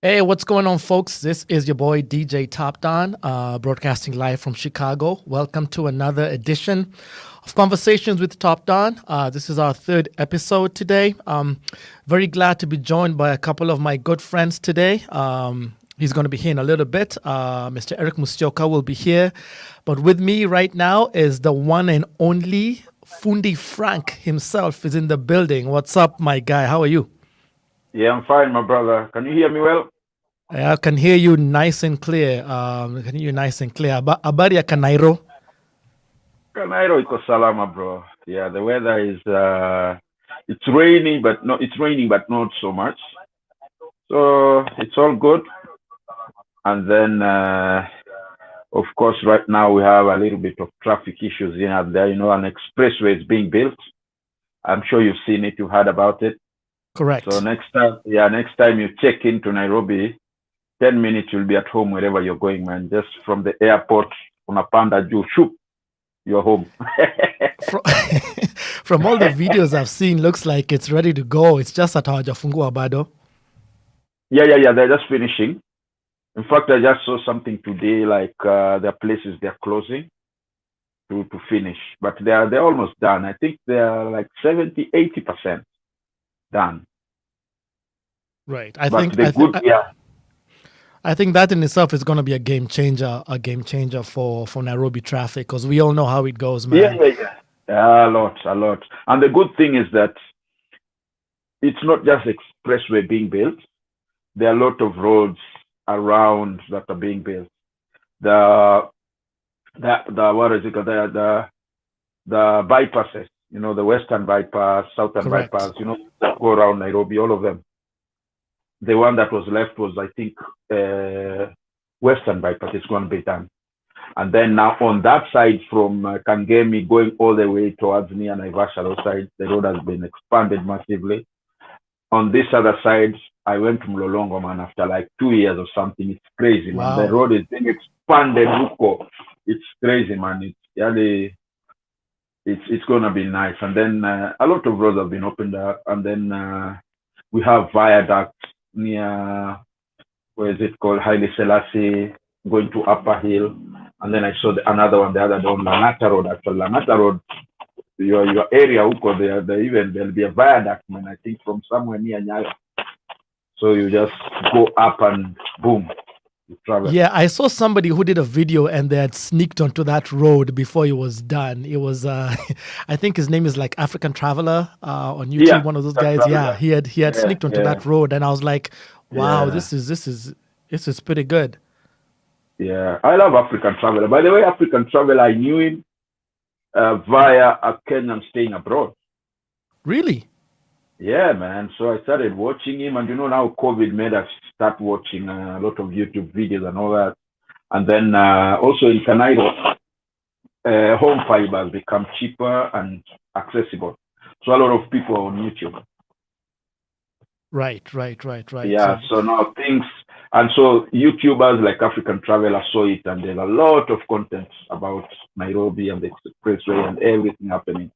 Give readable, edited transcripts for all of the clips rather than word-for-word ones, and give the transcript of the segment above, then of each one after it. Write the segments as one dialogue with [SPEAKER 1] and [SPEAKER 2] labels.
[SPEAKER 1] Hey, what's going on, folks? This is your boy DJ TopDonn, broadcasting live from Chicago. Welcome to another edition of Conversations with TopDonn. This is our third episode today. Very glad to be joined by a couple of my good friends today. He's going to be here in a little bit. Mr. Eric Musyoka will be here. But with me right now is the one and only Fundy Frank himself is in the building. What's up, my guy? How are you?
[SPEAKER 2] Yeah, I'm fine, my brother. Can you hear me well?
[SPEAKER 1] I can hear you nice and clear. Habari ya Kanairo?
[SPEAKER 2] Kanairo iko salama, bro. Yeah, the weather is it's raining, but not so much. So it's all good. And then, of course, right now we have a little bit of traffic issues here and there. You know, an expressway is being built. I'm sure you've seen it. You heard about it.
[SPEAKER 1] Correct.
[SPEAKER 2] So next time you check into Nairobi, 10 minutes you'll be at home wherever you're going, man. Just from the airport, unapanda juu, shoop, you're home.
[SPEAKER 1] From all the videos I've seen, looks like it's ready to go. It's just at hawajafungua bado.
[SPEAKER 2] Yeah. They're just finishing. In fact, I just saw something today, like there are places they're closing to finish, but they're almost done. I think they're like 70-80% done.
[SPEAKER 1] Right.
[SPEAKER 2] I
[SPEAKER 1] think that in itself is going to be a game changer for Nairobi traffic, because we all know how it goes, man.
[SPEAKER 2] Yeah, a lot. And the good thing is that it's not just expressway being built. There are a lot of roads around that are being built. The what is it called? The bypasses, you know, the Western bypass, Southern
[SPEAKER 1] Correct.
[SPEAKER 2] bypass, you know, that go around Nairobi, all of them. The one that was left was, I think, Western bypass is going to be done. And then now on that side from Kangemi going all the way towards near Naivasha, those sides, the road has been expanded massively. On this other side, I went to Mlolongo, man, after like 2 years or something. It's crazy, man.
[SPEAKER 1] Wow.
[SPEAKER 2] The road is being expanded. It's crazy, man. It's going to be nice. And then a lot of roads have been opened up. And then we have viaducts near, where is it called, Haile Selassie, going to Upper Hill. And then I saw another one, the other day on Lanata Road. Actually, Lanata Road, your area, Uko, there'll be a viaduct, man, I think from somewhere near Nyayo. So you just go up and boom, you travel.
[SPEAKER 1] Yeah, I saw somebody who did a video and they had sneaked onto that road before it was done. It was, I think his name is like African Traveler on YouTube. Yeah, one of those guys. Yeah, he had sneaked onto that road, and I was like, wow, this is pretty good.
[SPEAKER 2] Yeah, I love African Traveler. By the way, African Traveler, I knew him via a Kenyan staying abroad.
[SPEAKER 1] Really?
[SPEAKER 2] Yeah, man. So I started watching him, and you know, now COVID made us start watching a lot of YouTube videos and all that. And then also in Kanairo, home fiber has become cheaper and accessible. So a lot of people are on YouTube.
[SPEAKER 1] Right.
[SPEAKER 2] Yeah, so now things, and so YouTubers like African Traveler saw it, and there's a lot of content about Nairobi and the expressway and everything happening,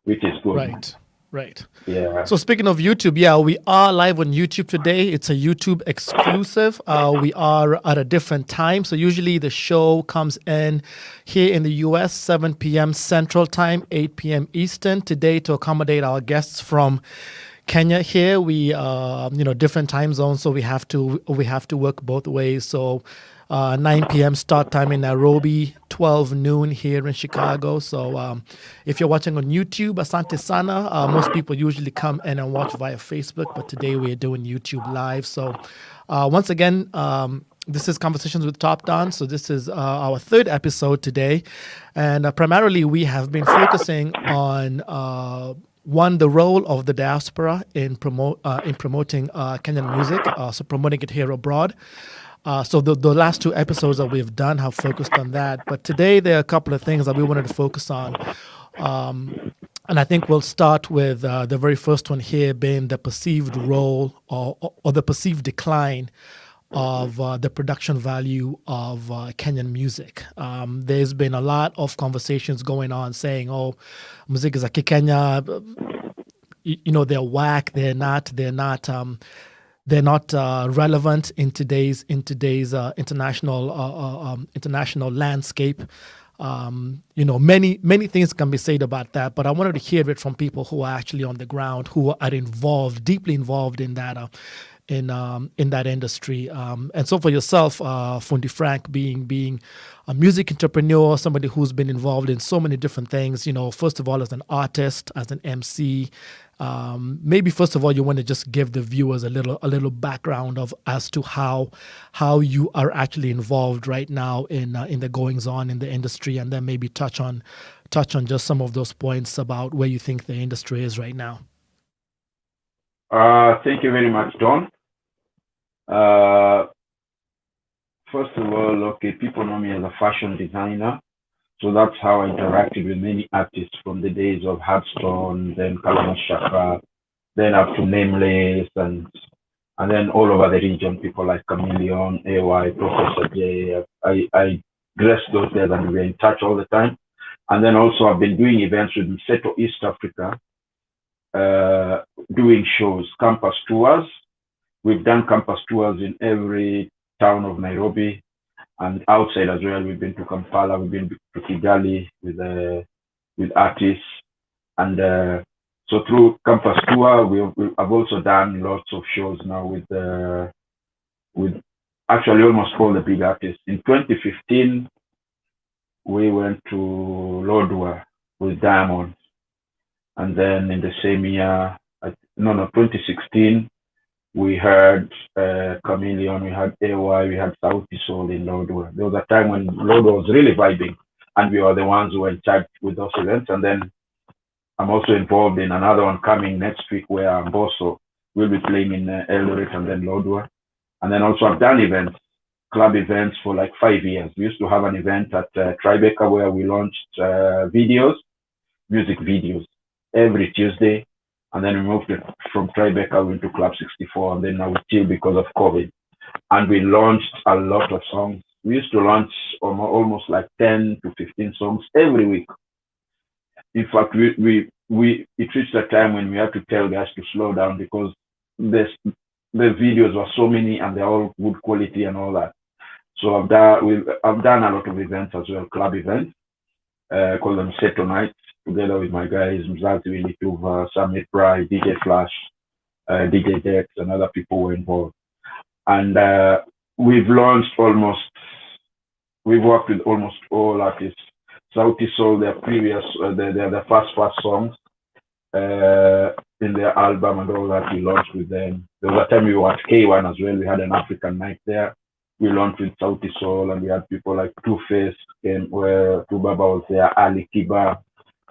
[SPEAKER 2] which is good.
[SPEAKER 1] Right.
[SPEAKER 2] Yeah.
[SPEAKER 1] So speaking of YouTube, we are live on YouTube today. It's a YouTube exclusive. We are at a different time. So usually the show comes in here in the US, 7 p.m. Central Time, 8 p.m. Eastern. Today, to accommodate our guests from Kenya here, we different time zones, so we have to work both ways. So 9 p.m. start time in Nairobi, 12 noon here in Chicago. So if you're watching on YouTube, asante sana. Most people usually come in and watch via Facebook, but today we're doing YouTube live. So once again, this is Conversations with TopDonn. So this is our third episode today. And primarily we have been focusing on one, the role of the diaspora in promoting Kenyan music, so promoting it here abroad. So the last two episodes that we've done have focused on that. But today there are a couple of things that we wanted to focus on. And I think we'll start with the very first one here being the perceived role or the perceived decline of the production value of Kenyan music. There's been a lot of conversations going on saying, oh, music is a Kenya, they're whack, they're not they're not relevant in today's international landscape. Many things can be said about that, but I wanted to hear it from people who are actually on the ground, who are deeply involved in that in that industry. And so for yourself, Fundy Frank, being a music entrepreneur, somebody who's been involved in so many different things, first of all, as an artist, as an MC, maybe first of all, you want to just give the viewers a little background as to how you are actually involved right now in the goings on in the industry, and then maybe touch on just some of those points about where you think the industry is right now.
[SPEAKER 2] Thank you very much, Don. First of all, okay, people know me as a fashion designer. So that's how I interacted with many artists from the days of Hardstone, then Musyoka, then up to Nameless, and then all over the region, people like Chameleon, AY, Professor J. I dress those days and we're in touch all the time. And then also I've been doing events with Musyoka East Africa, doing shows, campus tours. We've done campus tours in every town of Nairobi and outside as well. We've been to Kampala, we've been to Kigali with artists. And so through campus tour, I've also done lots of shows now with actually almost all the big artists. In 2015, we went to Lodwar with Diamond. And then in the same year, 2016, we heard Chameleon, we had AY, we had Sauti Sol in Lodwar. There was a time when Lodwar was really vibing, and we were the ones who were in charge with those events. And then I'm also involved in another one coming next week where Mbosso will be playing in Eldoret and then Lodwar. And then also I've done events, club events for like 5 years. We used to have an event at Tribeca where we launched music videos, every Tuesday. And then we moved it from Tribeca into Club 64, and then now we're still because of COVID. And we launched a lot of songs. We used to launch almost like 10 to 15 songs every week. In fact, it reached a time when we had to tell guys to slow down because the videos were so many and they're all good quality and all that. So I've done a lot of events as well, club events, call them Seto Nights, together with my guys, Mzazi, Willie Tuva, Samit Pride, DJ Flash, DJ Dex, and other people were involved. And we've worked with almost all artists. Sauti Sol, their first songs in their album and all that, we launched with them. There was a time we were at K1 as well. We had an African night there. We launched with Sauti Sol, and we had people like Two-Face, where Tubaba was there, Ali Kiba.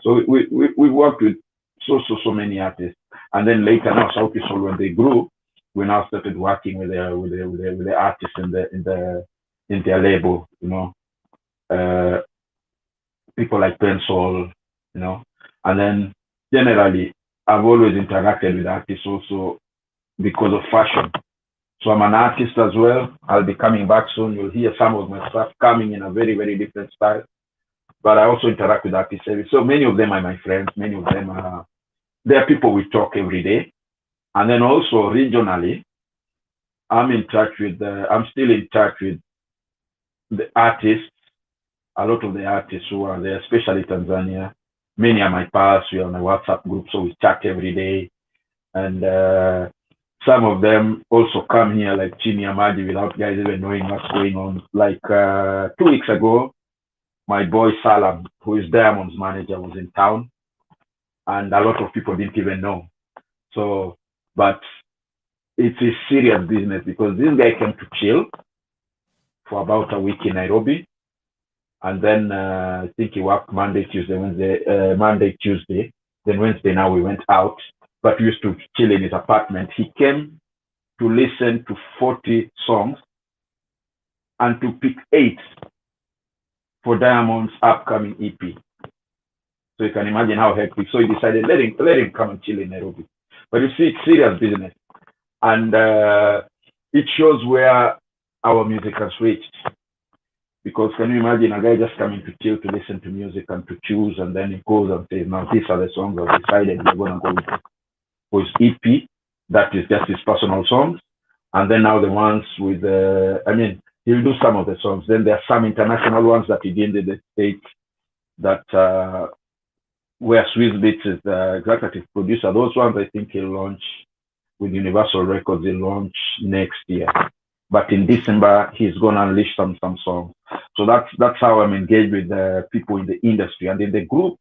[SPEAKER 2] So we worked with so many artists. And then later now, Sauti Sol, when they grew, we now started working with the artists in their label, people like Pencil, and then generally I've always interacted with artists also because of fashion. So I'm an artist as well. I'll be coming back soon. You'll hear some of my stuff coming in a very, very different style. But I also interact with artists. So many of them are my friends. Many of them they're people we talk every day. And then also regionally, I'm still in touch with the artists, a lot of the artists who are there, especially Tanzania. Many are my pals. We are on a WhatsApp group, so we chat every day. And some of them also come here, like Chini Amadi, without guys even knowing what's going on. Like 2 weeks ago, my boy Salam, who is Diamond's manager, was in town, and a lot of people didn't even know. So, but it's a serious business because this guy came to chill for about a week in Nairobi, and then I think he worked Monday, Tuesday, then Wednesday. Now we went out, but we used to chill in his apartment. He came to listen to 40 songs and to pick 8 for Diamond's upcoming EP. So you can imagine how hectic. So he decided, let him come and chill in Nairobi. But you see, it's serious business. And it shows where our music has reached. Because can you imagine a guy just coming to chill to listen to music and to choose, and then he goes and says, now these are the songs I've decided we're going to go with for his EP. That is just his personal songs. And then now the ones with he'll do some of the songs. Then there are some international ones that he did in the States that where Swiss Beats is the executive producer. Those ones I think he'll launch with Universal Records. He'll launch next year. But in December, he's going to unleash some songs. So that's how I'm engaged with the people in the industry. And in the group,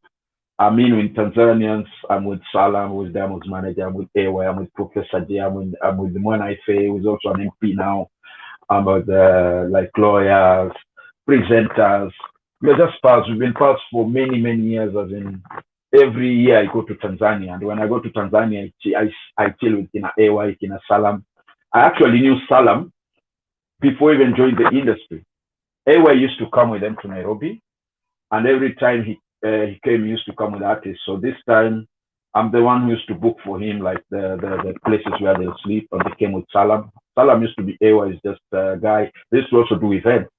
[SPEAKER 2] I mean, with Tanzanians, I'm with Salah, I'm with Diamond's manager, I'm with AY, I'm with Professor J, I'm with the one I say who's also an MP now. I'm with like lawyers, presenters. We're just pals. We've been pals for many, many years. As in, every year I go to Tanzania, and when I go to Tanzania, I chill with Kina AY, Kina Salam. I actually knew Salam before even joining the industry. AY used to come with them to Nairobi, and every time he came, he used to come with artists. So this time, I'm the one who used to book for him, like the places where they'll sleep, and they came with Salam. Salam used to be AY, is just a guy. They used to also do events.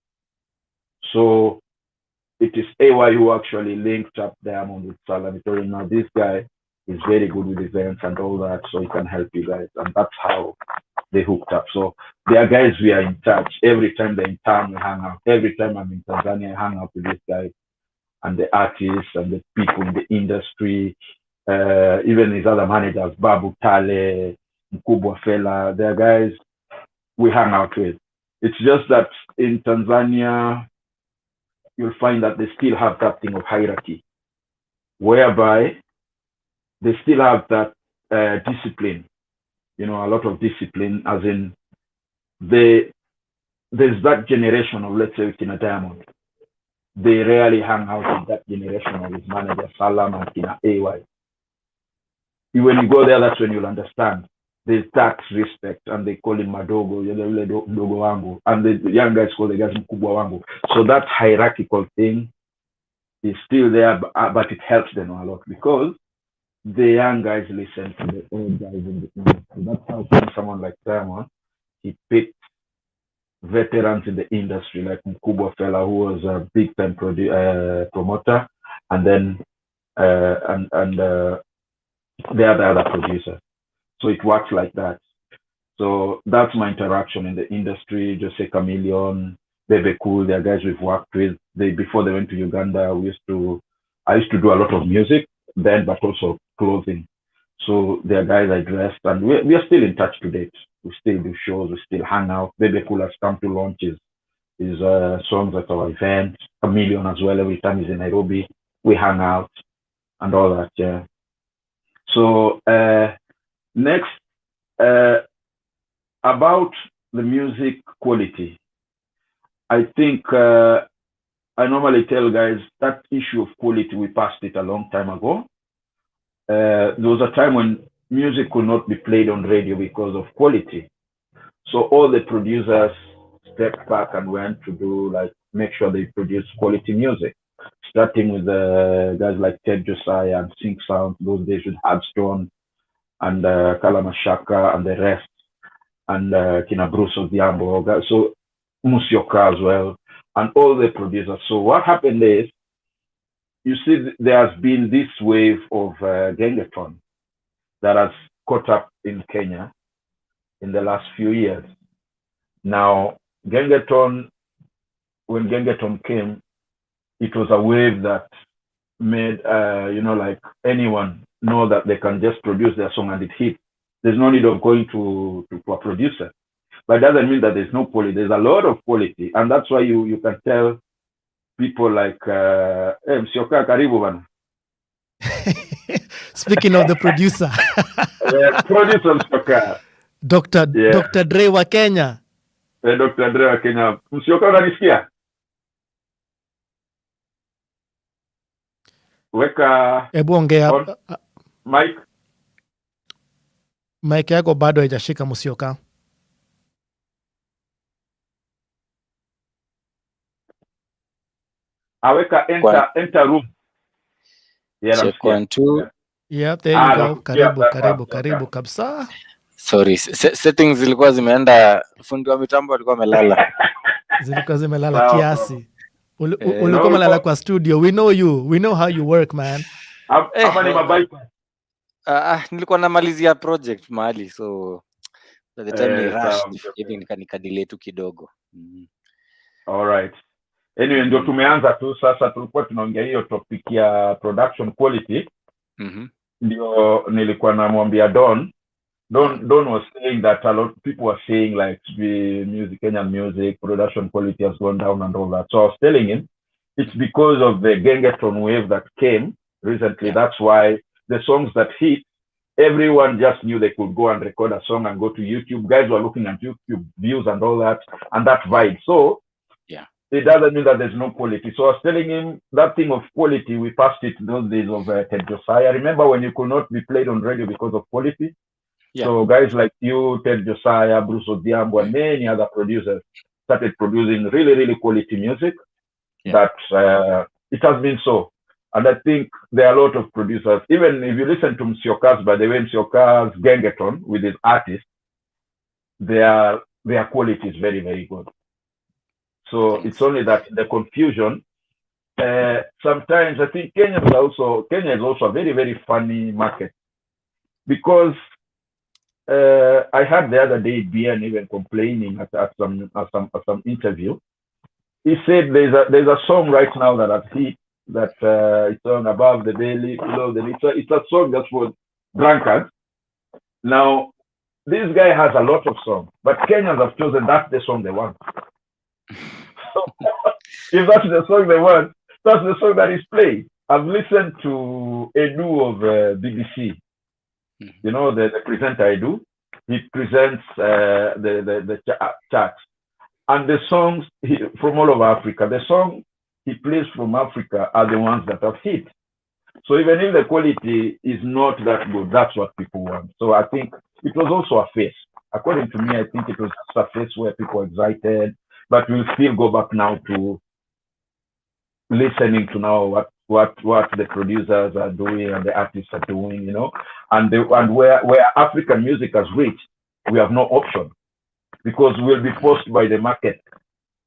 [SPEAKER 2] So it is AY who actually linked up Diamond with Salam. He told him, now this guy is very good with events and all that, so he can help you guys. And that's how they hooked up. So they are guys we are in touch. Every time they're in town, we hang out. Every time I'm in Tanzania, I hang out with these guys and the artists and the people in the industry. Even his other managers, Babu Tale, Mkubwa Fela, they're guys we hang out with. It's just that in Tanzania, you'll find that they still have that thing of hierarchy, whereby they still have that discipline, a lot of discipline, as in there's that generation of, let's say, Kina Diamond. They rarely hang out with that generation of his manager, Salam and Kina AY. When you go there, that's when you'll understand. There's that respect, and they call him Madogo, Dogo Wangu, and the young guys call the guys Mkubwa Wangu. So that hierarchical thing is still there, but it helps them a lot because the young guys listen to the old guys in the industry. That's how someone like Diamond, he picked veterans in the industry like Mkubwa Fela, who was a big time promoter, and then they are the other producers. So it works like that. So that's my interaction in the industry. Jose Chameleon, Bebe Cool, they're guys we've worked with. Before they went to Uganda, I used to do a lot of music then, but also clothing. So they're guys I dressed, and we are still in touch to date. We still do shows, we still hang out. Bebe Cool has come to launch his songs at our event. Chameleon as well. Every time he's in Nairobi, we hang out and all that. Yeah. So next, about the music quality, I think I normally tell guys that issue of quality, we passed it a long time ago. There was a time when music could not be played on radio because of quality. So all the producers stepped back and went to make sure they produce quality music, starting with guys like Ted Josiah and Sync Sound, those days with Hardstone and Kalamashaka and the rest, and Kina Bruce Odiambo, so Musyoka as well, and all the producers. So what happened is, you see, there has been this wave of gengeton that has caught up in Kenya in the last few years. Now, gengeton, when gengeton came, it was a wave that made, like anyone know that they can just produce their song and it hits. There's no need of going to a producer. But it doesn't mean that there's no quality. There's a lot of quality. And that's why you can tell people like, hey, Musyoka, karibu bana.
[SPEAKER 1] Speaking of the producer.
[SPEAKER 2] Producer Musyoka.
[SPEAKER 1] Dr. Dre wa Kenya.
[SPEAKER 2] Dr. Dre wa Kenya. Musyoka, unanisikia? Weka
[SPEAKER 1] hebu ongea
[SPEAKER 2] Mike.
[SPEAKER 1] Mike yako bado haijashika, Musyoka.
[SPEAKER 2] Aweka enter room.
[SPEAKER 3] Check 1 2.
[SPEAKER 1] Yeah, there you go. Karibu kabisa.
[SPEAKER 3] Sorry, settings zilikuwa zimeenda, fundi wa mitambo alikuwa amelala.
[SPEAKER 1] Zilikuwa zimelala kiasi. Ulikuwa umelala kwa studio. We know you. We know how you work, man.
[SPEAKER 2] Hapa ni mabaika.
[SPEAKER 3] Nilikuwa namalizia project mahali, so So the time ni rush
[SPEAKER 2] okay.
[SPEAKER 3] hivi nikadelay tu kidogo.
[SPEAKER 2] All right. Anyway, ndio tumeanza tu sasa, tulikuwa tunaongea hiyo topic ya production quality. Ndio nilikuwa namwambia Don was saying that a lot of people were saying like the Kenyan music production quality has gone down and all that. So I was telling him it's because of the gengeton wave that came recently.
[SPEAKER 3] Yeah.
[SPEAKER 2] That's why the songs that hit, everyone just knew they could go and record a song and go to YouTube. Guys were looking at YouTube views and all that, and that vibe. So it doesn't mean that there's no quality. So I was telling him that thing of quality, we passed it those days of Ted Josiah. Remember when you could not be played on radio because of quality?
[SPEAKER 3] Yeah.
[SPEAKER 2] So guys like you, Ted Josiah, Bruce Odhiambo, and many other producers started producing really, really quality music. That it has been so. And I think there are a lot of producers, even if you listen to Musyoka's, by the way, Musyoka's gengeton with his artists, their quality is very, very good. So it's only that the confusion. Sometimes I think Kenya is also a very, very funny market, because I heard the other day BN even complaining at some interview. He said there's a song right now that I've hit that it's on Above the Belly, Below the Knee. It's a song that's for drunkards. Now this guy has a lot of songs, but Kenyans have chosen that's the song they want. So if that's the song they want, that's the song that is played. I've listened to Edu of BBC. You know, the presenter Edu. He presents the charts. And the songs from all over Africa, the songs he plays from Africa are the ones that have hit. So even if the quality is not that good, that's what people want. So I think it was also a phase. According to me, I think it was just a phase where people were excited, but we'll still go back now to listening to now what the producers are doing and the artists are doing, you know, and where African music has reached, we have no option, because we'll be forced by the market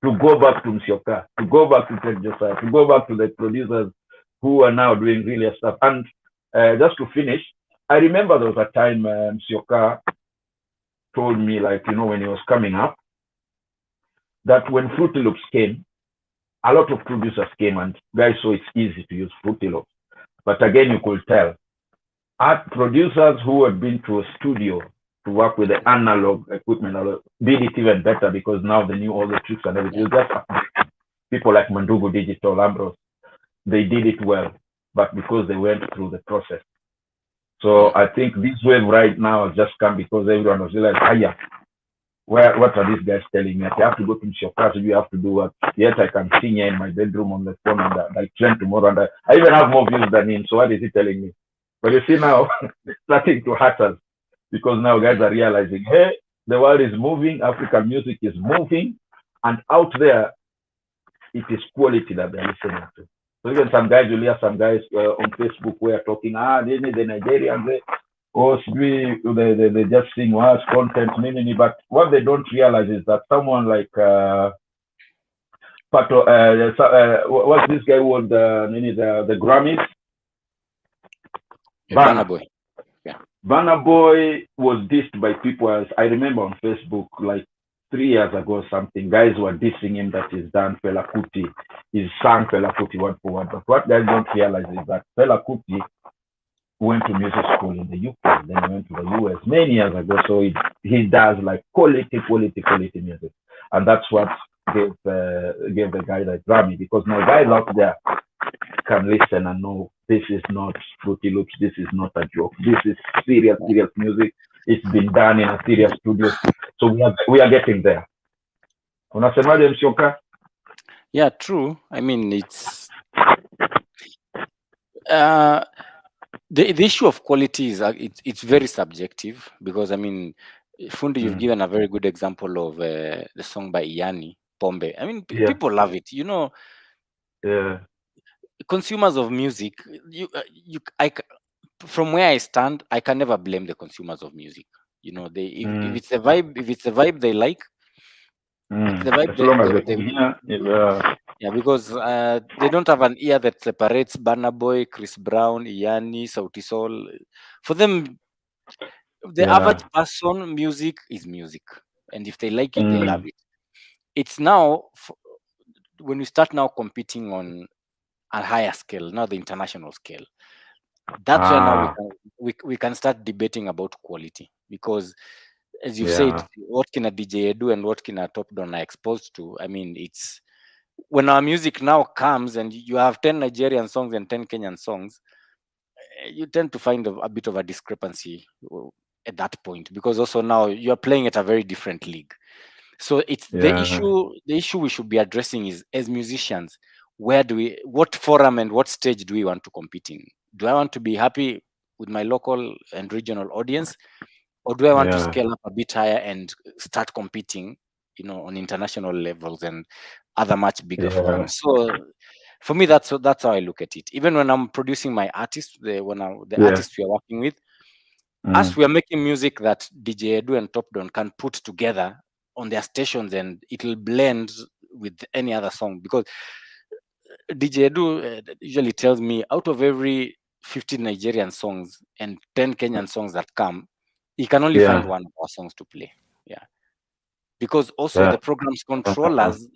[SPEAKER 2] to go back to Musyoka, to go back to Ted Josiah, to go back to the producers who are now doing really stuff. And just to finish, I remember there was a time Musyoka told me, like, you know, when he was coming up, that when Fruity Loops came, a lot of producers came and guys saw it's easy to use Fruity Loops. But again, you could tell art producers who had been to a studio to work with the analog equipment did it even better, because now they knew all the tricks and everything. Just people like Mandugu Digital, Ambrose, they did it well, but because they went through the process. So I think this wave right now has just come because everyone was like, hiya, what are these guys telling me? I have to go to Musyoka, you have to do what? Yet I can sing here in my bedroom on the phone, and I train tomorrow, and I even have more views than him. So what is he telling me? But you see now, it's starting to hurt us, because now guys are realizing, hey, the world is moving, African music is moving, and out there, it is quality that they're listening to. So even some guys, you'll hear some guys on Facebook who are talking, they need the Nigerians, they just sing words, content, but what they don't realize is that someone like what's this guy who won the Grammys?
[SPEAKER 3] Burna Boy. Yeah.
[SPEAKER 2] Burna Boy was dissed by people, as I remember on Facebook, like 3 years ago or something. Guys were dissing him that he's done Fela Kuti. He's sang Fela Kuti word for word. But what guys don't realize is that Fela Kuti went to music school in the UK, then he went to the US many years ago. So he does like quality music. And that's what gave the guy the Grammy, because now guys out there can listen and know this is not Fruity Loops, this is not a joke, this is serious music. It's been done in a serious studio. So we are getting there. Unasemaje Musyoka?
[SPEAKER 3] Yeah, true. I mean, it's the issue of quality is it's very subjective, because I mean, Fundi, you've given a very good example of the song by Elani, Pombe. I mean, people love it, you know.
[SPEAKER 2] Yeah.
[SPEAKER 3] Consumers of music, from where I stand, I can never blame the consumers of music. You know, if it's a vibe they like, it's the vibe because they don't have an ear that separates Burna Boy, Chris Brown, Elani, Sauti Sol. For them, The average person, music is music, and if they like it, they love it. It's now when we start now competing on a higher scale, now the international scale. That's where now we can start debating about quality, because as you said, what can a DJ do and what can a TopDonn are exposed to. I mean, it's when our music now comes and you have 10 Nigerian songs and 10 Kenyan songs, you tend to find a bit of a discrepancy at that point, because also now you're playing at a very different league. So it's the issue we should be addressing is, as musicians, what forum and what stage do we want to compete in? Do I want to be happy with my local and regional audience, or do I want to scale up a bit higher and start competing, on international levels and other much bigger forums? So for me, that's how I look at it. Even when I'm producing my artists, the artists we are working with, as we are making music that DJ Edu and TopDonn can put together on their stations, and it'll blend with any other song, because DJ Edu usually tells me, out of every 50 Nigerian songs and 10 Kenyan songs that come, he can only find one of our songs to play. Because also the program's controllers,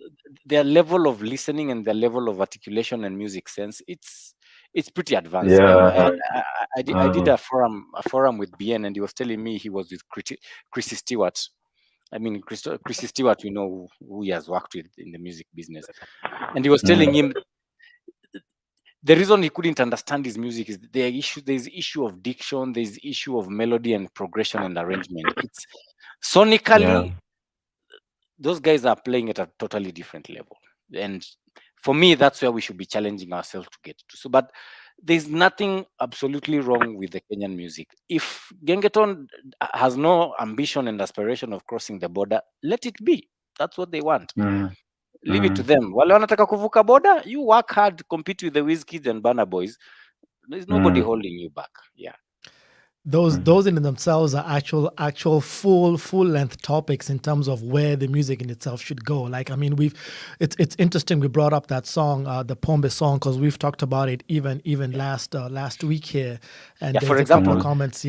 [SPEAKER 3] their level of listening and their level of articulation and music sense, it's pretty advanced. I did a forum with BN, and he was telling me he was with Chrissy Stewart. I mean, Chrissy Stewart, we know who he has worked with in the music business, and he was telling him the reason he couldn't understand his music is there's issue of diction, there's issue of melody and progression and arrangement. It's sonically, those guys are playing at a totally different level, and for me, that's where we should be challenging ourselves to get to. So, but there's nothing absolutely wrong with the Kenyan music. If Gengeton has no ambition and aspiration of crossing the border, let it be. That's what they want. Leave it to them. Wale wanataka kuvuka border, you work hard, compete with the Wizkids and Burna Boys. There's nobody holding you back.
[SPEAKER 1] Those in themselves are actual full length topics in terms of where the music in itself should go. Like, I mean, it's interesting we brought up that song, the Pombe song, because we've talked about it even last week here. And
[SPEAKER 3] for example,
[SPEAKER 1] a couple of comments,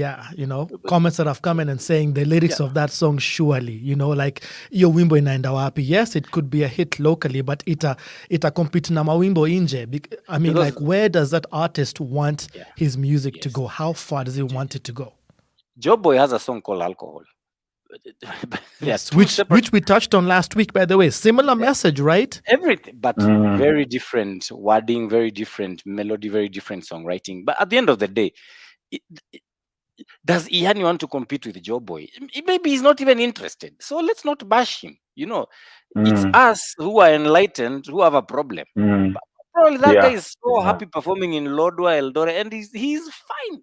[SPEAKER 1] comments that have come in and saying the lyrics of that song, surely, like iyo wimbo inaenda wapi. Yes, it could be a hit locally, but ita compete na mawimbo inje. I mean, like, where does that artist want his music to go? How far does he want it to go?
[SPEAKER 3] Joe Boy has a song called Alcohol.
[SPEAKER 1] Yes, which we touched on last week, by the way. Similar message, right?
[SPEAKER 3] Everything, but very different wording, very different melody, very different songwriting. But at the end of the day, does Ihani want to compete with Joe Boy? Maybe he's not even interested. So let's not bash him. It's us who are enlightened who have a problem. But probably that guy is so happy performing in Lodwa, Eldoret, and he's fine.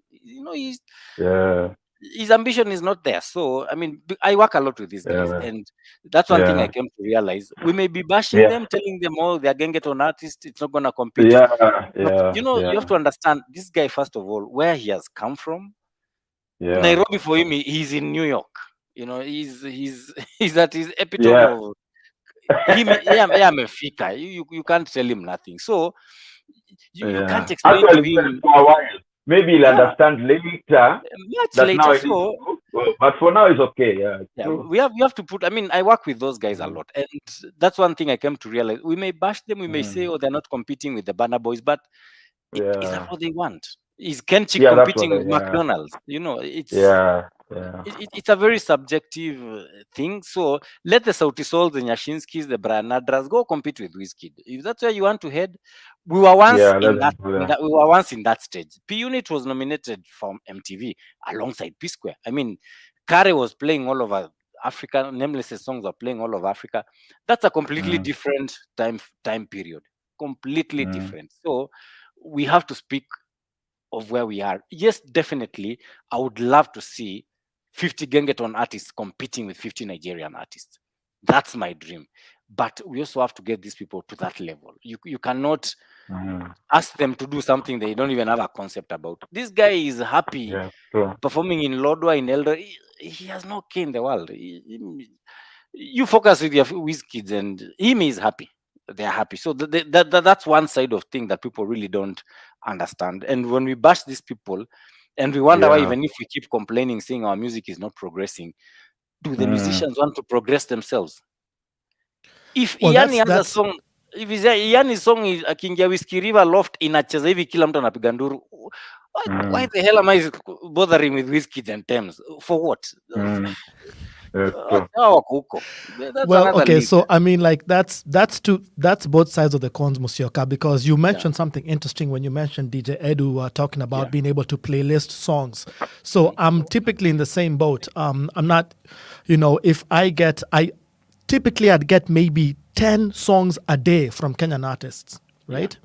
[SPEAKER 3] His ambition is not there. So, I mean, I work a lot with these guys, and that's one thing I came to realize. We may be bashing them, telling them, oh, they're going to get on artist, it's not going to compete. But, you have to understand this guy, first of all, where he has come from. Nairobi for him, he's in New York. He's at his epitome of him. I'm a fika. You can't tell him nothing. So you can't explain to him.
[SPEAKER 2] For a while. Maybe he'll understand later.
[SPEAKER 3] Much later.
[SPEAKER 2] But for now, it's okay.
[SPEAKER 3] We have to put. I mean, I work with those guys a lot, and that's one thing I came to realize. We may bash them. We may say, "Oh, they're not competing with the Burna Boys," but is that what they want? Is Kenchi competing with McDonald's? It's a very subjective thing. So let the Sauti Sols, the Nyashinskis, the Brian Nadras go compete with Wizkid. If that's where you want to head, we were once in that stage. P Unit was nominated from MTV alongside P Square. I mean, Kare was playing all over Africa. Nameless songs are playing all over Africa. That's a completely different time period. Completely different. So we have to speak of where we are. Yes, definitely. I would love to see 50 Gengeton artists competing with 50 Nigerian artists. That's my dream. But we also have to get these people to that level. You cannot ask them to do something they don't even have a concept about. This guy is happy performing in Lodwa, in Elder. He has no care in the world. You focus with your Wizkids, and him is happy. They're happy. So that's one side of thing that people really don't understand. And when we bash these people, And we wonder why,
[SPEAKER 2] Yeah.
[SPEAKER 3] even if we keep complaining, saying our music is not progressing, do the
[SPEAKER 2] Mm.
[SPEAKER 3] musicians want to progress themselves? If
[SPEAKER 1] Well,
[SPEAKER 3] Iani has a
[SPEAKER 1] that's
[SPEAKER 3] song, if Iani song is akiingia Whiskey River Loft inacheza hivi kila mtu anapiga nduru, why the hell am I bothering with Whiskey and Thames? For what?
[SPEAKER 2] Mm. Yes, true.
[SPEAKER 3] Wako huko. That's
[SPEAKER 1] well,
[SPEAKER 3] another
[SPEAKER 1] okay.
[SPEAKER 3] league.
[SPEAKER 1] So I mean, like that's both sides of the coins, Musyoka, because you mentioned something interesting when you mentioned DJ Edu talking about being able to playlist songs. So I'm typically in the same boat. I'm not, if I typically I'd get maybe 10 songs a day from Kenyan artists, right?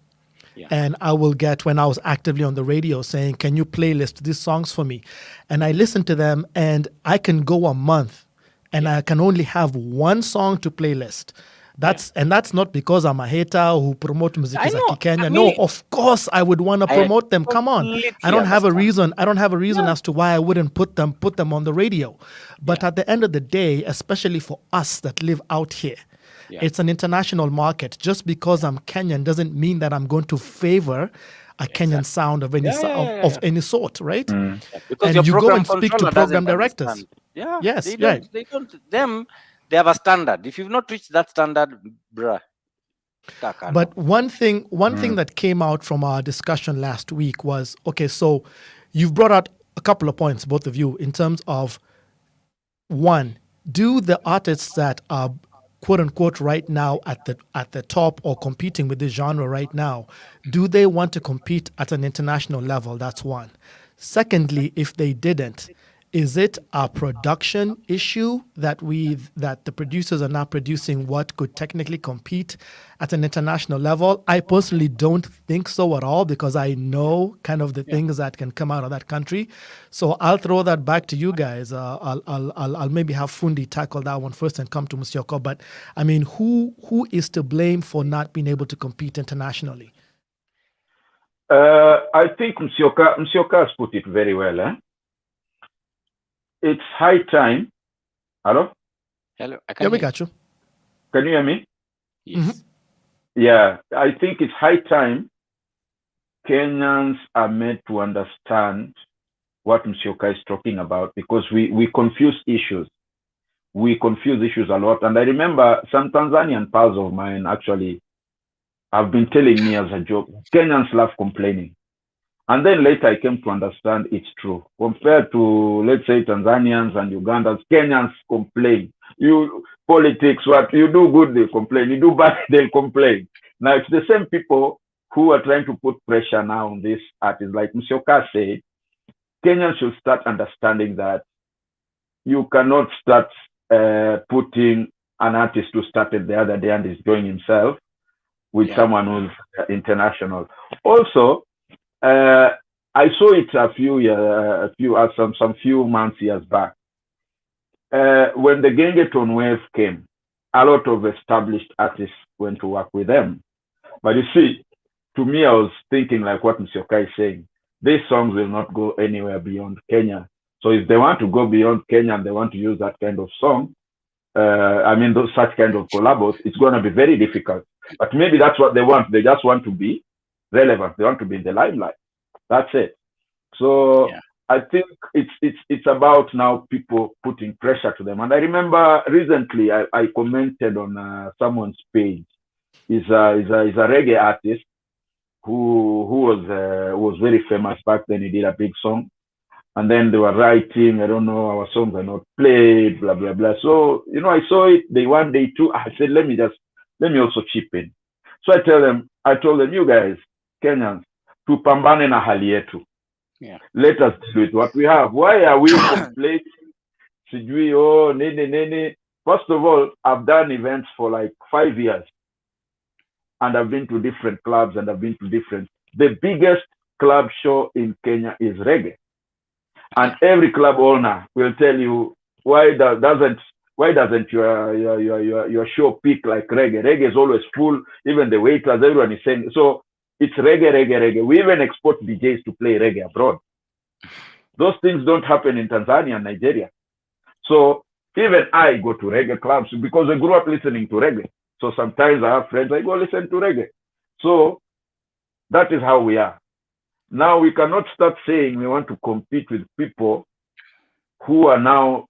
[SPEAKER 3] Yeah.
[SPEAKER 1] And I will get, when I was actively on the radio, saying, can you playlist these songs for me? And I listen to them, and I can go a month and I can only have one song to playlist. That's not because I'm a hater who promote music as a Kenya. No, of course I would want to promote them. Come on. I don't have a reason as to why I wouldn't put them on the radio. But at the end of the day, especially for us that live out here, it's an international market. Just because I'm Kenyan doesn't mean that I'm going to favor a Kenyan sound of any sort, right?
[SPEAKER 2] Mm.
[SPEAKER 3] Because
[SPEAKER 1] and
[SPEAKER 3] your
[SPEAKER 1] you go and
[SPEAKER 3] program
[SPEAKER 1] speak to
[SPEAKER 3] controller
[SPEAKER 1] program
[SPEAKER 3] doesn't
[SPEAKER 1] directors.
[SPEAKER 3] understand. Yeah.
[SPEAKER 1] Yes,
[SPEAKER 3] They don't. They have a standard. If you've not reached that standard, bruh.
[SPEAKER 1] But one thing that came out from our discussion last week was, okay, so you've brought out a couple of points, both of you, in terms of, one, do the artists that are quote unquote right now at the top or competing with this genre right now, do they want to compete at an international level? That's one. Secondly, if they didn't, is it a production issue that the producers are not producing what could technically compete at an international level? I personally don't think so at all, because I know kind of the things that can come out of that country. So I'll throw that back to you guys. I'll maybe have Fundi tackle that one first and come to Musyoka. But I mean, who is to blame for not being able to compete internationally?
[SPEAKER 2] I think Musyoka has put it very well. It's high time. Hello?
[SPEAKER 3] Hello.
[SPEAKER 1] We got you.
[SPEAKER 2] Can you hear me?
[SPEAKER 3] Yes.
[SPEAKER 1] Mm-hmm.
[SPEAKER 2] Yeah, I think it's high time Kenyans are made to understand what Musyoka is talking about, because we confuse issues. We confuse issues a lot. And I remember some Tanzanian pals of mine actually have been telling me as a joke, Kenyans love complaining. And then later I came to understand it's true. Compared to, let's say, Tanzanians and Ugandans, Kenyans complain. You politics, what you do good, they complain. You do bad, they'll complain. Now it's the same people who are trying to put pressure now on this artist. Like Musyoka said, Kenyans should start understanding that you cannot start putting an artist who started the other day and is doing himself with someone who's international. Also, I saw it some few years back. When the Gengeton wave came, a lot of established artists went to work with them. But you see, to me, I was thinking like what Musyoka is saying. These songs will not go anywhere beyond Kenya. So if they want to go beyond Kenya and they want to use that kind of song, such kind of collabos, it's going to be very difficult. But maybe that's what they want. They just want to be relevant. They want to be in the limelight. That's it. So I think it's about now people putting pressure to them. And I remember recently I commented on someone's page. He's a reggae artist who was very famous back then. He did a big song, and then they were writing, I don't know, our songs are not played, blah blah blah. So I saw it day one, day two. I said, let me also chip in. So I told them, you guys, Kenyans, tupambane na hali yetu. Let us do it what we have. Why are we complaining? Nene. First of all, I've done events for like 5 years. And I've been to different clubs and the biggest club show in Kenya is reggae. And every club owner will tell you, why doesn't your show peak like reggae? Reggae is always full. Even the waiters, everyone is saying, so it's reggae. We even export DJs to play reggae abroad. Those things don't happen in Tanzania and Nigeria. So even I go to reggae clubs because I grew up listening to reggae. So sometimes I have friends, I go listen to reggae. So that is how we are. Now we cannot start saying we want to compete with people who are now,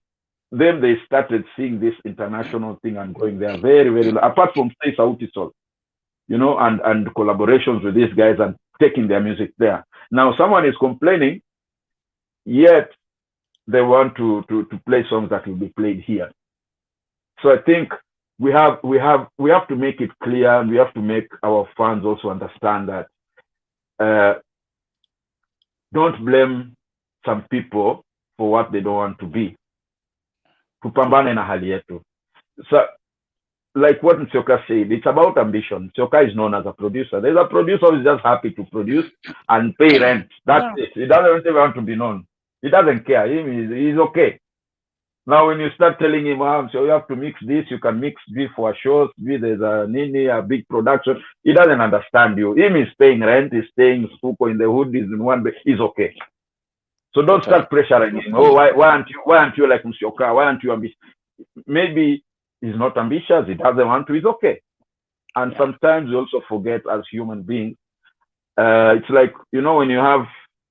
[SPEAKER 2] then they started seeing this international thing and going there very, very, apart from say Sauti Sol, and collaborations with these guys and taking their music there. Now someone is complaining, yet they want to play songs that will be played here. So I think we have to make it clear, and we have to make our fans also understand that don't blame some people for what they don't want to be. Tupambane na hali yetu. So, like what Musyoka said, it's about ambition. Musyoka is known as a producer. There's a producer who's just happy to produce and pay rent. That's it. He doesn't even want to be known. He doesn't care. He's okay. Now, when you start telling him, so you have to mix this, you can mix this for a show, there's a Nini, a big production, he doesn't understand you. Him is paying rent, he's staying super in the hood, he's in one bed, he's okay. So don't start pressuring him. Oh, why aren't you like Musyoka? Why aren't you ambitious? Maybe he's not ambitious, he doesn't want to, he's okay. And sometimes we also forget as human beings, it's like, when you have,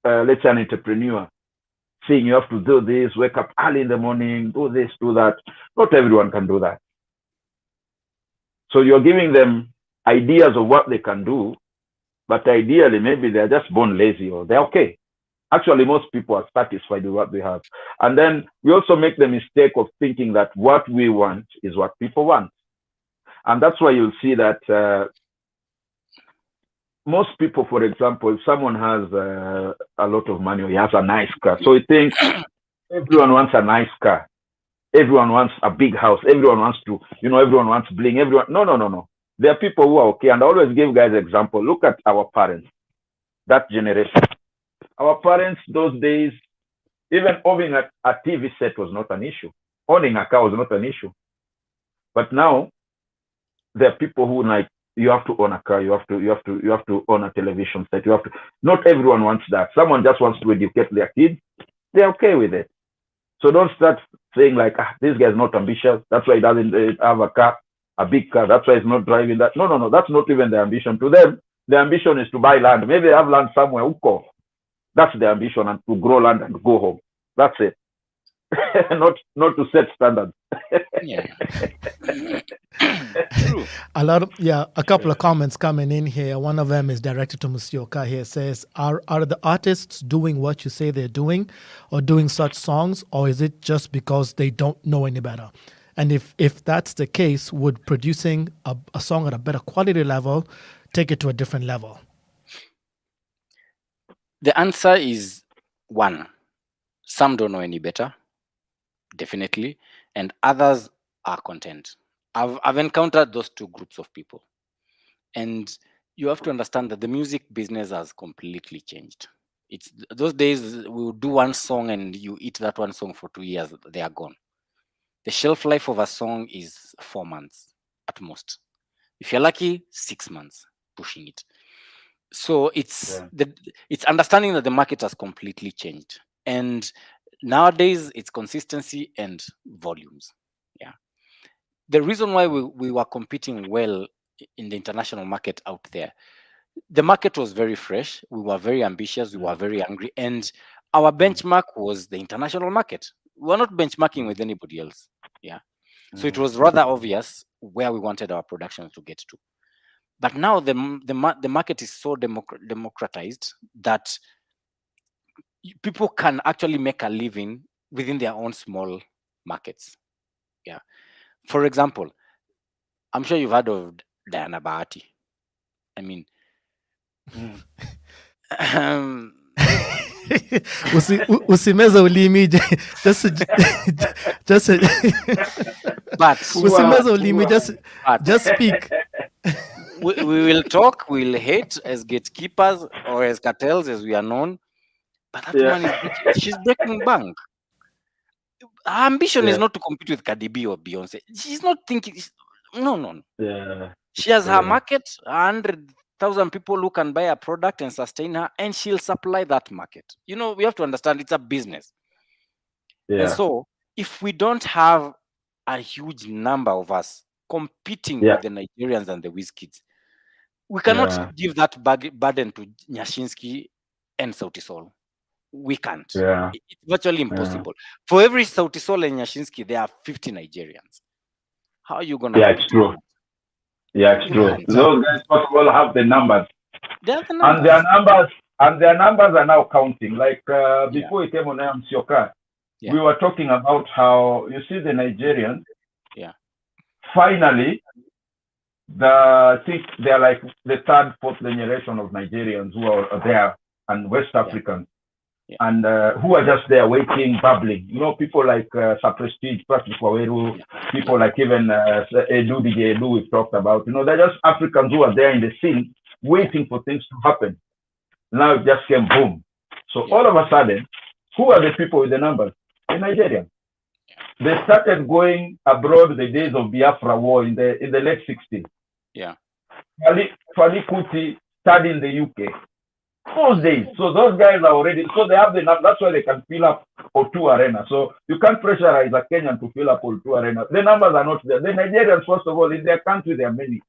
[SPEAKER 2] let's say, an entrepreneur, saying you have to do this, wake up early in the morning, do this, do that. Not everyone can do that. So you're giving them ideas of what they can do, but ideally maybe they're just born lazy or they're okay. Actually, most people are satisfied with what they have. And then we also make the mistake of thinking that what we want is what people want. And that's why you'll see that most people, for example, if someone has a lot of money or he has a nice car, so he thinks everyone wants a nice car. Everyone wants a big house. Everyone wants to, everyone wants bling. No. There are people who are okay. And I always give guys example. Look at our parents, that generation. Our parents, those days, even owning a TV set was not an issue. Owning a car was not an issue. But now, there are people who like, you have to own a car, you have to own a television set, not everyone wants that. Someone just wants to educate their kids, they're okay with it. So don't start saying like, this guy's not ambitious, that's why he doesn't have a car, a big car, that's why he's not driving that. No, that's not even the ambition. To them, the ambition is to buy land. Maybe they have land somewhere, Uko. That's the ambition, and to grow land and go home. That's it. not to set standards.
[SPEAKER 1] True. A couple of comments coming in here. One of them is directed to Musyoka here. It says, are the artists doing what you say they're doing or doing such songs, or is it just because they don't know any better? And if that's the case, would producing a song at a better quality level take it to a different level?
[SPEAKER 3] The answer is one. Some don't know any better, definitely, and others are content. I've encountered those two groups of people, and you have to understand that the music business has completely changed. It's those days we would do one song and you eat that one song for 2 years, they are gone. The shelf life of a song is 4 months at most. If you're lucky, 6 months, pushing it. So it's understanding that the market has completely changed, and nowadays it's consistency and volumes. The reason why we were competing well in the international market out there, the market was very fresh, we were very ambitious, we were very angry, and our benchmark was the international market. We were not benchmarking with anybody else. So it was rather obvious where we wanted our production to get to. But now the market is so democratized that people can actually make a living within their own small markets. For example, I'm sure you've heard of Diana Bahati. I mean,
[SPEAKER 1] usimeza ulimi usimeza ulimi, just speak.
[SPEAKER 3] We will talk, we'll hate as gatekeepers or as cartels as we are known, but that woman she's breaking bank. Her ambition is not to compete with Cardi B or Beyonce. She's not thinking. No. She has her market, 100,000 people who can buy a product and sustain her, and she'll supply that market. We have to understand it's a business. And so if we don't have a huge number of us competing with the Nigerians and the Wizkids, we cannot give that burden to Nyashinsky and Sauti Sol. We can't.
[SPEAKER 2] Yeah.
[SPEAKER 3] It's virtually impossible. For every Sauti Sol and Nyashinski, there are 50 Nigerians. How are you gonna?
[SPEAKER 2] Yeah, it's true. Yeah, it's true. Those guys first of all have the numbers.
[SPEAKER 3] They have the
[SPEAKER 2] numbers. And their numbers are now counting. Like before we came on Musyoka, we were talking about how you see the Nigerians.
[SPEAKER 3] Yeah.
[SPEAKER 2] Finally, I think they're like the third, fourth generation of Nigerians who are there and West Africans. And who are just there waiting, bubbling. You know, people like Prestige, people like even Edu, DJ Edu we've talked about. You know, they're just Africans who are there in the scene waiting for things to happen. Now it just came boom. So all of a sudden, who are the people with the numbers? The Nigerians. They started going abroad the days of Biafra war in the late 60s.
[SPEAKER 3] Yeah.
[SPEAKER 2] Fali Kuti studied in the UK. Those days. So those guys are already, so they have the number. That's why they can fill up O2 Arena. So you can't pressurize a Kenyan to fill up O2 Arena. The numbers are not there. The Nigerians, first of all, in their country, there are many.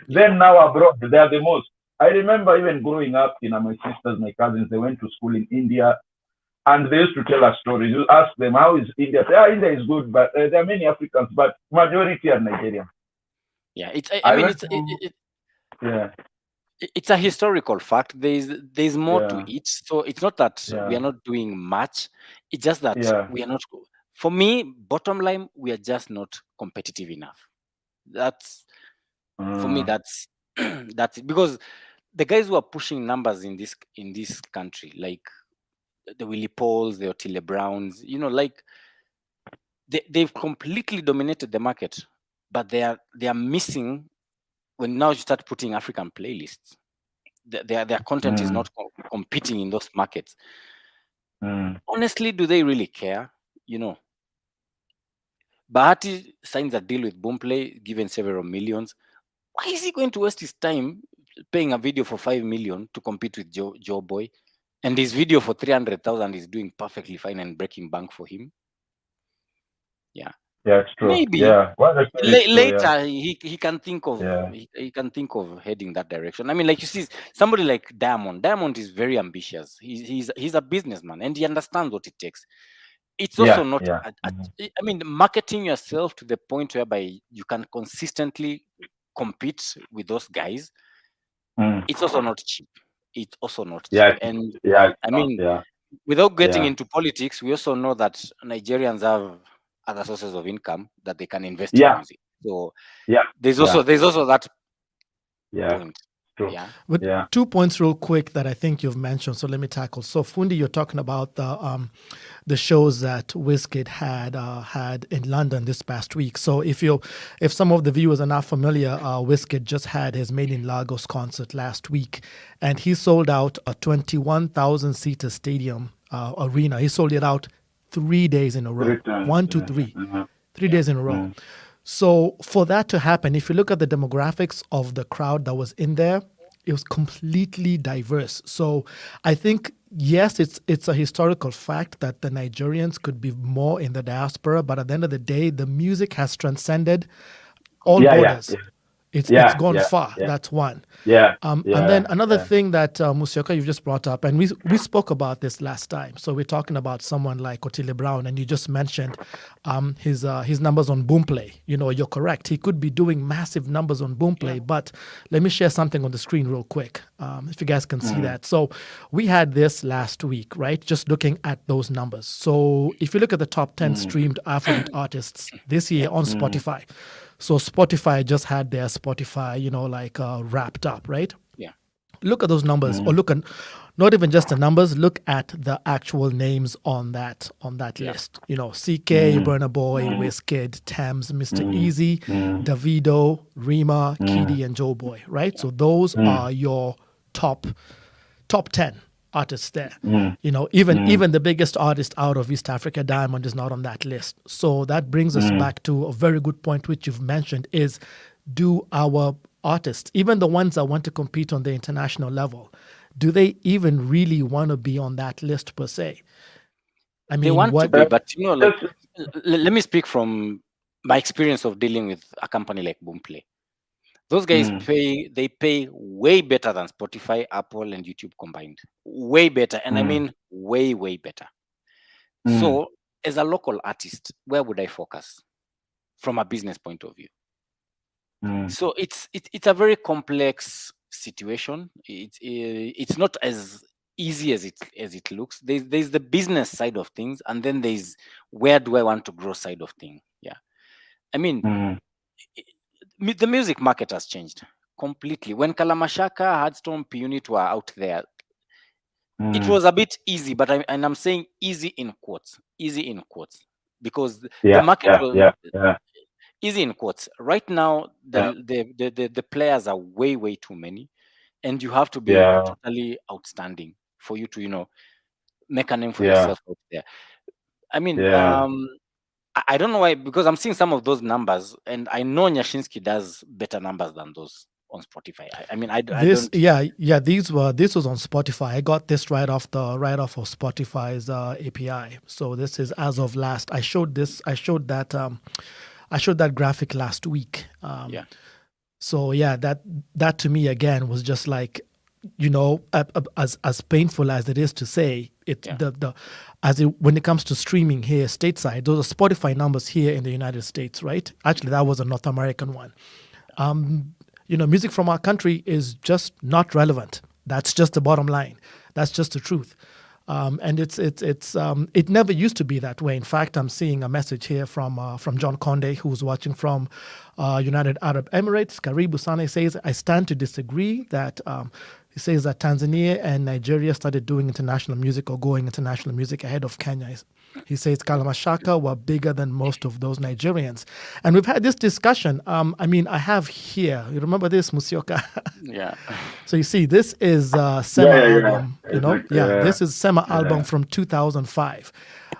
[SPEAKER 2] Then now abroad, they are the most. I remember even growing up, my sisters, my cousins, they went to school in India, and they used to tell us stories. You ask them, how is India? They say, India is good, but there are many Africans, but majority are Nigerian.
[SPEAKER 3] Yeah, it's a historical fact. There's more to it. So it's not that we are not doing much. It's just that we are not. For me, bottom line, we are just not competitive enough. That's for me. That's that's it. Because the guys who are pushing numbers in this country, like the Willie Pauls, the Otile Browns, like they've completely dominated the market, but they are missing. When now you start putting African playlists, their content is not competing in those markets. Honestly, do they really care? Bahati signs a deal with Boomplay, given several millions. Why is he going to waste his time paying a video for 5 million to compete with Joe Boy, and his video for 300,000 is doing perfectly fine and breaking bank for him?
[SPEAKER 2] Yeah, it's true.
[SPEAKER 3] Maybe later he can think of he can think of heading that direction. I mean, like you see, somebody like Diamond. Diamond is very ambitious. He's a businessman and he understands what it takes. It's also not. I mean, marketing yourself to the point whereby you can consistently compete with those guys. It's also not cheap. It's also not cheap. And I mean, without getting into politics, we also know that Nigerians have other sources of income that they can invest in music. So there's also that point.
[SPEAKER 2] True.
[SPEAKER 1] But 2 points real quick that I think you've mentioned. So let me tackle. So Fundi, you're talking about the shows that Wizkid had in London this past week. So if some of the viewers are not familiar, Wizkid just had his Made in Lagos concert last week, and he sold out a 21,000 seater stadium arena. He sold it out 3 days in a row. 1, 2, 3. 3 days in a row. So for that to happen, if you look at the demographics of the crowd that was in there, it was completely diverse. So I think, yes, it's a historical fact that the Nigerians could be more in the diaspora, but at the end of the day, the music has transcended all borders. It's gone far. That's one. And then another thing that Musyoka, you've just brought up, and we spoke about this last time. So we're talking about someone like Otile Brown, and you just mentioned his numbers on Boomplay. You're correct. He could be doing massive numbers on Boomplay, but let me share something on the screen real quick, if you guys can see that. So we had this last week, right? Just looking at those numbers. So if you look at the top 10 streamed Afrobeat artists this year on Spotify. So Spotify just had their Spotify, wrapped up, right?
[SPEAKER 3] Yeah.
[SPEAKER 1] Look at those numbers, or look at not even just the numbers. Look at the actual names on that list. CK, Burna Boy, Wizkid, Thames, Mr. Easy, Davido, Rima, Kiddy, and Joe Boy, right? So those are your top 10 artists there. Even the biggest artist out of East Africa, Diamond, is not on that list. So that brings us back to a very good point which you've mentioned, is do our artists, even the ones that want to compete on the international level, do they even really want to be on that list per se? I mean,
[SPEAKER 3] they want to be, but let me speak from my experience of dealing with a company like Boomplay. Those guys pay way better than Spotify, Apple, and YouTube combined. Way better. And I mean way, way better. So as a local artist, where would I focus from a business point of view? So it's a very complex situation. It's not as easy as it looks. There's the business side of things, and then there's where do I want to grow side of thing. Yeah. I mean, the music market has changed completely. When Kalamashaka, Hardstone, P-Unit were out there, it was a bit easy, but I'm saying easy in quotes, because the market was easy in quotes. Right now, the players are way too many, and you have to be totally outstanding for you to make a name for yourself out there. I mean, I don't know why, because I'm seeing some of those numbers, and I know Nyashinsky does better numbers than those on Spotify.
[SPEAKER 1] This was on Spotify. I got this right off of Spotify's API. So this is as of last. I showed that graphic last week. So that to me again was just like, as painful as it is to say it, when it comes to streaming here stateside, those are Spotify numbers here in the United States, right? Actually, that was a North American one. Music from our country is just not relevant. That's just the bottom line. That's just the truth. And it never used to be that way. In fact, I'm seeing a message here from John Conde, who's watching from United Arab Emirates. Karibu Sane says, I stand to disagree that he says that Tanzania and Nigeria started doing international music or going international music ahead of Kenya. He says Kalamashaka were bigger than most of those Nigerians. And we've had this discussion. I have here, you remember this, Musyoka?
[SPEAKER 3] Yeah.
[SPEAKER 1] So you see, this is Sema album, this is Sema album from 2005.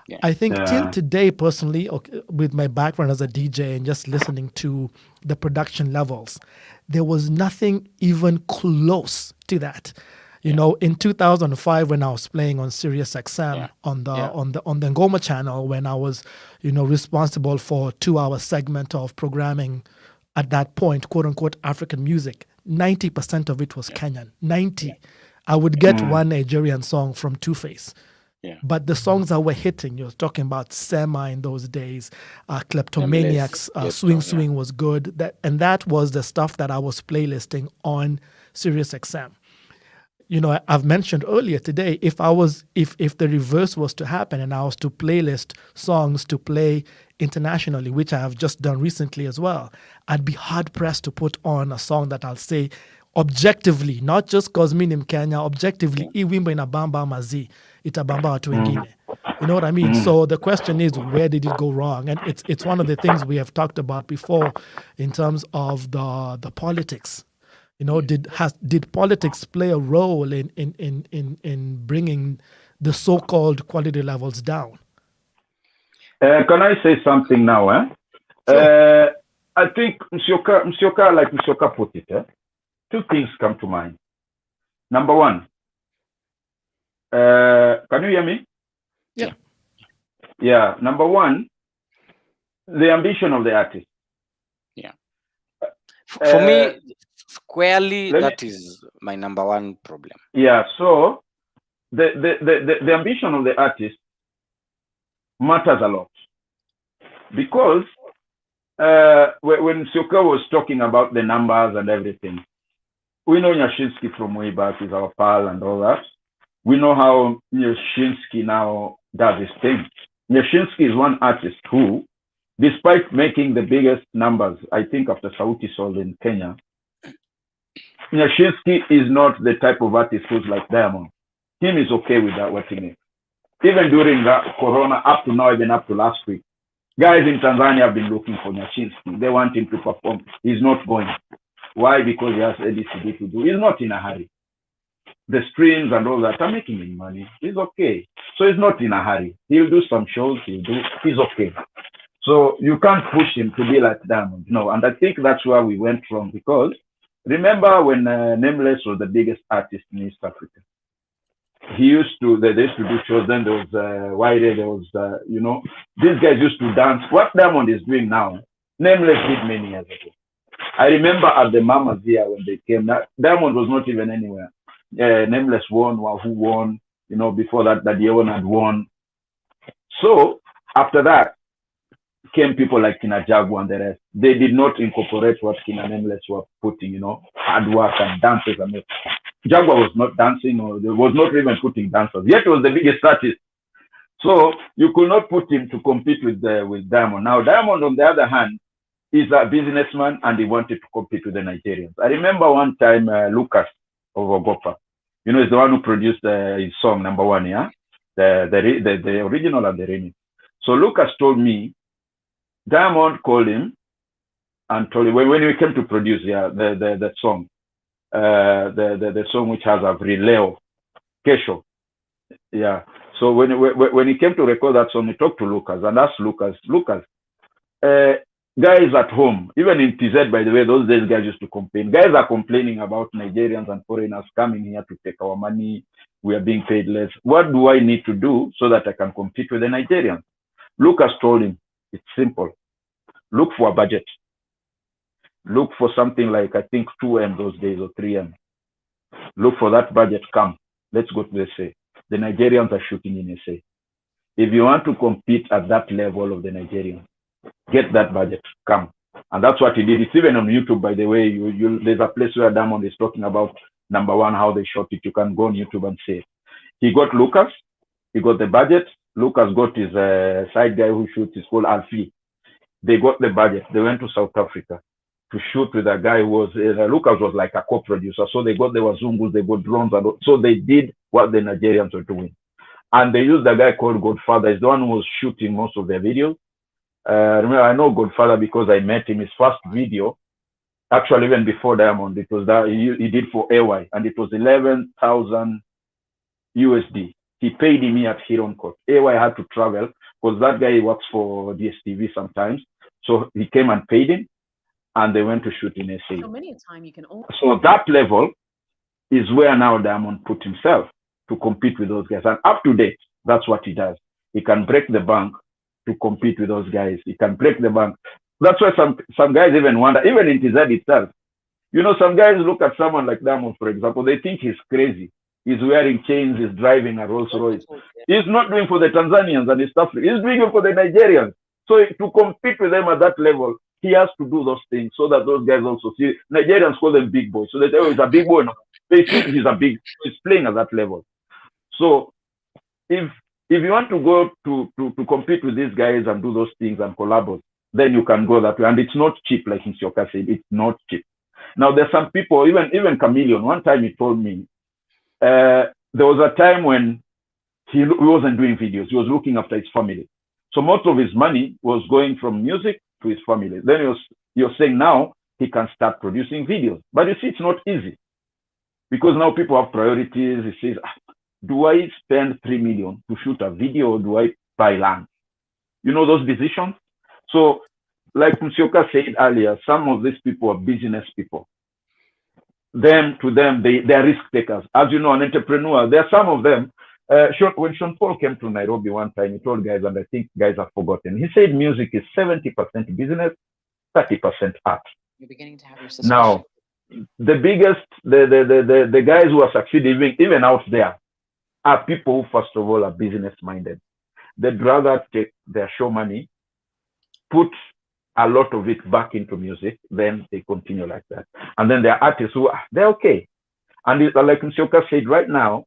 [SPEAKER 1] Yeah. I think till today, personally, with my background as a DJ and just listening to the production levels, there was nothing even close to that. In 2005, when I was playing on Sirius XM on the Ngoma channel, when I was, responsible for a 2-hour segment of programming at that point, quote unquote, African music, 90% of it was Kenyan. 90. I would get one Nigerian song from Two-Face. Yeah. But the songs that were hitting, you're talking about Sema in those days, Kleptomaniacs, Swing was good. That was the stuff that I was playlisting on Sirius XM. I've mentioned earlier today, if the reverse was to happen and I was to playlist songs to play internationally, which I have just done recently as well, I'd be hard pressed to put on a song that I'll say objectively, not just cause minim Kenya, objectively, iwimbo inabamba mazi, itabamba watu wengine. You know what I mean? So the question is, where did it go wrong? And it's one of the things we have talked about before in terms of the politics. Did politics play a role in bringing the so-called quality levels down?
[SPEAKER 2] Can I say something now?
[SPEAKER 1] Sure.
[SPEAKER 2] I think Musyoka, like Musyoka put it, two things come to mind. Number one, can you hear me?
[SPEAKER 1] Yeah.
[SPEAKER 2] Yeah. Number one, the ambition of the artist.
[SPEAKER 3] Yeah. For me, squarely, that is my number one problem.
[SPEAKER 2] Yeah. So the ambition of the artist matters a lot, because when Musyoka was talking about the numbers and everything, we know Nyashinsky from way back is our pal and all that. We know how Nyashinsky now does his thing. Nyashinsky is one artist who, despite making the biggest numbers, I think after Sauti Sol in Kenya, Nyashinsky is not the type of artist who's like Diamond. Him is okay with that, what he makes. Even during Corona, up to now, even up to last week, guys in Tanzania have been looking for Nyashinsky. They want him to perform. He's not going. Why? Because he has ABCD to do. He's not in a hurry. The streams and all that are making him money. He's okay. So he's not in a hurry. He'll do some shows. He's okay. So you can't push him to be like Diamond. No. And I think that's where we went wrong, because remember when Nameless was the biggest artist in East Africa? They used to do shows. Then there was Wyre, there was, these guys used to dance. What Diamond is doing now, Nameless did many years ago. I remember at the Mamas here when they came, Diamond was not even anywhere. Nameless won, Wahoo won, before that, Dion had won. So after that came people like Kina Jagu and the rest. They did not incorporate what Kina Nameless were putting, hard work and dances. Jaguar was not dancing, or they was not even putting dancers. Yet he was the biggest artist. So you could not put him to compete with Diamond. Now Diamond, on the other hand, is a businessman and he wanted to compete with the Nigerians. I remember one time Lucas of Ogopa, is the one who produced his song number one, yeah, the original and the remix. So Lucas told me, Diamond called him and told him when we came to produce the song, the song which has Avrileo Kesho, yeah. So when he came to record that song, he talked to Lucas and asked Lucas, guys at home, even in TZ, by the way, those days guys used to complain. Guys are complaining about Nigerians and foreigners coming here to take our money. We are being paid less. What do I need to do so that I can compete with the Nigerians? Lucas told him, it's simple. Look for a budget. Look for something like, I think, 2M those days or 3M. Look for that budget. Come, let's go to the SA. The Nigerians are shooting in SA. If you want to compete at that level of the Nigerians, get that budget, come. And that's what he did. It's even on YouTube, by the way. There's a place where Diamond is talking about number one, how they shot it. You can go on YouTube and see it. He got Lucas. He got the budget. Lucas got his side guy who shoots. He's called Alfie. They got the budget. They went to South Africa to shoot with a guy who was, Lucas was like a co-producer. So they got the Wazungus, they got drones. So they did what the Nigerians were doing. And they used a guy called Godfather. He's the one who was shooting most of their videos. Remember, I know Godfather because I met him. His first video, actually even before Diamond, it was that he did for AY, and it was 11,000 USD. He paid me at Huron Court. AY had to travel because that guy works for DSTV sometimes. So he came and paid him, and they went to shoot in SA. So that level is where now Diamond put himself to compete with those guys. And up to date, that's what he does. He can break the bank to compete with those guys. He can break the bank. That's why some guys even wonder, even in TZ itself, some guys look at someone like Diamond, for example, they think he's crazy. He's wearing chains, he's driving a Rolls Royce. He's not doing for the Tanzanians and his stuff. He's doing it for the Nigerians. So to compete with them at that level, he has to do those things so that those guys also see. Nigerians call them big boys. So they say, oh, he's a big boy now. They think he's playing at that level. So if you want to go to compete with these guys and do those things and collaborate, then you can go that way. And it's not cheap, like Musyoka said. It's not cheap. Now, there's some people, even Chameleon, one time he told me, there was a time when he wasn't doing videos. He was looking after his family. So most of his money was going from music to his family. Then he was saying now he can start producing videos. But you see, it's not easy. Because now people have priorities. He says, do I spend 3 million to shoot a video, or do I buy land? Those decisions. So, like Musyoka said earlier, some of these people are business people. To them, they are risk takers. As you know, an entrepreneur, there are some of them. When Sean Paul came to Nairobi one time, he told guys, and I think guys have forgotten, he said music is 70% business, 30% art.
[SPEAKER 4] You're beginning to have your suspicion.
[SPEAKER 2] Now, the biggest, the guys who are succeeding, even out there, are people who, first of all, are business-minded. They'd rather take their show money, put a lot of it back into music, then they continue like that. And then there are artists who, they're okay. And like Musyoka said, right now,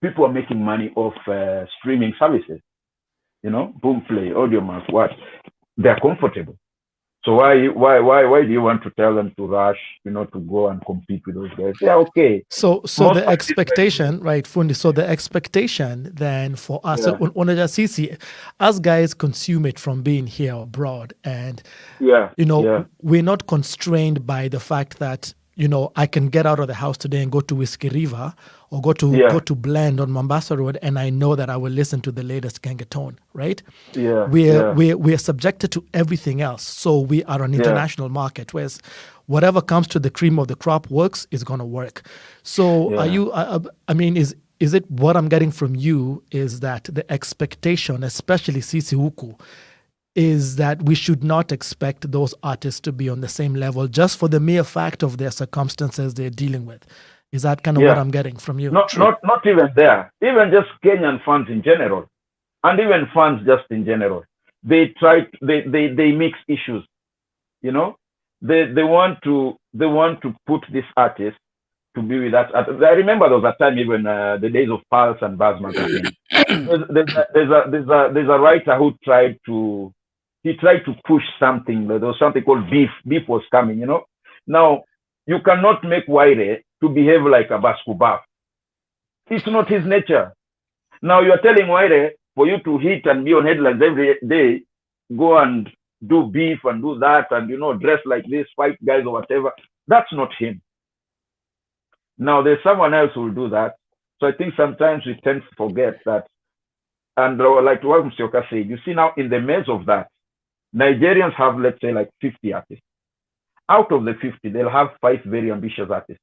[SPEAKER 2] people are making money off streaming services. Boomplay, Audiomack, what? They're comfortable. So why do you want to tell them to rush, to go and compete with those guys? Yeah, okay.
[SPEAKER 1] So the expectation, right, Fundi? So the expectation then for us, us guys consume it from being here abroad, and we're not constrained by the fact that I can get out of the house today and go to Whiskey River or go to Blend on Mombasa Road, and I know that I will listen to the latest Gengetone, right?
[SPEAKER 2] Yeah.
[SPEAKER 1] We're subjected to everything else. So we are an international market, whereas whatever comes to the cream of the crop works is going to work. So are you, is it what I'm getting from you is that the expectation, especially Sisi Huku, is that we should not expect those artists to be on the same level just for the mere fact of their circumstances they're dealing with. Is that kind of what I'm getting from you?
[SPEAKER 2] Not even there. Even just Kenyan fans in general, and even fans just in general, they mix issues. You know, they want to put this artist to be with that. I remember there was a time, even the days of Pulse and Buzz magazine. there's a writer who tried to push something. There was something called beef. Beef was coming. You know, now you cannot make Wyre to behave like a Basco. It's not his nature. Now you're telling Wyre for you to hit and be on headlines every day, go and do beef and do that, and dress like this, fight guys or whatever. That's not him. Now there's someone else who will do that. So I think sometimes we tend to forget that. And like what Musyoka said, you see now in the midst of that, Nigerians have, let's say, like 50 artists. Out of the 50, they'll have 5 very ambitious artists.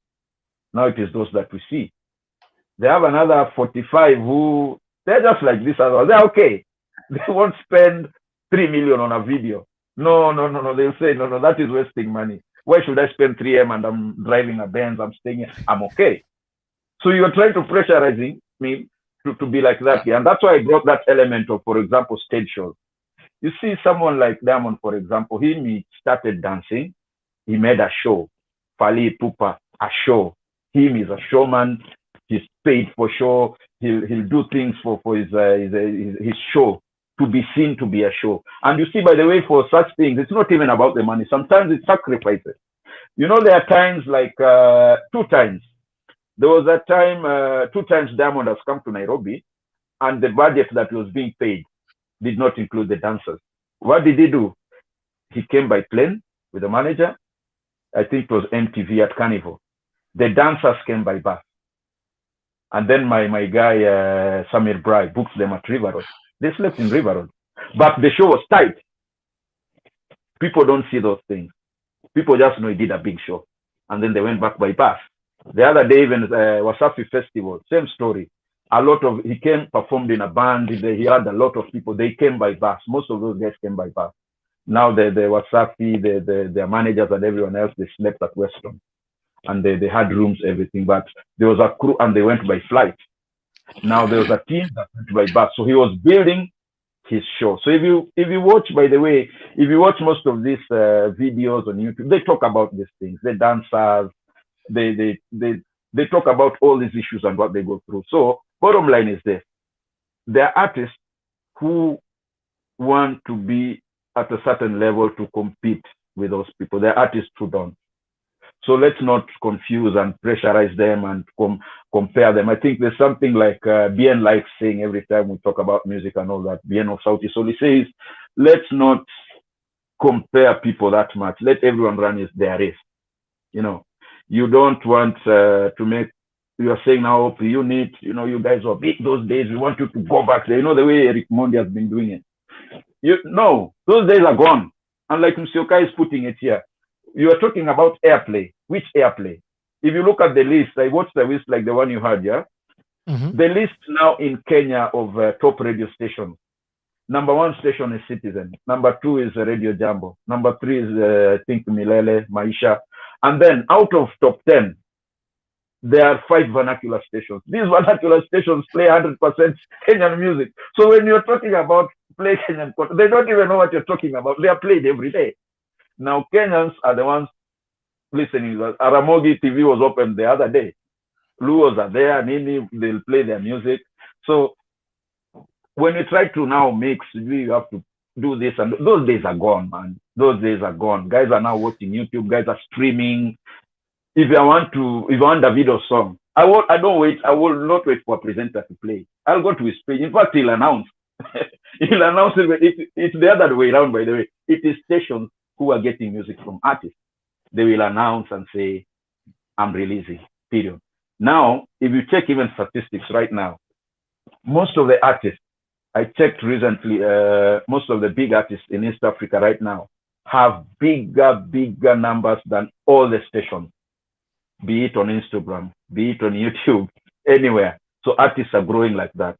[SPEAKER 2] Now it is those that we see. They have another 45 who, they're just like this. They're okay. They won't spend 3 million on a video. No. They'll say, no, that is wasting money. Why should I spend 3M and I'm driving a Benz, I'm staying here, I'm okay. So you're trying to pressurize me to be like that. And that's why I brought that element of, for example, stage shows. You see someone like Diamond, for example, he started dancing. He made a show. Fali Pupa, a show. Him is a showman. He's paid for show. He'll do things for his show, to be seen to be a show. And you see, by the way, for such things, it's not even about the money. Sometimes it's sacrifices. There are times like 2 times. There was a time, 2 times Diamond has come to Nairobi, and the budget that was being paid did not include the dancers. What did he do? He came by plane with the manager. I think it was MTV at Carnival. The dancers came by bus. And then my guy, Samir Brai, booked them at River Road. They slept in River Road. But the show was tight. People don't see those things. People just know he did a big show. And then they went back by bus. The other day, even Wasafi Festival, same story. He came, performed in a band. He had a lot of people. They came by bus. Most of those guys came by bus. Now the Wasafi, their managers and everyone else, they slept at Weston. And they had rooms, everything. But there was a crew and they went by flight. Now there was a team that went by bus. So he was building his show. So if you watch, by the way, if you watch most of these videos on YouTube, they talk about these things. The dancers, they talk about all these issues and what they go through. So bottom line is this. There are artists who want to be at a certain level to compete with those people. There are artists who don't. So let's not confuse and pressurize them and compare them. I think there's something like Bien likes saying every time we talk about music and all that. Bien of Sauti Sol, he says, let's not compare people that much. Let everyone run their race. You don't want to make, you are saying now, Unit, you guys were big those days. We want you to go back there. The way Eric Mondi has been doing it. No, those days are gone. And like Musyoka is putting it here, you are talking about airplay. Which airplay? If you look at the list, I watched the list like the one you had, yeah? Mm-hmm. The list now in Kenya of top radio stations. Number 1 station is Citizen. Number 2 is Radio Jambo. Number 3 is, I think, Milele, Maisha. And then out of top 10, there are 5 vernacular stations. These vernacular stations play 100% Kenyan music. So when you're talking about play Kenyan, they don't even know what you're talking about. They are played every day. Now, Kenyans are the ones listening. Aramogi TV was open the other day. Luos are there, Nini, they'll play their music. So when you try to now mix, you have to do this, and those days are gone, man. Those days are gone. Guys are now watching YouTube. Guys are streaming. If I want Davido's song, I will not wait for a presenter to play. I'll go to his page. In fact, he'll announce. He'll announce it. It's the other way around, by the way. It is stations who are getting music from artists. They will announce and say, I'm releasing, period. Now, if you check even statistics right now, most of the artists, I checked recently, most of the big artists in East Africa right now have bigger numbers than all the stations, be it on Instagram, be it on YouTube, anywhere. So artists are growing like that.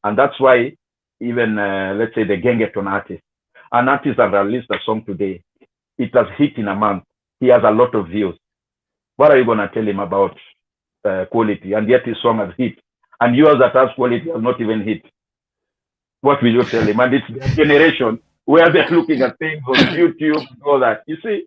[SPEAKER 2] And that's why even, let's say, the Gengeton artists an artist that released a song today, it has hit in a month. He has a lot of views. What are you gonna tell him about quality? And yet his song has hit, and yours that has quality has not even hit. What will you tell him? And it's their generation where they're looking at things on YouTube and all that. You see?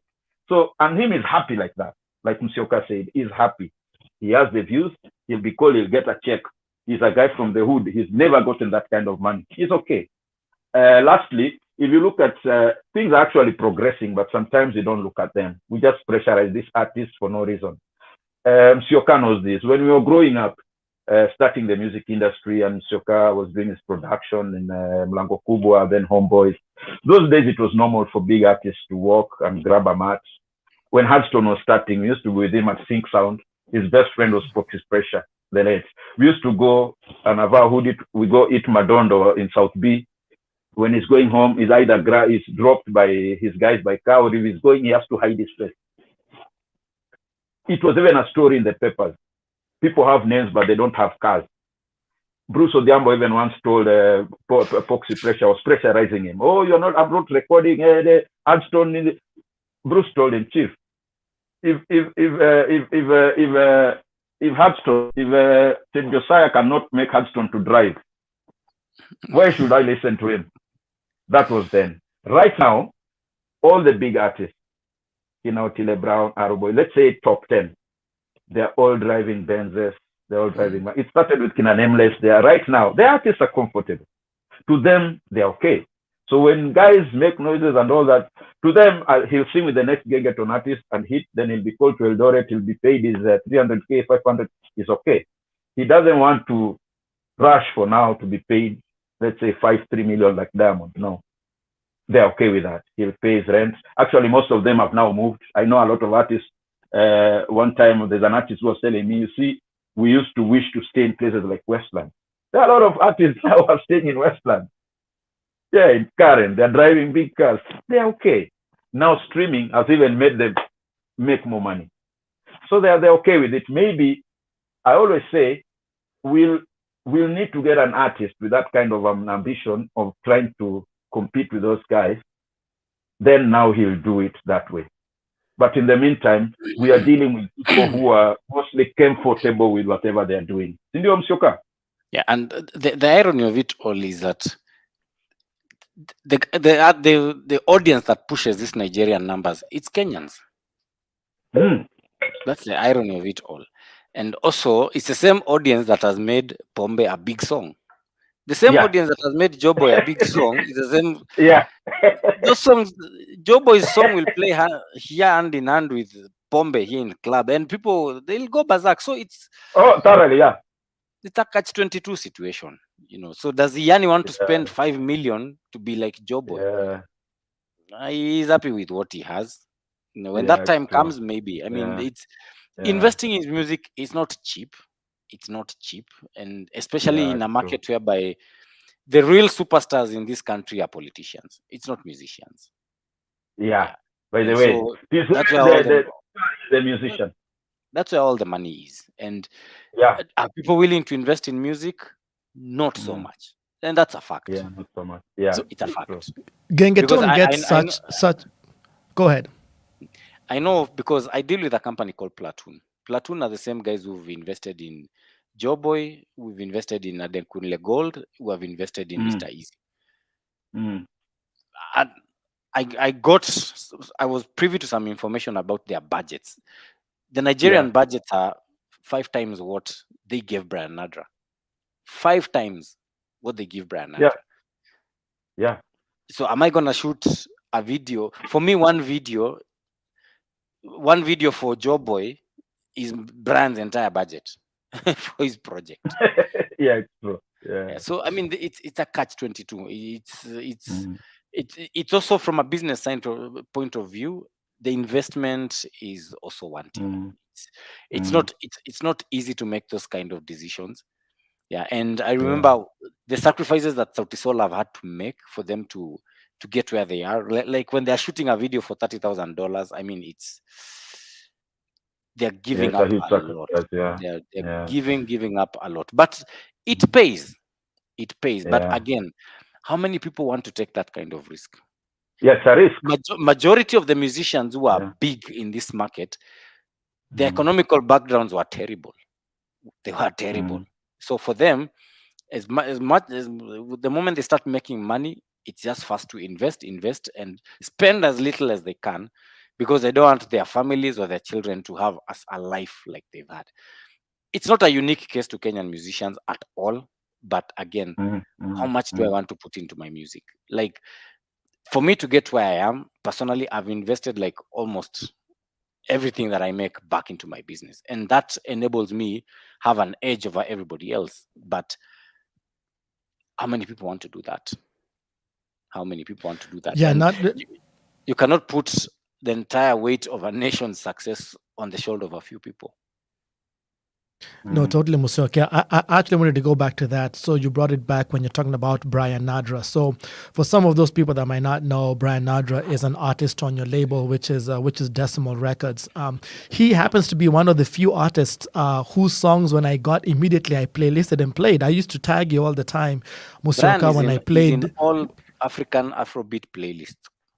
[SPEAKER 2] So, and him is happy like that. Like Musyoka said, he's happy. He has the views. He'll be called. He'll get a check. He's a guy from the hood. He's never gotten that kind of money. He's okay. Lastly, if you look at things are actually progressing, but sometimes you don't look at them. We just pressurize these artists for no reason. Musyoka knows this. When we were growing up, starting the music industry, and Musyoka was doing his production in Mlango Kubwa, then Homeboys. Those days it was normal for big artists to walk and grab a mat. When Hardstone was starting, we used to go with him at Sync Sound. His best friend was Fox's Pressure, the late. We used to go and we go eat Madondo in South B. When he's going home, he's either he's dropped by his guys by car, or if he's going, he has to hide his face. It was even a story in the papers. People have names, but they don't have cars. Bruce Odhiambo even once told Foxy Pressure, was pressurizing him. Oh, I'm not recording Hardstone. Bruce told him, Chief, if Hardstone, if St. Josiah cannot make Hardstone to drive, why should I listen to him? That was then. Right now, all the big artists, Tile Brown, Arrowboy, let's say top 10, they're all driving Benzes. They're all driving. It started with Nameless. They are right now. The artists are comfortable. To them, they're okay. So when guys make noises and all that, to them, he'll sing with the next Gengeton artist and hit. Then he'll be called to Eldoret. He'll be paid his 300K, 500. It's okay. He doesn't want to rush for now to be paid, let's say 3 million like Diamond. No, they're okay with that. He'll pay his rent. Actually, most of them have now moved. I know a lot of artists. One time there's an artist who was telling me, you see, we used to wish to stay in places like Westland. There are a lot of artists now who are staying in Westland. Yeah, in Karen, they're driving big cars. They're okay. Now streaming has even made them make more money. So they're okay with it. Maybe, I always say, we'll need to get an artist with that kind of ambition of trying to compete with those guys. Then now he'll do it that way. But in the meantime, we are dealing with people who are mostly comfortable with whatever they're doing. Sindio Musyoka?
[SPEAKER 3] Yeah, and the irony of it all is that the audience that pushes these Nigerian numbers, it's Kenyans. That's the irony of it all. And also, it's the same audience that has made Pombe a big song. The same audience that has made Joboy a big song is the same.
[SPEAKER 2] Yeah.
[SPEAKER 3] Those songs, Joboy's song will play here hand in hand with Pombe here in the club, and people, they'll go berserk. So it's
[SPEAKER 2] thoroughly, yeah.
[SPEAKER 3] It's a catch-22 situation, So does Yanni want to spend 5 million to be like Joboy? Yeah. He's happy with what he has. When that time comes, maybe. I mean, it's investing in music is not cheap. It's not cheap, and especially in a market whereby the real superstars in this country are politicians. It's not musicians.
[SPEAKER 2] Yeah. By the way,
[SPEAKER 3] that's where
[SPEAKER 2] the musician.
[SPEAKER 3] That's where all the money is. And are people willing to invest in music? Not so much. And that's a fact.
[SPEAKER 2] Yeah, not so much. Yeah.
[SPEAKER 3] So it's a fact.
[SPEAKER 1] Gengeton gets such. Go ahead.
[SPEAKER 3] I know because I deal with a company called Platoon. Platoon are the same guys who've invested in Joboy, we've invested in Adenkunle Gold, who have invested in Mr. Easy. And I was privy to some information about their budgets. The Nigerian budgets are 5 times what they gave Brian Nadra. 5 times what they give Brian Nadra.
[SPEAKER 2] Yeah.
[SPEAKER 3] So am I gonna shoot a video? For me, one video for Joboy is Brian's entire budget for his project.
[SPEAKER 2] Yeah, it's true. Yeah.
[SPEAKER 3] So I mean, it's a catch-22. It's also from a business point of view. The investment is also one thing. It's not easy to make those kind of decisions. Yeah, and I remember the sacrifices that Sauti Sol have had to make for them to get where they are. Like when they're shooting a video for $30,000, I mean, they're giving up a lot. They're giving up a lot, but it pays. But again, how many people want to take that kind of risk?
[SPEAKER 2] Yeah, it's a risk.
[SPEAKER 3] Majority of the musicians who are
[SPEAKER 2] Yeah.
[SPEAKER 3] big in this market, the economical backgrounds were terrible. They were terrible. So for them, as much as the moment they start making money, it's just fast to invest, and spend as little as they can, because they don't want their families or their children to have a life like they've had. It's not a unique case to Kenyan musicians at all. But again, how much do I want to put into my music? Like, for me to get where I am, personally, I've invested like almost everything that I make back into my business, and that enables me have an edge over everybody else. But how many people want to do that? How many people want to do that?
[SPEAKER 1] Yeah,
[SPEAKER 3] And
[SPEAKER 1] not
[SPEAKER 3] you cannot put the entire weight of a nation's success on the shoulder of a few people.
[SPEAKER 1] No, totally, Musyoka. I actually wanted to go back to that. So you brought it back when you're talking about Brian Nadra. So for some of those people that might not know, Brian Nadra is an artist on your label, which is Decimal Records. He happens to be one of the few artists whose songs, when I got immediately, I playlisted and played. I used to tag you all the time, Musyoka, when I played
[SPEAKER 3] in all African Afrobeat playlists.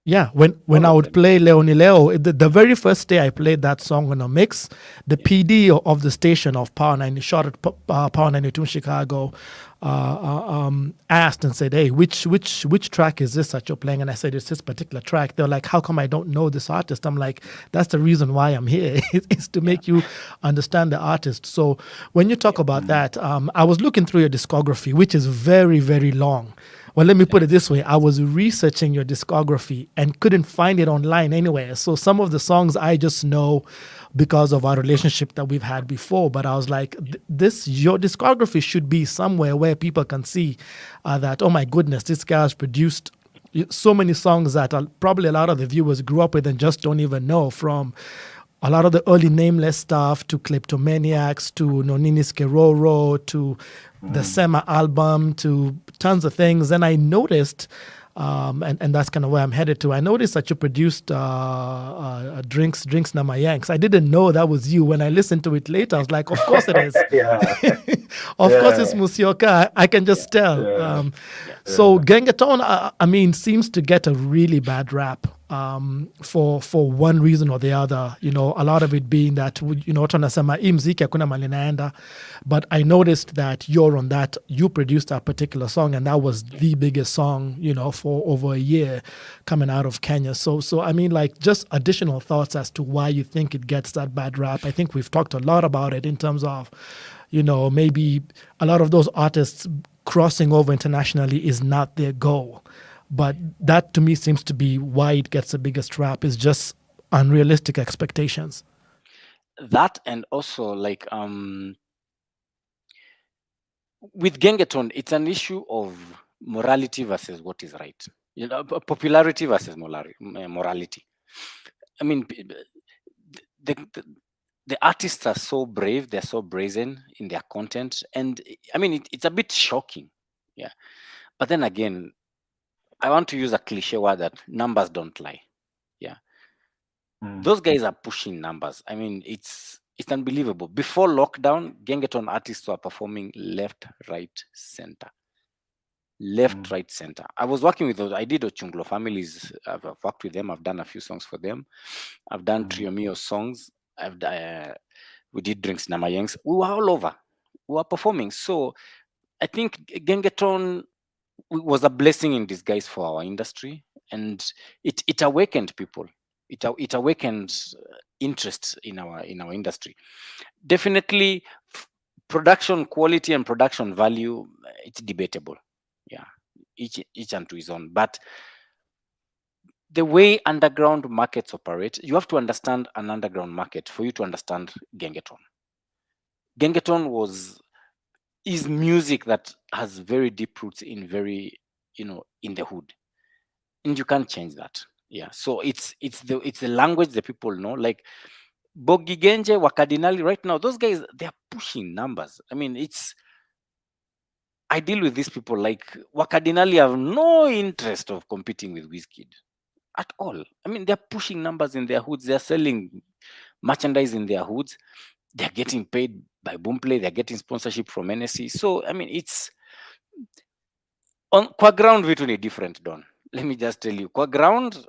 [SPEAKER 1] Yeah, when I would play Leoni Leo, the very first day I played that song on a mix, the PD of the station of Power 90 shot at Power 92 in Chicago asked and said, "Hey, which track is this that you're playing?" And I said, "It's this particular track." They're like, "How come I don't know this artist?" I'm like, "That's the reason why I'm here. It's to make you understand the artist." So when you talk about that, I was looking through your discography, which is very, very long. Well, let me put it this way. I was researching your discography and couldn't find it online anywhere. So some of the songs I just know because of our relationship that we've had before. But I was like, your discography should be somewhere where people can see that, oh my goodness, this guy has produced so many songs that probably a lot of the viewers grew up with and just don't even know, from a lot of the early Nameless stuff to Kleptomaniacs to Nonini's Keroro to the Sema album to tons of things. And I noticed, and that's kind of where I'm headed to, I noticed that you produced Drinks Namayanks. I didn't know that was you. When I listened to it later, I was like, of course it is. Of course it's Musyoka. I can just tell. So Gengeton, I mean, seems to get a really bad rap for one reason or the other. You know, a lot of it being that, you know, tunasema hii mziki hakuna mahali inaenda. But I noticed that you're on that. You produced that particular song, and that was the biggest song, you know, for over a year coming out of Kenya. So I mean, like, just additional thoughts as to why you think it gets that bad rap. I think we've talked a lot about it in terms of, you know, maybe a lot of those artists crossing over internationally is not their goal. But that, to me, seems to be why it gets the biggest rap, is just unrealistic expectations.
[SPEAKER 3] That, and also, like, with Gengeton, it's an issue of morality versus what is right. You know, popularity versus morality. I mean, the artists are so brave, they're so brazen in their content, and I mean, it's a bit shocking. Yeah. But then again, I want to use a cliche word that numbers don't lie. Yeah. Those guys are pushing numbers. I mean, it's unbelievable. Before lockdown, Gengeton artists were performing left, right, center. Left, right, center. I was working with those. I did Ochunglo Families. I've worked with them. I've done a few songs for them. I've done Trio Mio songs. We did Drinks Namayanks. We were all over. We were performing. So I think Gengeton was a blessing in disguise for our industry, and it awakened people. It awakened interest in our industry. Definitely, production quality and production value, it's debatable. Yeah, each unto his own. But the way underground markets operate, you have to understand an underground market for you to understand Gengeton. Gengeton is music that has very deep roots in in the hood, and you can't change that. Yeah, so it's the language that people know. Like Bogi Genje, Wakadinali, right now, those guys, they're pushing numbers. I mean, I deal with these people. Like Wakadinali have no interest of competing with Wizkid at all. I mean, they're pushing numbers in their hoods. They're selling merchandise in their hoods. They're getting paid by Boomplay. They're getting sponsorship from NSC. So I mean, it's on kwa ground vitu ni different, Don. let me just tell you, kwa ground,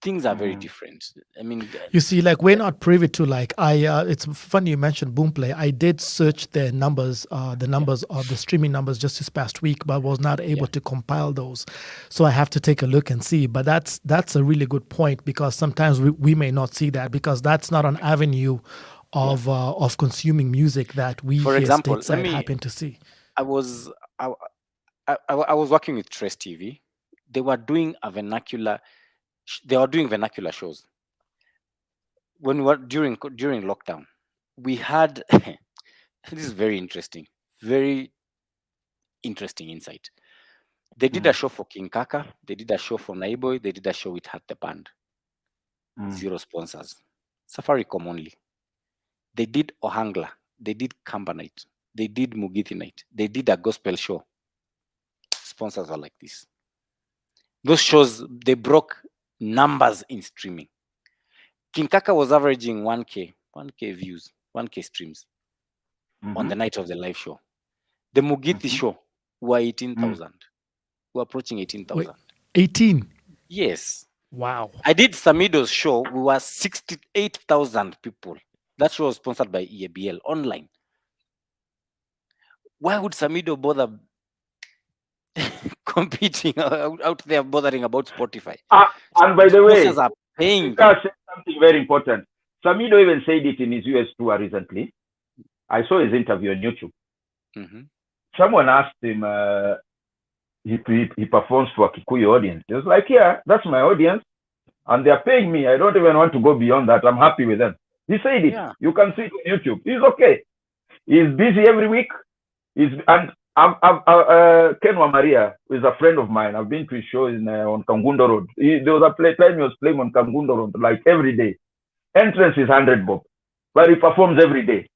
[SPEAKER 3] things are very different. I mean,
[SPEAKER 1] you see, like we're not privy to like it's funny you mentioned Boomplay. I did search their numbers, the numbers of the streaming numbers just this past week, but was not able to compile those. So I have to take a look and see. But that's a really good point, because sometimes we may not see that, because that's not an avenue of consuming music that we
[SPEAKER 3] for
[SPEAKER 1] here
[SPEAKER 3] example,
[SPEAKER 1] stateside happen to see.
[SPEAKER 3] I was working with Trace TV. They were doing vernacular shows. When we were during lockdown, we had this is very interesting insight. They did a show for King Kaka, they did a show for Naiboy, they did a show with Hat the Band. Zero sponsors. Safaricom only. They did Ohangla, they did Kamba Night, they did Mugithi Night, they did a gospel show. Sponsors are like this. Those shows, they broke numbers in streaming. King Kaka was averaging 1K views, 1K streams on the night of the live show. The Mugithi show were 18,000. We're approaching 18,000.
[SPEAKER 1] 18?
[SPEAKER 3] Yes.
[SPEAKER 1] Wow.
[SPEAKER 3] I did Samido's show. We were 68,000 people. That show was sponsored by EABL online. Why would Samido bother competing out there, bothering about Spotify?
[SPEAKER 2] And by the way,
[SPEAKER 3] sponsors are paying.
[SPEAKER 2] Something very important. Samido even said it in his US tour recently. I saw his interview on YouTube. Someone asked him, he performs for a Kikuyu audience. He was like, yeah, that's my audience, and they're paying me. I don't even want to go beyond that. I'm happy with them. He said it. Yeah. You can see it on YouTube. He's okay. He's busy every week. And Kenwa Maria is a friend of mine. I've been to his show on Kangundo Road. There was a time he was playing on Kangundo Road like every day. Entrance is 100 bob, but he performs every day.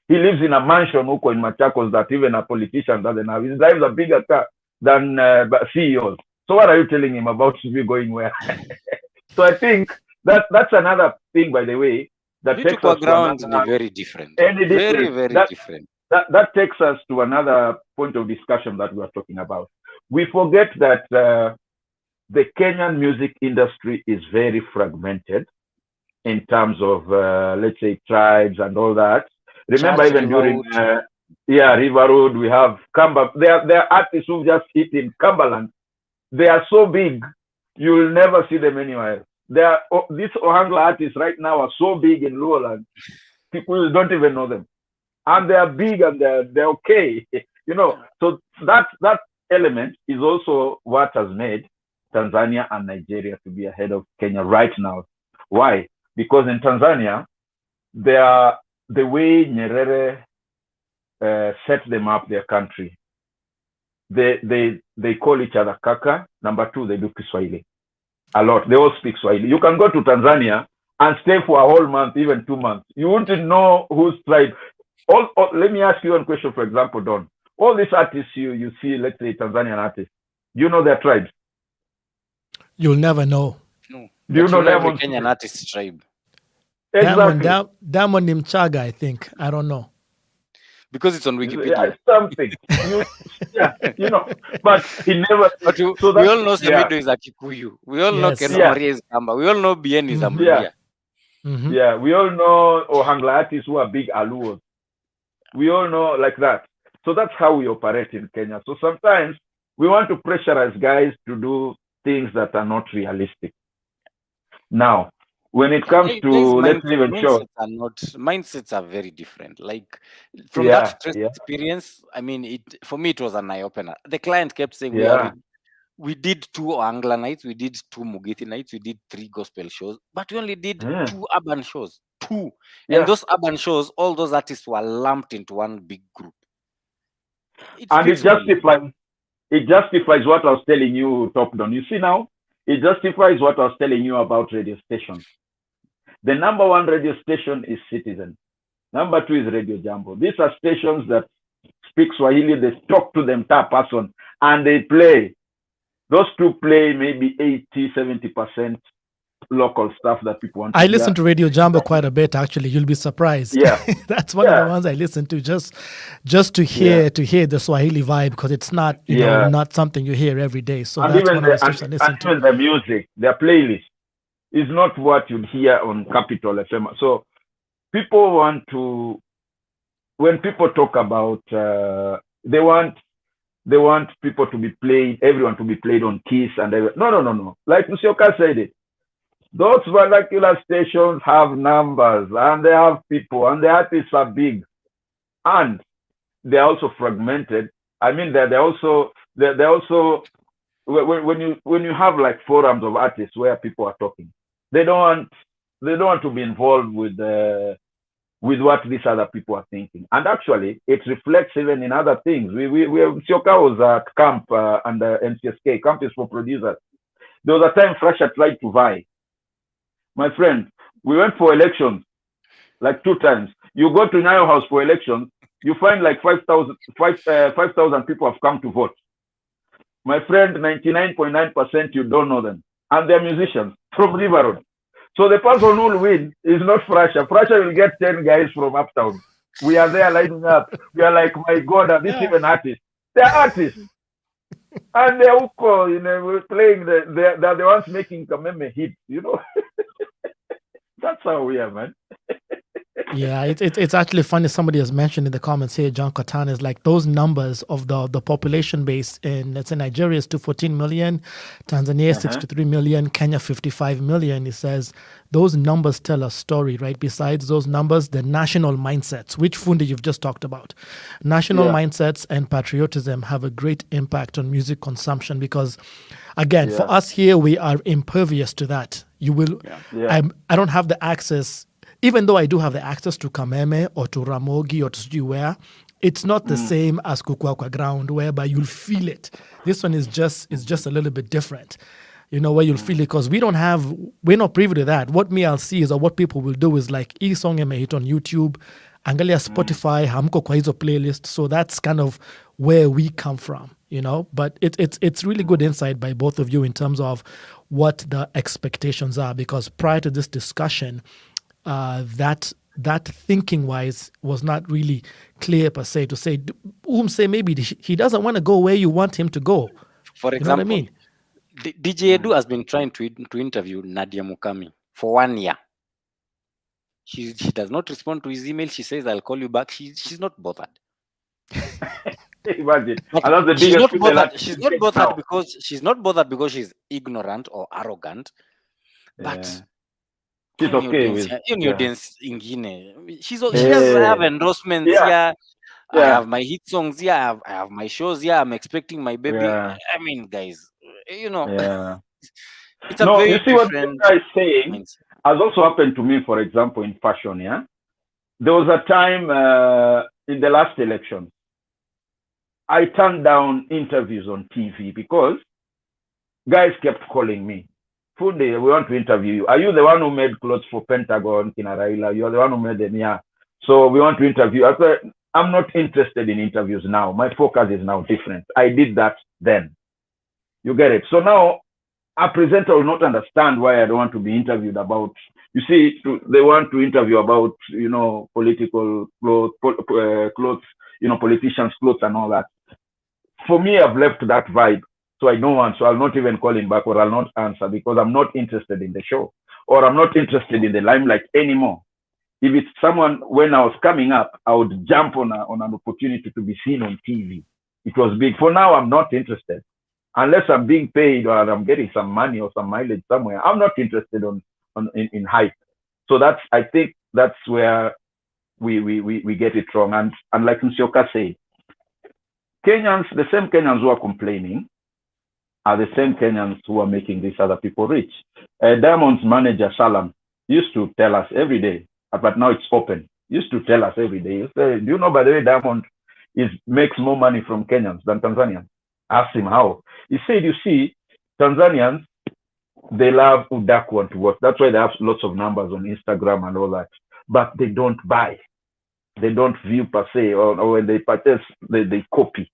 [SPEAKER 2] He lives in a mansion in Machakos that even a politician doesn't have. He drives a bigger car than CEOs. So what are you telling him about you going where? So I think that's another thing, by the way, that takes us
[SPEAKER 3] to very different. Very different.
[SPEAKER 2] That takes us to another point of discussion that we are talking about. We forget that the Kenyan music industry is very fragmented in terms of, let's say, tribes and all that. Remember, even during River Road, we have Kamba. There are artists who just hit in Kambaland. They are so big, you will never see them anywhere. These Ohangla artists right now are so big in Luoland, people don't even know them. And they are big and they're okay. So that element is also what has made Tanzania and Nigeria to be ahead of Kenya right now. Why? Because in Tanzania, the way Nyerere set them up, their country, they call each other kaka. Number two, they do Kiswahili a lot. They all speak Swahili. You can go to Tanzania and stay for a whole month, even 2 months. You wouldn't know whose tribe. Let me ask you one question, for example, Don. All these artists you see, let's say Tanzanian artists, do you know their tribes?
[SPEAKER 1] You'll never know.
[SPEAKER 3] No.
[SPEAKER 2] Do you know
[SPEAKER 3] every Kenyan artist tribe?
[SPEAKER 2] Exactly.
[SPEAKER 1] Diamond Nimchaga, I think. I don't know.
[SPEAKER 3] Because it's on Wikipedia.
[SPEAKER 2] Yeah, something. But he never.
[SPEAKER 3] But we all know Samido is a Kikuyu. We all know Kenwa Maria is Kamba. We all know Bien is a Mluya.
[SPEAKER 2] Yeah, we all know Ohangla artists who are big Aluos. We all know like that. So that's how we operate in Kenya. So sometimes we want to pressurize guys to do things that are not realistic. Now, when it comes to
[SPEAKER 3] mindsets are very different. Like from that experience, I mean, for me it was an eye opener. The client kept saying we did 2 Angla nights, we did 2 Mugithi nights, we did 3 gospel shows, but we only did 2 urban shows. 2. And those urban shows, all those artists were lumped into one big group.
[SPEAKER 2] It justifies what I was telling you, TopDonn. You see now, it justifies what I was telling you about radio stations. The number 1 radio station is Citizen. Number 2 is Radio Jambo. These are stations that speak Swahili. They talk to them third person and they play. Those 2 play maybe 80-70% local stuff that people want to
[SPEAKER 1] I
[SPEAKER 2] hear.
[SPEAKER 1] listen to Radio Jambo quite a bit, actually. You'll be surprised.
[SPEAKER 2] Yeah.
[SPEAKER 1] That's one of the ones I listen to just to hear the Swahili vibe, because it's not not something you hear every day. So
[SPEAKER 2] and
[SPEAKER 1] that's
[SPEAKER 2] even
[SPEAKER 1] one of the stations I listen to.
[SPEAKER 2] even the music, their playlist is not what you'd hear on Capital FM. So people want to, when people talk about, they want people to be played, everyone to be played on Kiss and no. Like Musyoka said it, those vernacular stations have numbers and they have people and the artists are big and they're also fragmented. I mean, they're also when you have like forums of artists where people are talking, they don't want to be involved with what these other people are thinking. And actually, it reflects even in other things. Musyoka was at camp under NCSK. Camp is for producers. There was a time Frasha tried to vie. My friend, we went for elections like 2 times. You go to Nyayo House for elections, you find like 5,000 people have come to vote. My friend, 99.9% you don't know them. And they're musicians from River Road. So the person who will win is not Frasha. Frasha will get 10 guys from uptown. We are there lining up. We are like, my God, are these even artists? They're artists. And they're we're playing, they're the ones making Kameme hits, That's how we are, man.
[SPEAKER 1] Yeah, it's actually funny. Somebody has mentioned in the comments here, John Katan, is like those numbers of the population base in, let's say, Nigeria is 214 million, Tanzania 63 million, Kenya 55 million. He says those numbers tell a story, right? Besides those numbers, the national mindsets, which Fundi you've just talked about, national mindsets and patriotism have a great impact on music consumption because, again, for us here, we are impervious to that. You will, I don't have the access. Even though I do have the access to Kameme or to Ramogi or to Wyre, it's not the same as Kukwakwa ground, whereby you'll feel it. This one is just a little bit different, where you'll feel it, because we're not privy to that. What I'll see is, or what people will do is like, hii song hit on YouTube, angalia Spotify, hamko kwa hizo playlist. So that's kind of where we come from, But it's really good insight by both of you in terms of what the expectations are, because prior to this discussion, that thinking wise was not really clear per se, to say maybe he doesn't want to go where you want him to go.
[SPEAKER 3] For example, what I mean? DJ Edu has been trying to interview Nadia Mukami for 1 year. She does not respond to his email. She says, I'll call you back. She's not bothered.
[SPEAKER 2] Imagine.
[SPEAKER 3] She's not bothered because she's ignorant or arrogant, but
[SPEAKER 2] she's okay with
[SPEAKER 3] audience ingine. She has have endorsements here. I have my hit songs here. I have my shows here. I'm expecting my baby. I mean, guys, it's a very different.
[SPEAKER 2] What I'm saying has also happened to me, for example, in fashion. There was a time in the last election, I turned down interviews on TV because guys kept calling me. Fundi, we want to interview you. Are you the one who made clothes for Pentagon, Kina Raila? You're the one who made them, So we want to interview. I said, I'm not interested in interviews now. My focus is now different. I did that then. You get it? So now a presenter will not understand why I don't want to be interviewed about. You see, they want to interview about, political clothes, politicians' clothes and all that. For me, I've left that vibe. So I don't want, so I'll not even call him back, or I'll not answer, because I'm not interested in the show, or I'm not interested in the limelight anymore. If it's someone, when I was coming up, I would jump on an opportunity to be seen on TV. It was big. For now, I'm not interested. Unless I'm being paid or I'm getting some money or some mileage somewhere, I'm not interested in hype. So I think that's where we get it wrong. And like Musyoka said, Kenyans, the same Kenyans who are complaining, are the same Kenyans who are making these other people rich. Diamond's manager, Salam, used to tell us every day, but now it's open. Used to tell us every day. He said, do you know, by the way, Diamond makes more money from Kenyans than Tanzanians? Asked him how. He said, you see, Tanzanians, they love Udaku and to watch. That's why they have lots of numbers on Instagram and all that. But they don't buy. They don't view per se, or when they purchase, they copy.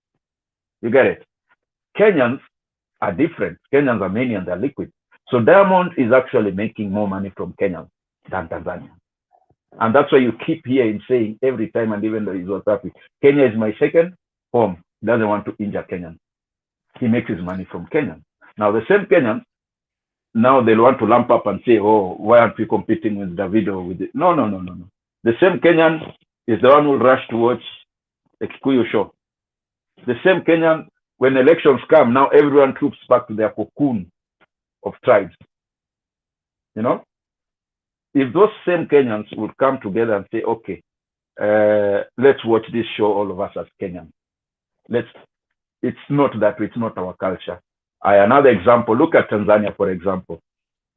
[SPEAKER 2] You get it? Kenyans are different. Kenyans are many and they're liquid. So Diamond is actually making more money from Kenya than Tanzania. And that's why you keep hearing saying every time, and even though he's was happy, Kenya is my second home. He doesn't want to injure Kenyan. He makes his money from Kenya. Now the same Kenyans, now they'll want to lump up and say, oh, why aren't we competing with Davido? With it? No. The same Kenyan is the one who rushed to watch the Kikuyu show. The same Kenyan, when elections come, now everyone troops back to their cocoon of tribes. You know? If those same Kenyans would come together and say, okay, let's watch this show, all of us as Kenyans. It's not that, it's not our culture. Another example, look at Tanzania, for example.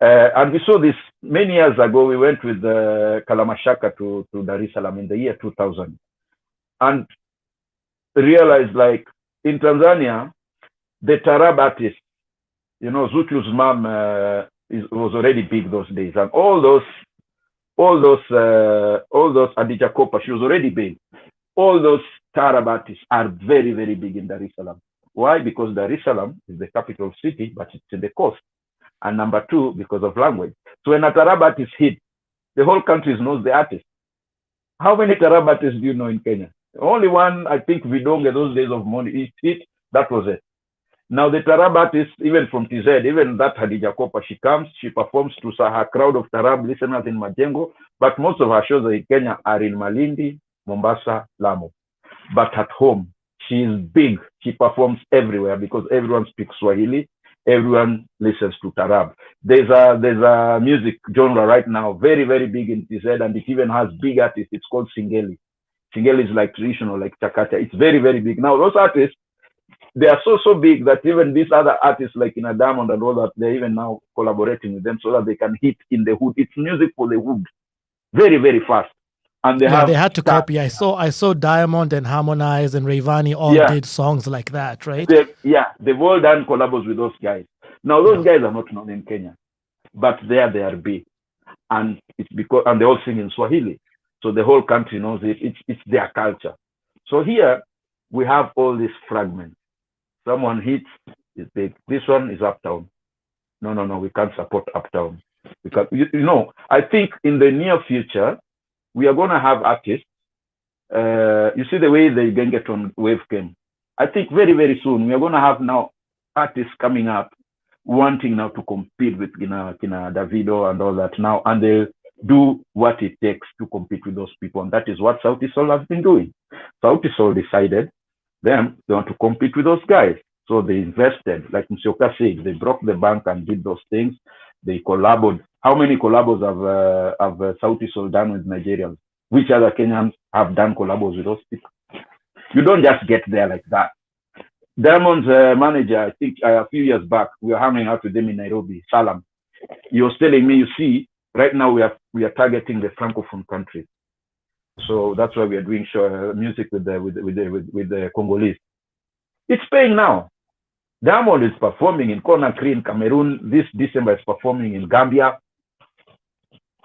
[SPEAKER 2] And we saw this many years ago. We went with Kalamashaka to Dar es Salaam in the year 2000 and realized, like, in Tanzania, the Tarab artist, you know, Zuchu's mom was already big those days. And all those Adija Kopa, she was already big. All those Tarab artists are very, very big in Dar es Salaam. Why? Because Dar es Salaam is the capital city, but it's in the coast. And number two, because of language. So when a Tarab artist hit, the whole country knows the artist. How many Tarab artists do you know in Kenya? Only one, I think, Vidonge, those days of money, hit, that was it. Now the Tarab artists, even from TZ, even that Hadija Kopa, she comes, she performs to her crowd of Tarab listeners in Majengo, but most of her shows in Kenya are in Malindi, Mombasa, Lamu. But at home, she is big. She performs everywhere because everyone speaks Swahili. Everyone listens to Tarab. There's a music genre right now, very, very big in TZ, and it even has big artists. It's called Singeli. Singeli is like traditional, like Chakacha. It's very, very big. Now, those artists, they are so big that even these other artists like in a Diamond and all that, they're even now collaborating with them so that they can hit in the hood. It's music for the hood. Very, very fast. And they
[SPEAKER 1] had to copy. I saw Diamond and Harmonize and Rayvani all did songs like that, right?
[SPEAKER 2] They've all done collabos with those guys. Now those guys are not known in Kenya, but there they are big, and it's because they all sing in Swahili, so the whole country knows it. It's their culture. So here we have all these fragments. Someone hits is big. This one is Uptown. No, we can't support Uptown because I think in the near future we are going to have artists. You see the way the Gengeton wave came. I think very, very soon we are going to have now artists coming up wanting now to compete with Kina Davido and all that now, and they'll do what it takes to compete with those people. And that is what Sauti Sol has been doing. Sauti Sol decided they want to compete with those guys. So they invested, like Musyoka said, they broke the bank and did those things. They collaborated. How many collabos have Sauti Sol done with Nigerians? Which other Kenyans have done collabos with those people? You don't just get there like that. Diamond's manager, I think a few years back, we were hanging out with them in Nairobi, Salam. He was telling me, you see, right now we are targeting the Francophone countries. So that's why we are doing music with the Congolese. It's paying now. Diamond is performing in Conakry in Cameroon. This December is performing in Gambia,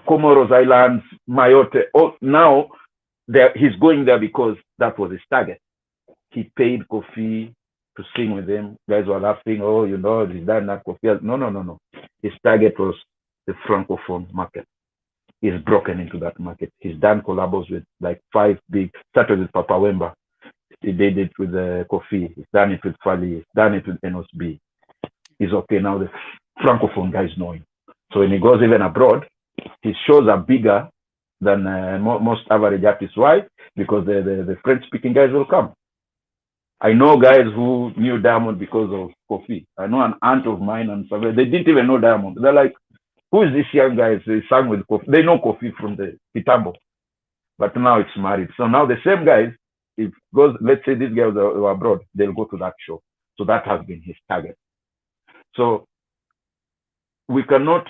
[SPEAKER 2] Comoros Islands, Mayotte. Now he's going there because that was his target. He paid Kofi to sing with him. Guys were laughing, he's done that Kofi. No. His target was the Francophone market. He's broken into that market. He's done collabos with like 5 big, started with Papa Wemba. He did it with Kofi. He's done it with Fali. He's done it with Enos B. He's okay now. The Francophone guys know him. So when he goes even abroad, his shows are bigger than most average artists. Why? Because the French-speaking guys will come. I know guys who knew Diamond because of Kofi. I know an aunt of mine and they didn't even know Diamond. They're like, who is this young guy? They sang with Kofi. They know Kofi from the Kitambo. But now it's married. So now the same guys, let's say these guys are abroad, they'll go to that show. So that has been his target. So we cannot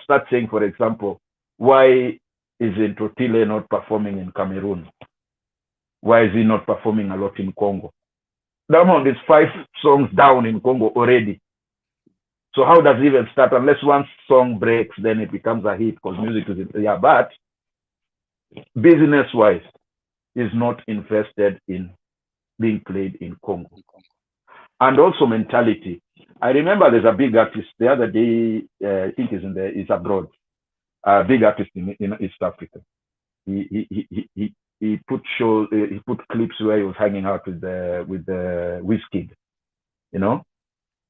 [SPEAKER 2] start saying, for example, why is Trotile not performing in Cameroon? Why is he not performing a lot in Congo? Diamond is 5 songs down in Congo already. So how does he even start? Unless one song breaks, then it becomes a hit because music is but business-wise, is not invested in being played in Congo. And also mentality. I remember there's a big artist the other day. I think he's abroad. A big artist in East Africa. He put clips where he was hanging out with the Wizkid, you know.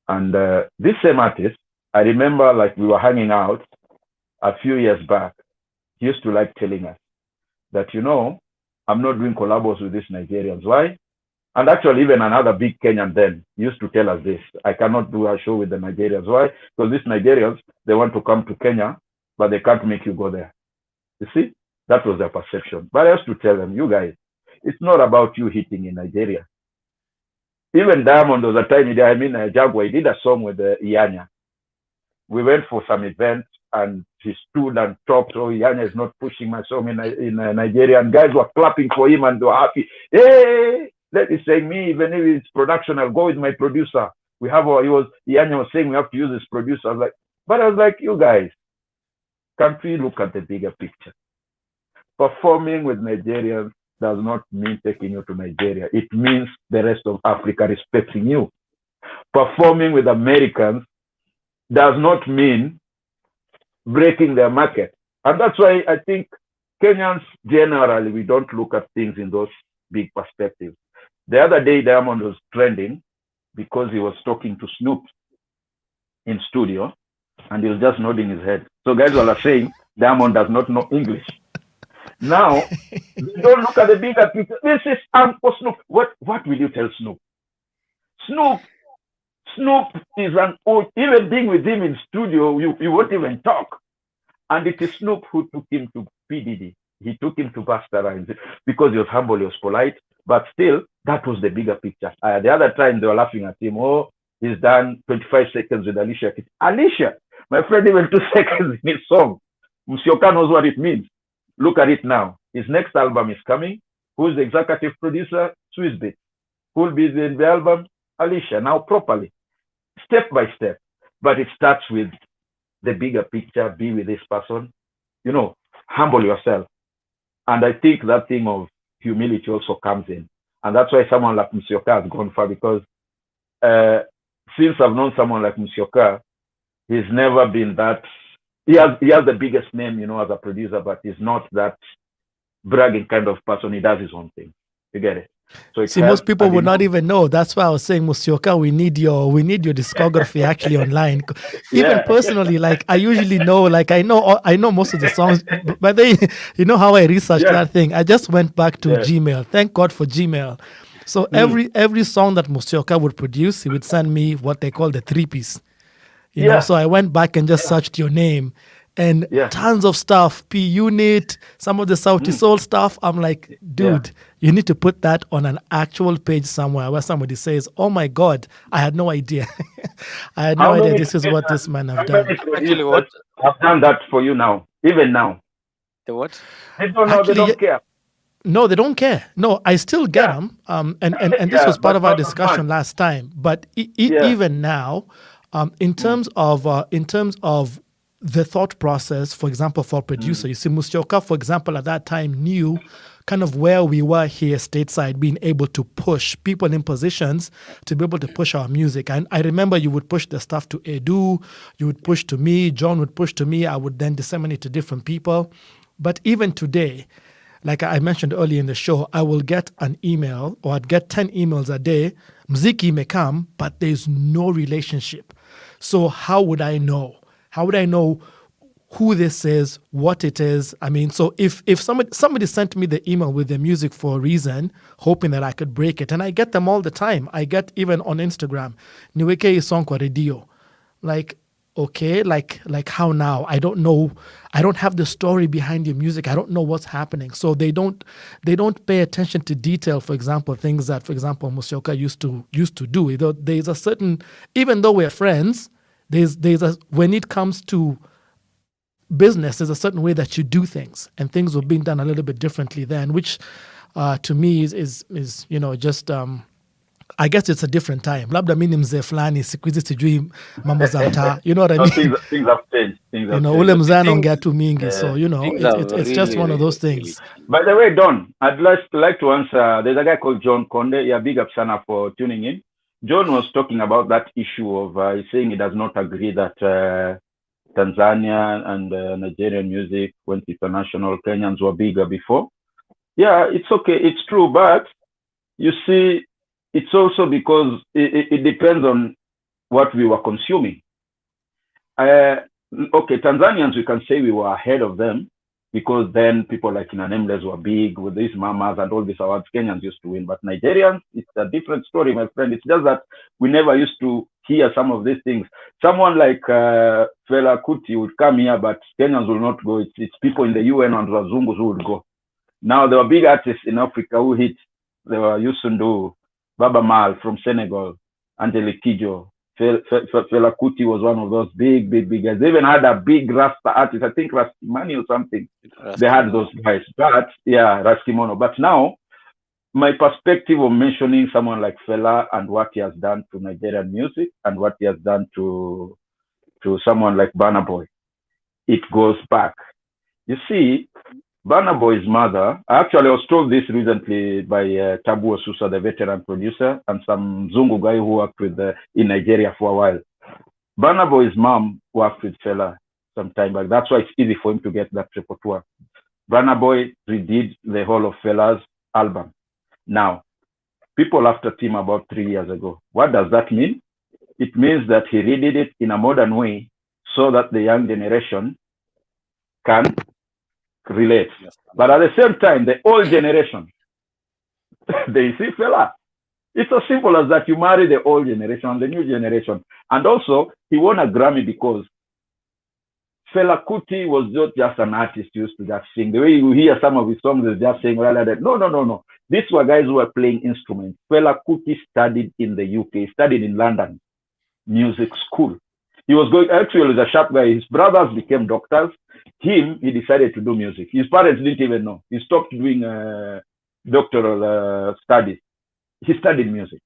[SPEAKER 2] And this same artist, I remember like we were hanging out a few years back. He used to like telling us that, you know, I'm not doing collabos with these Nigerians. Why? And actually, even another big Kenyan then used to tell us this. I cannot do a show with the Nigerians. Why? Because these Nigerians, they want to come to Kenya, but they can't make you go there. You see? That was their perception. But I used to tell them, you guys, it's not about you hitting in Nigeria. Even Diamond was a tiny day. I mean, Jaguar, he did a song with Iyanya. We went for some event and he stood and talked. Oh, Iyanya is not pushing my song in Nigeria. And guys were clapping for him and they were happy. Hey, let me say me, even if it's production, I'll go with my producer. Iyanya was saying we have to use his producer. I was like, you guys, can't we look at the bigger picture? Performing with Nigerians does not mean taking you to Nigeria. It means the rest of Africa respecting you. Performing with Americans does not mean breaking their market. And that's why I think Kenyans generally, we don't look at things in those big perspectives. The other day, Diamond was trending because he was talking to Snoop in studio and he was just nodding his head. So guys were saying Diamond does not know English. Now, don't look at the bigger picture. This is Uncle Snoop. What will you tell Snoop? Snoop is an old, even being with him in studio, you won't even talk. And it is Snoop who took him to PDD. He took him to Busta Rhymes because he was humble, he was polite, but still, that was the bigger picture. The other time they were laughing at him, oh, he's done 25 seconds with Alicia. Alicia, my friend, even 2 seconds in his song. Musyoka knows what it means. Look at it now. His next album is coming. Who's the executive producer? Swissbeat. Who'll be in the album? Alicia. Now properly, step by step. But it starts with the bigger picture. Be with this person. You know, humble yourself. And I think that thing of humility also comes in. And that's why someone like Musyoka has gone far, because since I've known someone like Musyoka, he's never been that. He has the biggest name, you know, as a producer, but he's not that bragging kind of person. He does his own thing. You get it? So
[SPEAKER 1] see, most people would not even know. That's why I was saying, Musyoka, we need your discography actually online. Even personally, like I usually know, like I know most of the songs, but they, you know how I researched that thing. I just went back to Gmail. Thank God for Gmail. So every song that Musyoka would produce, he would send me what they call the 3-piece. You know, so I went back and just searched your name and tons of stuff, P-Unit, some of the Sauti Sol stuff. I'm like, dude, you need to put that on an actual page somewhere where somebody says, oh my God, I had no idea. I had no idea this is what this man have done.
[SPEAKER 3] Actually, what?
[SPEAKER 2] I've done that for you now, even now.
[SPEAKER 3] The what?
[SPEAKER 2] They don't care.
[SPEAKER 1] No, they don't care. No, I still get them. And this was part of our discussion last time. But even now, in terms of the thought process, for example, for a producer, you see, Musyoka, for example, at that time knew kind of where we were here stateside, being able to push people in positions to be able to push our music. And I remember you would push the stuff to Edu, you would push to me, John would push to me, I would then disseminate to different people. But even today, like I mentioned earlier in the show, I will get an email or I'd get 10 emails a day. Mziki may come, but there's no relationship. So how would I know? How would I know who this is, what it is? I mean, so if somebody sent me the email with the music for a reason, hoping that I could break it, and I get them all the time. I get even on Instagram, niweke song kwa radio. Like, okay, like how now? I don't know. I don't have the story behind your music. I don't know what's happening. So they don't pay attention to detail. For example, things that, for example, Musyoka used to do. There's a certain, even though we're friends, when it comes to business, there's a certain way that you do things, and things were being done a little bit differently then, which to me is you know, just I guess it's a different time. Labda mimi mzee fulani siku hizi sijui mambo za mtaa. You know what I mean?
[SPEAKER 2] Things have changed.
[SPEAKER 1] You know, ule mzee anaongea tu mingi. So, you know, it's just one of those things.
[SPEAKER 2] By the way, Don, I'd like to answer. There's a guy called John Konde. Yeah, big up sana for tuning in. John was talking about that issue of saying he does not agree that Tanzania and Nigerian music went international. Kenyans were bigger before. Yeah, it's okay. It's true. But you see, it's also because it depends on what we were consuming. Okay, Tanzanians, we can say we were ahead of them because then people like Nameless were big with these mamas and all these awards Kenyans used to win. But Nigerians, it's a different story, my friend. It's just that we never used to hear some of these things. Someone like Fela Kuti would come here, but Kenyans will not go. It's people in the UN and Wazungus who would go. Now, there were big artists in Africa who hit. There were Youssou, Baba Mal from Senegal, Angelique Kidjo. Fela Kuti was one of those big guys. They even had a big Rasta artist, I think Rastimani or something. They had those guys. But, yeah, Raskimono. But now, my perspective of mentioning someone like Fela and what he has done to Nigerian music and what he has done to someone like Burna Boy, it goes back. You see, Burna Boy's mother, actually I was told this recently by Tabu Osusa, the veteran producer, and some Zungu guy who worked with in Nigeria for a while. Burna Boy's mom worked with Fela some time back. That's why it's easy for him to get that repertoire. Burna Boy redid the whole of Fela's album. Now, people laughed at him about 3 years ago. What does that mean? It means that he redid it in a modern way so that the young generation can relate. Yes. But at the same time, the old generation, they see Fela. It's as simple as that. You marry the old generation and the new generation. And also, he won a Grammy because Fela Kuti was not just an artist who used to just sing. The way you hear some of his songs is just saying, no. These were guys who were playing instruments. Fela Kuti studied in the UK, studied in London, music school. He was going, actually, he was a sharp guy. His brothers became doctors. He decided to do music. His parents didn't even know. He stopped doing doctoral studies. He studied music.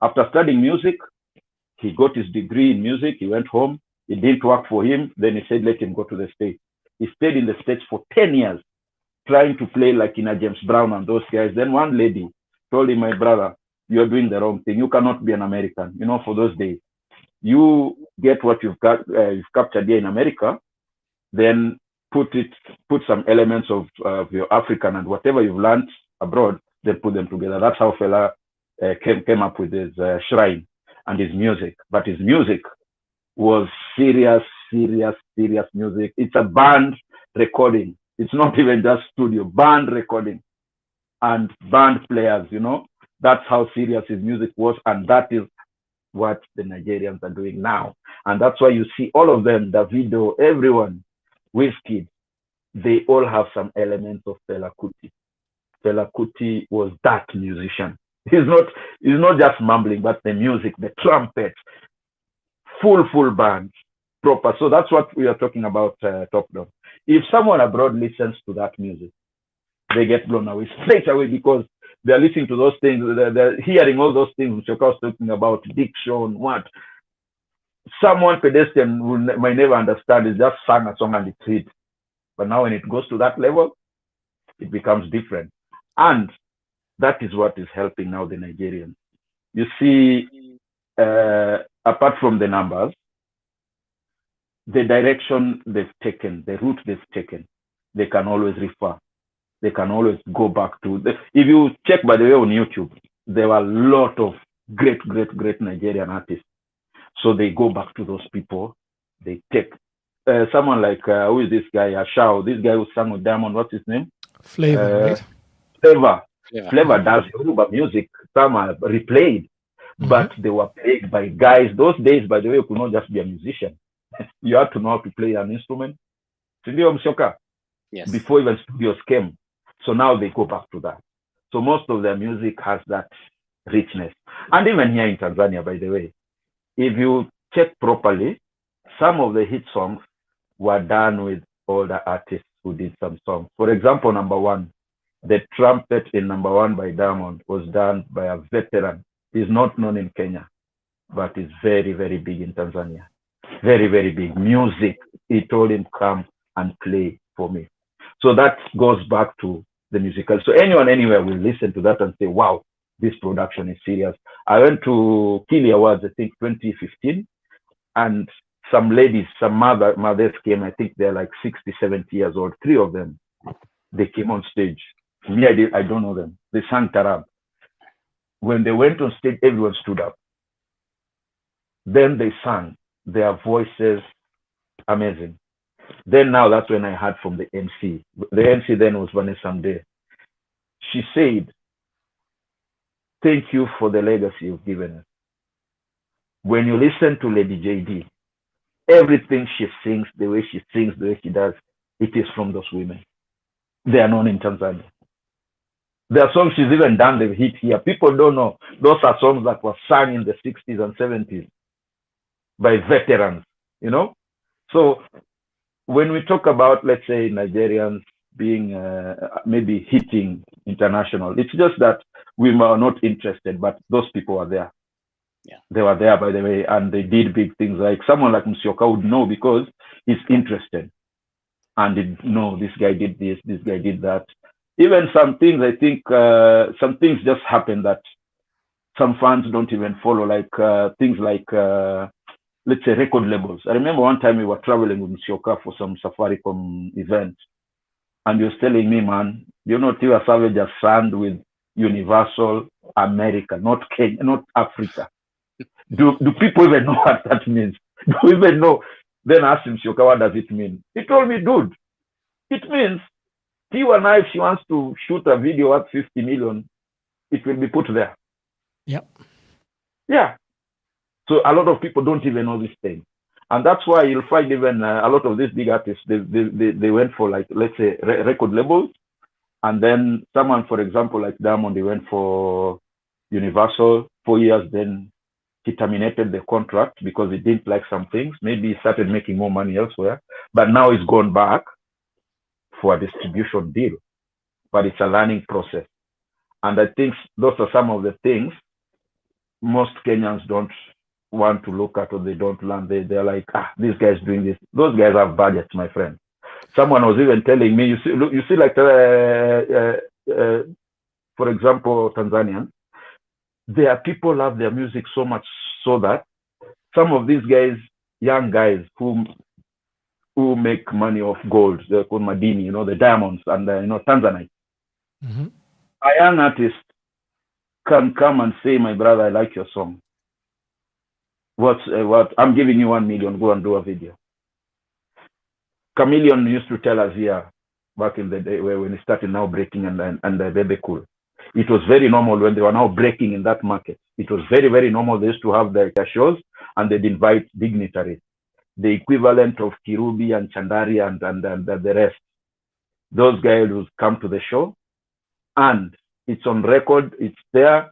[SPEAKER 2] After studying music, he got his degree in music. He went home. It didn't work for him. Then he said, let him go to the States. He stayed in the States for 10 years, trying to play like in a James Brown and those guys. Then one lady told him, my brother, you're doing the wrong thing. You cannot be an American, for those days. You get what you've captured here in America, then put some elements of your African and whatever you've learned abroad, then put them together. That's how Fela came up with his shrine and his music. But his music was serious music. It's a band recording. It's not even just studio, band recording and band players, That's how serious his music was. And that is what the Nigerians are doing now. And that's why you see all of them, Davido, everyone, Wizkid, they all have some elements of Fela Kuti. Fela Kuti was that musician. He's not just mumbling, but the music, the trumpet, full band, proper. So that's what we are talking about, TopDonn. If someone abroad listens to that music, they get blown away straight away because they're listening to those things, they're hearing all those things Musyoka was talking about, diction, what. Someone pedestrian might never understand. It's just sang a song and it's hit. But now when it goes to that level, it becomes different. And that is what is helping now the Nigerians. You see, apart from the numbers, the direction they've taken, the route they've taken, they can always refer. They can always go back to. If you check, by the way, on YouTube, there are a lot of great Nigerian artists. So they go back to those people. They take someone like, who is this guy? Ashao, this guy who sang with Diamond, what's his name?
[SPEAKER 1] Flavor,
[SPEAKER 2] right? Flavor does Yoruba music. Some are replayed, but they were played by guys. Those days, by the way, you could not just be a musician. You had to know how to play an instrument. Musyoka. Yes. Before even studios came. So now they go back to that. So most of their music has that richness. And even here in Tanzania, by the way, if you check properly, some of the hit songs were done with older artists who did some songs. For example, number one, the trumpet in number one by Diamond was done by a veteran. He's not known in Kenya, but he's very big in Tanzania. Very big. Music. He told him, come and play for me. So that goes back to the musical. So anyone anywhere will listen to that and say, wow, this production is serious. I went to Kili Awards, I think 2015, and some ladies, some mothers came. I think they're like 60, 70 years old. 3 of them, they came on stage. Me, I don't know them. They sang Tarab. When they went on stage, everyone stood up. Then they sang. Their voices, amazing. Then now that's when I heard from the MC. The MC then was Vanessa Mdee. She said, "Thank you for the legacy you've given us. When you listen to Lady JD, everything she sings, the way she sings, the way she does, it is from those women. They are known in Tanzania. There are songs she's even done the hit here. People don't know. Those are songs that were sung in the 60s and 70s by veterans, you know? So when we talk about, let's say, Nigerians being maybe hitting international, it's just that we are not interested, but those people are there.
[SPEAKER 3] Yeah.
[SPEAKER 2] They were there, by the way, and they did big things. Like someone like Musyoka would know because he's interested. And they know this guy did this, this guy did that. Even some things, I think, some things just happen that some fans don't even follow, like things like, let's say, record labels. I remember one time we were traveling with Musyoka for some Safaricom event, and he was telling me, man, you know, Tiwa Savage has signed with Universal America, not Kenya, not Africa. Do people even know what that means? Do you even know? Then I asked him, Musyoka, what does it mean? He told me, dude, it means Tiwa now, if she wants to shoot a video at 50 million, it will be put there.
[SPEAKER 1] Yep.
[SPEAKER 2] Yeah. So a lot of people don't even know this thing. And that's why you'll find even a lot of these big artists, they went for, like, let's say, record labels. And then someone, for example, like Diamond, he went for Universal 4 years. Then he terminated the contract because he didn't like some things. Maybe he started making more money elsewhere. But now he's gone back for a distribution deal. But it's a learning process. And I think those are some of the things most Kenyans don't want to look at, or they don't learn. They're like, this guy's doing this. Those guys have budgets, my friend. Someone was even telling me, you see, like, for example, Tanzanian, there are people love their music so much so that some of these guys, young guys who make money off gold, they're called madini, you know, the diamonds and Tanzanite.
[SPEAKER 1] Mm-hmm.
[SPEAKER 2] A young artist can come and say, my brother, I like your song. What? I'm giving you 1 million. Go and do a video. Chameleon used to tell us here back in the day when he started now breaking and Baby Cool. It was very normal when they were now breaking in that market. It was very, very normal. They used to have their shows and they'd invite dignitaries, the equivalent of Kirubi and Chandari and the rest. Those guys would come to the show, and it's on record. It's there.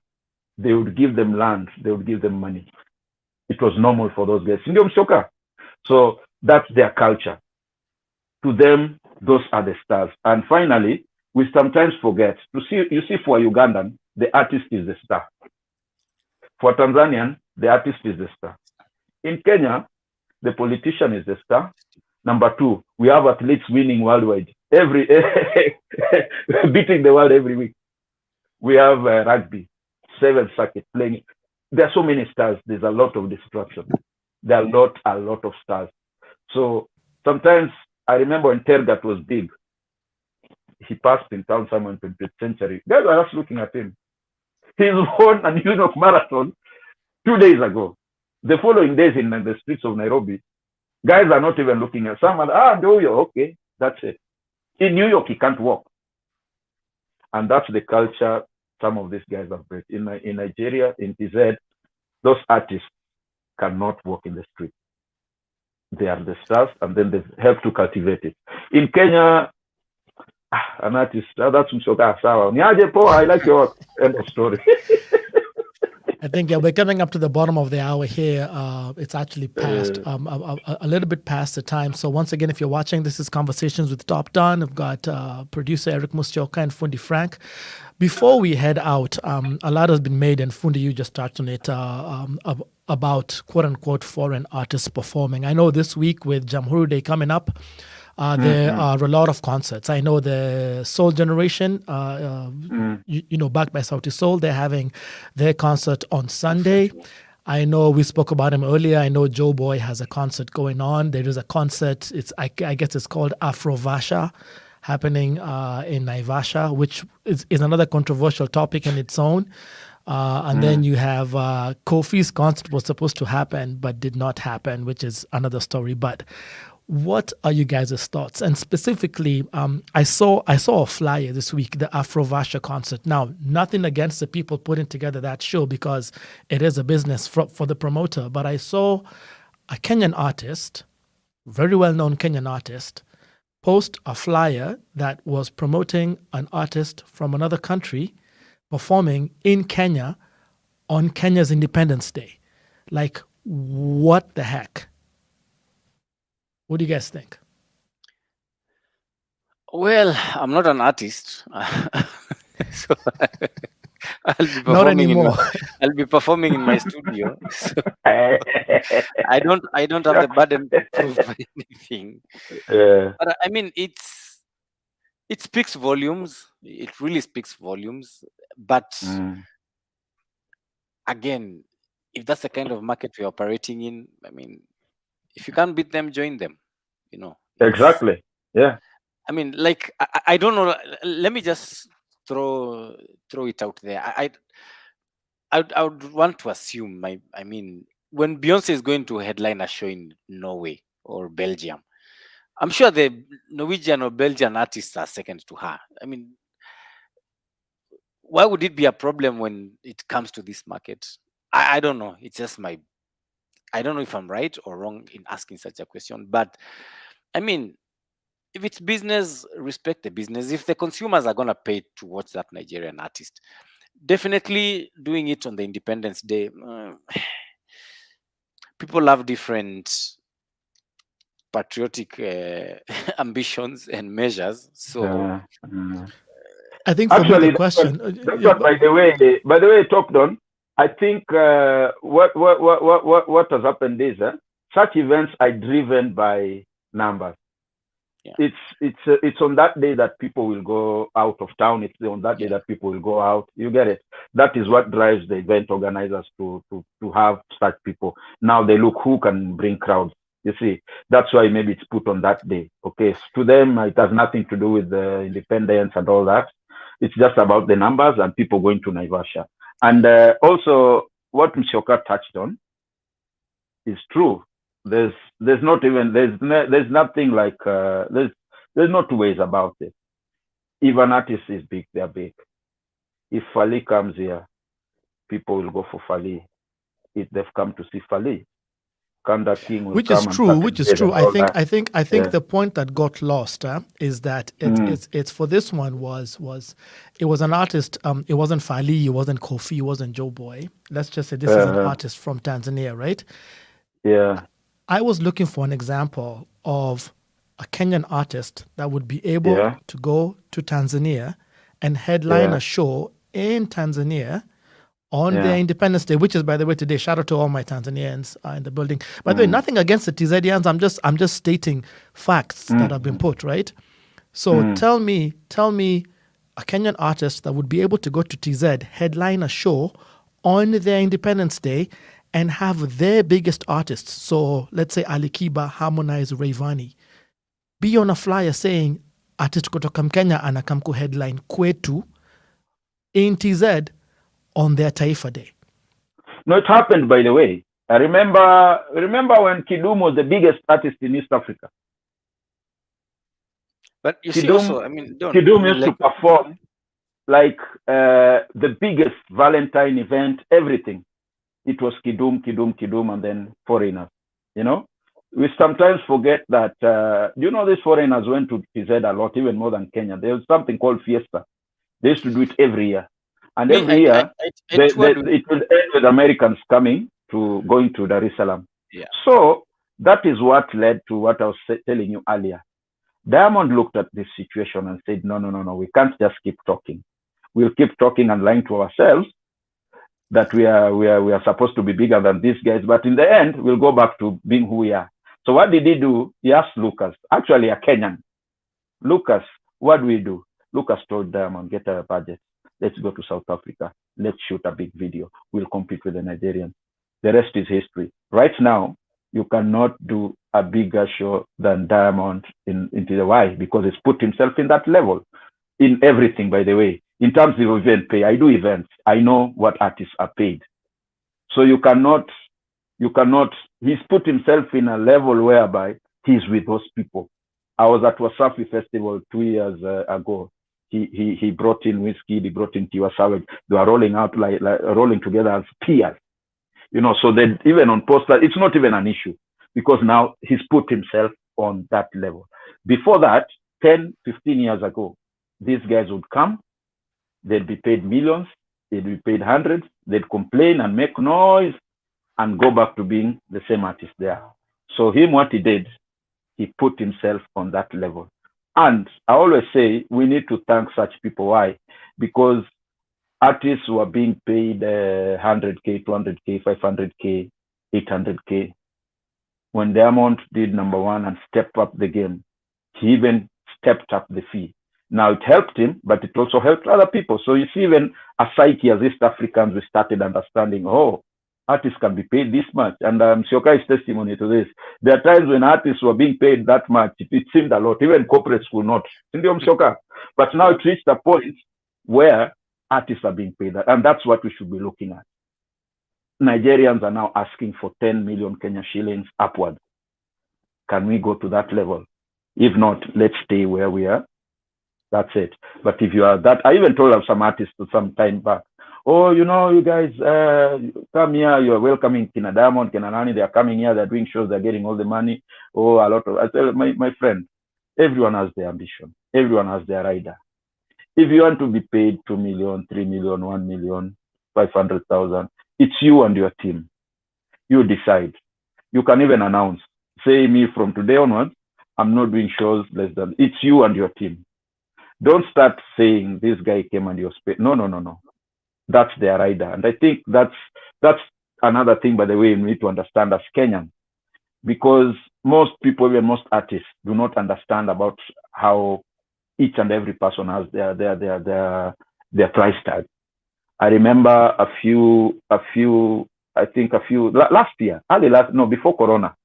[SPEAKER 2] They would give them land. They would give them money. It was normal for those guys. So that's their culture. To them, those are the stars. And finally, we sometimes forget to see. You see, for Ugandan, the artist is the star. For Tanzanian, the artist is the star. In Kenya, the politician is the star. Number 2, we have athletes winning worldwide, beating the world every week. We have rugby, 7th circuit playing. There are so many stars. There's a lot of distraction. There are a lot of stars. So sometimes I remember when Tergat was big, he passed in town somewhere in the 20th century. Guys are just looking at him. He's won a New York Marathon 2 days ago. The following days in the streets of Nairobi, guys are not even looking at someone. New York, okay, that's it. In New York, he can't walk. And that's the culture some of these guys have built. In Nigeria, in TZ, those artists cannot walk in the street. They are the stars, and then they help to cultivate it. In Kenya, an artist, that's Musyoka. I like your work. End of story.
[SPEAKER 1] I think we're coming up to the bottom of the hour here. It's actually past a little bit past the time. So once again, if you're watching, this is Conversations with TopDonn. I've got producer Eric Musyoka and Fundy Frank. Before we head out, a lot has been made, and Fundi, you just touched on it, about quote-unquote foreign artists performing. I know this week with Jamhuri Day coming up, There are a lot of concerts. I know the Soul Generation, backed by Sauti Sol, they're having their concert on Sunday. I know we spoke about him earlier. I know Joe Boy has a concert going on. There is a concert. I guess it's called Afrovasha, happening in Naivasha, which is another controversial topic in its own. And then you have Kofi's concert was supposed to happen but did not happen, which is another story. But what are you guys' thoughts? And specifically, I saw a flyer this week, the Afrovasha concert. Now, nothing against the people putting together that show because it is a business for the promoter. But I saw a Kenyan artist, very well-known Kenyan artist, post a flyer that was promoting an artist from another country performing in Kenya on Kenya's Independence Day. Like, what the heck? What do you guys think?
[SPEAKER 3] Well, I'm not an artist. So I'll be
[SPEAKER 1] Not
[SPEAKER 3] performing
[SPEAKER 1] anymore.
[SPEAKER 3] I'll be performing in my studio. So I don't have the burden to prove anything. But I mean, it speaks volumes. It really speaks volumes. But again, if that's the kind of market we're operating in, I mean, if you can't beat them, join them.
[SPEAKER 2] Exactly. Yeah.
[SPEAKER 3] I mean, like, I don't know. Let me just throw it out there. I would want to assume. I mean, when Beyonce is going to headline a show in Norway or Belgium, I'm sure the Norwegian or Belgian artists are second to her. I mean, why would it be a problem when it comes to this market? I don't know. It's just I don't know if I'm right or wrong in asking such a question. But I mean, if it's business, respect the business. If the consumers are going to pay to watch that Nigerian artist, definitely doing it on the Independence Day. People have different patriotic ambitions and measures. So
[SPEAKER 1] I think for me the question.
[SPEAKER 2] By the way, TopDonn, I think what has happened is such events are driven by numbers. Yeah. It's on that day that people will go out of town. It's on that day that people will go out. You get it? That is what drives the event organizers to have such people. Now they look who can bring crowds. You see, that's why maybe it's put on that day. Okay, to them it has nothing to do with the independence and all that. It's just about the numbers and people going to Naivasha. And also what Musyoka touched on is true. There's nothing like there's no two ways about it. If an artist is big, they're big. If Fali comes here, people will go for Fali. If they've come to see Fali, Kanda King will
[SPEAKER 1] which
[SPEAKER 2] come.
[SPEAKER 1] Which is true. I think the point that got lost is that it's for this one was it was an artist. It wasn't Fali, it wasn't Kofi, it wasn't Joe Boy. Let's just say this is an artist from Tanzania, right?
[SPEAKER 2] Yeah.
[SPEAKER 1] I was looking for an example of a Kenyan artist that would be able to go to Tanzania and headline a show in Tanzania on their Independence Day, which is, by the way, today. Shout out to all my Tanzanians in the building. By the way, nothing against the TZians. I'm just stating facts that have been put, right? So tell me a Kenyan artist that would be able to go to TZ, headline a show on their Independence Day, and have their biggest artists, so let's say Ali Kiba, Harmonize, Rayvanny, be on a flyer saying artist kutoka Kenya anakam ku headline kwetu in TZ on their Taifa Day.
[SPEAKER 2] No, it happened, by the way. I remember when Kidum was the biggest artist in East Africa.
[SPEAKER 3] But you see also, I mean,
[SPEAKER 2] Kidum used to perform like the biggest Valentine event, everything. It was Kidum, and then foreigners. You know, we sometimes forget that. These foreigners went to TZ a lot, even more than Kenya. There was something called Fiesta. They used to do it every year, and every year it will end with Americans going to Dar es Salaam.
[SPEAKER 3] Yeah.
[SPEAKER 2] So that is what led to what I was telling you earlier. Diamond looked at this situation and said, no, we can't just keep talking. We'll keep talking and lying to ourselves that we are supposed to be bigger than these guys, but in the end we'll go back to being who we are. So what did he do? He asked Lucas, actually a Kenyan. Lucas, what do we do? Lucas told Diamond, get a budget. Let's go to South Africa. Let's shoot a big video. We'll compete with the Nigerians. The rest is history. Right now, you cannot do a bigger show than Diamond into the Why, because he's put himself in that level. In everything, by the way. In terms of event pay, I do events. I know what artists are paid. So you cannot, he's put himself in a level whereby he's with those people. I was at Wasafi Festival 2 years ago. He brought in Whiskey, he brought in Tiwa Savage. They were rolling out like rolling together as peers. So then even on posters, it's not even an issue, because now he's put himself on that level. Before that, 10, 15 years ago, these guys would come, they'd be paid millions, they'd be paid hundreds, they'd complain and make noise and go back to being the same artist there. So what he did, he put himself on that level. And I always say we need to thank such people. Why? Because artists were being paid 100K, 200K, 500K, 800K. When Diamond did #1 and stepped up the game, he even stepped up the fee. Now it helped him, but it also helped other people. So you see, even as psyche, as East Africans, we started understanding, artists can be paid this much. And Musyoka is testimony to this. There are times when artists were being paid that much, it seemed a lot. Even corporates will not. But now it reached a point where artists are being paid that. And that's what we should be looking at. Nigerians are now asking for 10 million Kenya shillings upwards. Can we go to that level? If not, let's stay where we are. That's it. But if you are that, I even told some artists some time back, you guys come here, you're welcoming Kina Diamond, Kina Elani, they're coming here, they're doing shows, they're getting all the money. I tell my friend, everyone has their ambition. Everyone has their rider. If you want to be paid 2 million, 3 million, 1 million, 500,000, it's you and your team. You decide. You can even announce, say me from today onwards, I'm not doing shows less than, it's you and your team. Don't start saying this guy came and you're paid. No. That's their rider. And I think that's another thing, by the way, we need to understand as Kenyans, because most people, even most artists, do not understand about how each and every person has their price tag. I remember last year, before Corona,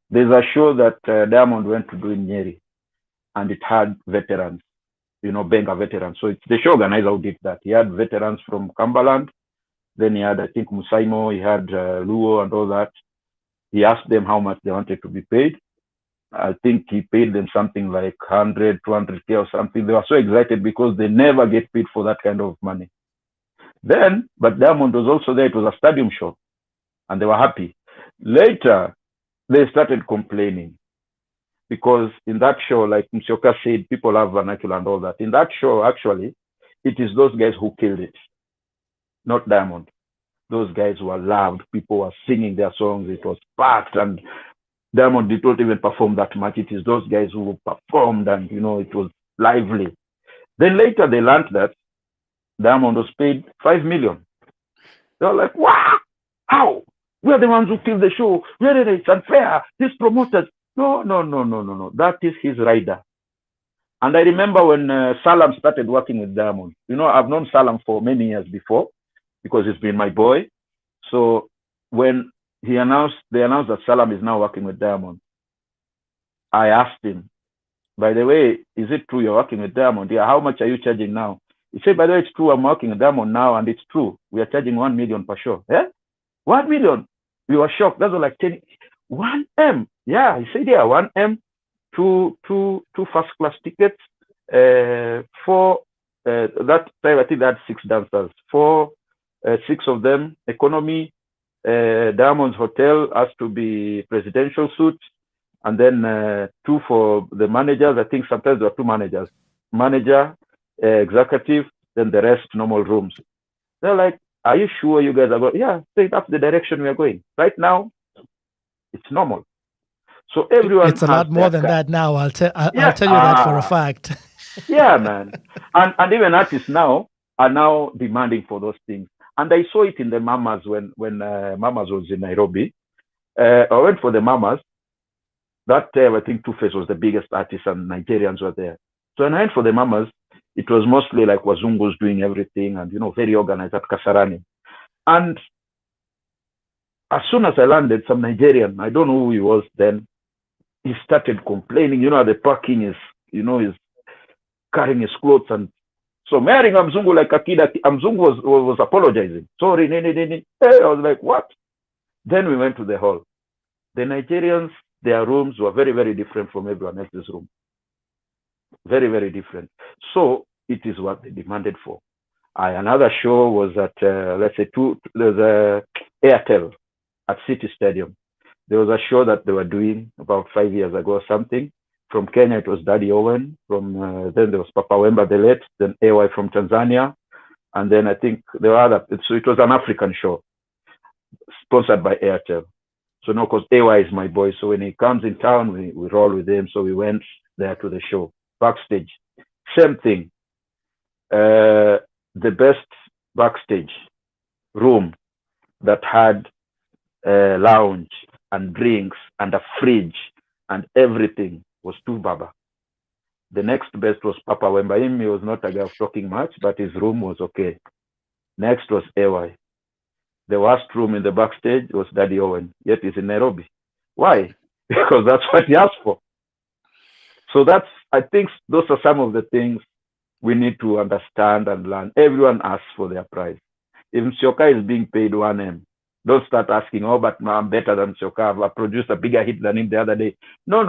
[SPEAKER 2] there's a show that Diamond went to do in Nyeri, and it had veterans, Benga veterans. So it's the show organizer who did that. He had veterans from Cumberland, then he had, I think, Musaimo, he had Luo and all that. He asked them how much they wanted to be paid. I think he paid them something like 100, 200K or something. They were so excited because they never get paid for that kind of money. But Diamond was also there. It was a stadium show, and they were happy. Later, they started complaining, because in that show, like Musyoka said, people have vernacular and all that. In that show, actually, it is those guys who killed it, not Diamond. Those guys were loved. People were singing their songs. It was packed, and Diamond did not even perform that much. It is those guys who performed, and it was lively. Then later they learned that Diamond was paid 5 million. They were like, wow, how? We're the ones who killed the show. It's unfair. These promoters. No. That is his rider. And I remember when Salam started working with Diamond. I've known Salam for many years before, because he's been my boy. So when they announced that Salam is now working with Diamond, I asked him, by the way, is it true you're working with Diamond? Yeah, how much are you charging now? He said, by the way, it's true, I'm working with Diamond now, and it's true. We are charging 1 million per show. Yeah? 1 million? We were shocked. That was like 1M. Yeah, he said, yeah, 1M, two first-class tickets, four, that time I think they had 6 dancers, 6 of them, economy, Diamond's hotel has to be presidential suite, and then 2 for the managers. I think sometimes there are 2 managers, manager, executive, then the rest normal rooms. They're like, are you sure you guys are going? Yeah, that's the direction we are going. Right now, it's normal. So everyone,
[SPEAKER 1] it's a lot more than that now. I'll tell you that for a fact.
[SPEAKER 2] Yeah, man. And even artists now are now demanding for those things. And I saw it in the Mamas when Mamas was in Nairobi. I went for the Mamas. that time, I think Two-Face was the biggest artist and Nigerians were there. So when I went for the Mamas, it was mostly like Wazungus doing everything and, very organized at Kasarani. And as soon as I landed, some Nigerian, I don't know who he was then, he started complaining, the parking is, is carrying his clothes. And so marrying Amzungu like a kid, Amzungu was apologizing. Sorry, Hey, I was like, what? Then we went to the hall. The Nigerians, their rooms were very, very different from everyone else's room. Very, very different. So it is what they demanded for. Another show was at, let's say, there's Airtel at City Stadium. There was a show that they were doing about 5 years ago or something. From Kenya, it was Daddy Owen. Then there was Papa Wemba the late, then AY from Tanzania. And then I think there were other, so it was an African show sponsored by Airtel. So no, because AY is my boy. So when he comes in town, we roll with him. So we went there to the show. Backstage, same thing. The best backstage room that had a lounge and drinks and a fridge and everything was Baba. The next best was Papa Wemba. He was not a guy of talking much, but his room was okay. Next was AY. The worst room in the backstage was Daddy Owen, yet he's in Nairobi. Why? Because that's what he asked for. So I think those are some of the things we need to understand and learn. Everyone asks for their price. If Musyoka is being paid 1M, don't start asking, but I'm better than Musyoka. I produced a bigger hit than him the other day. No.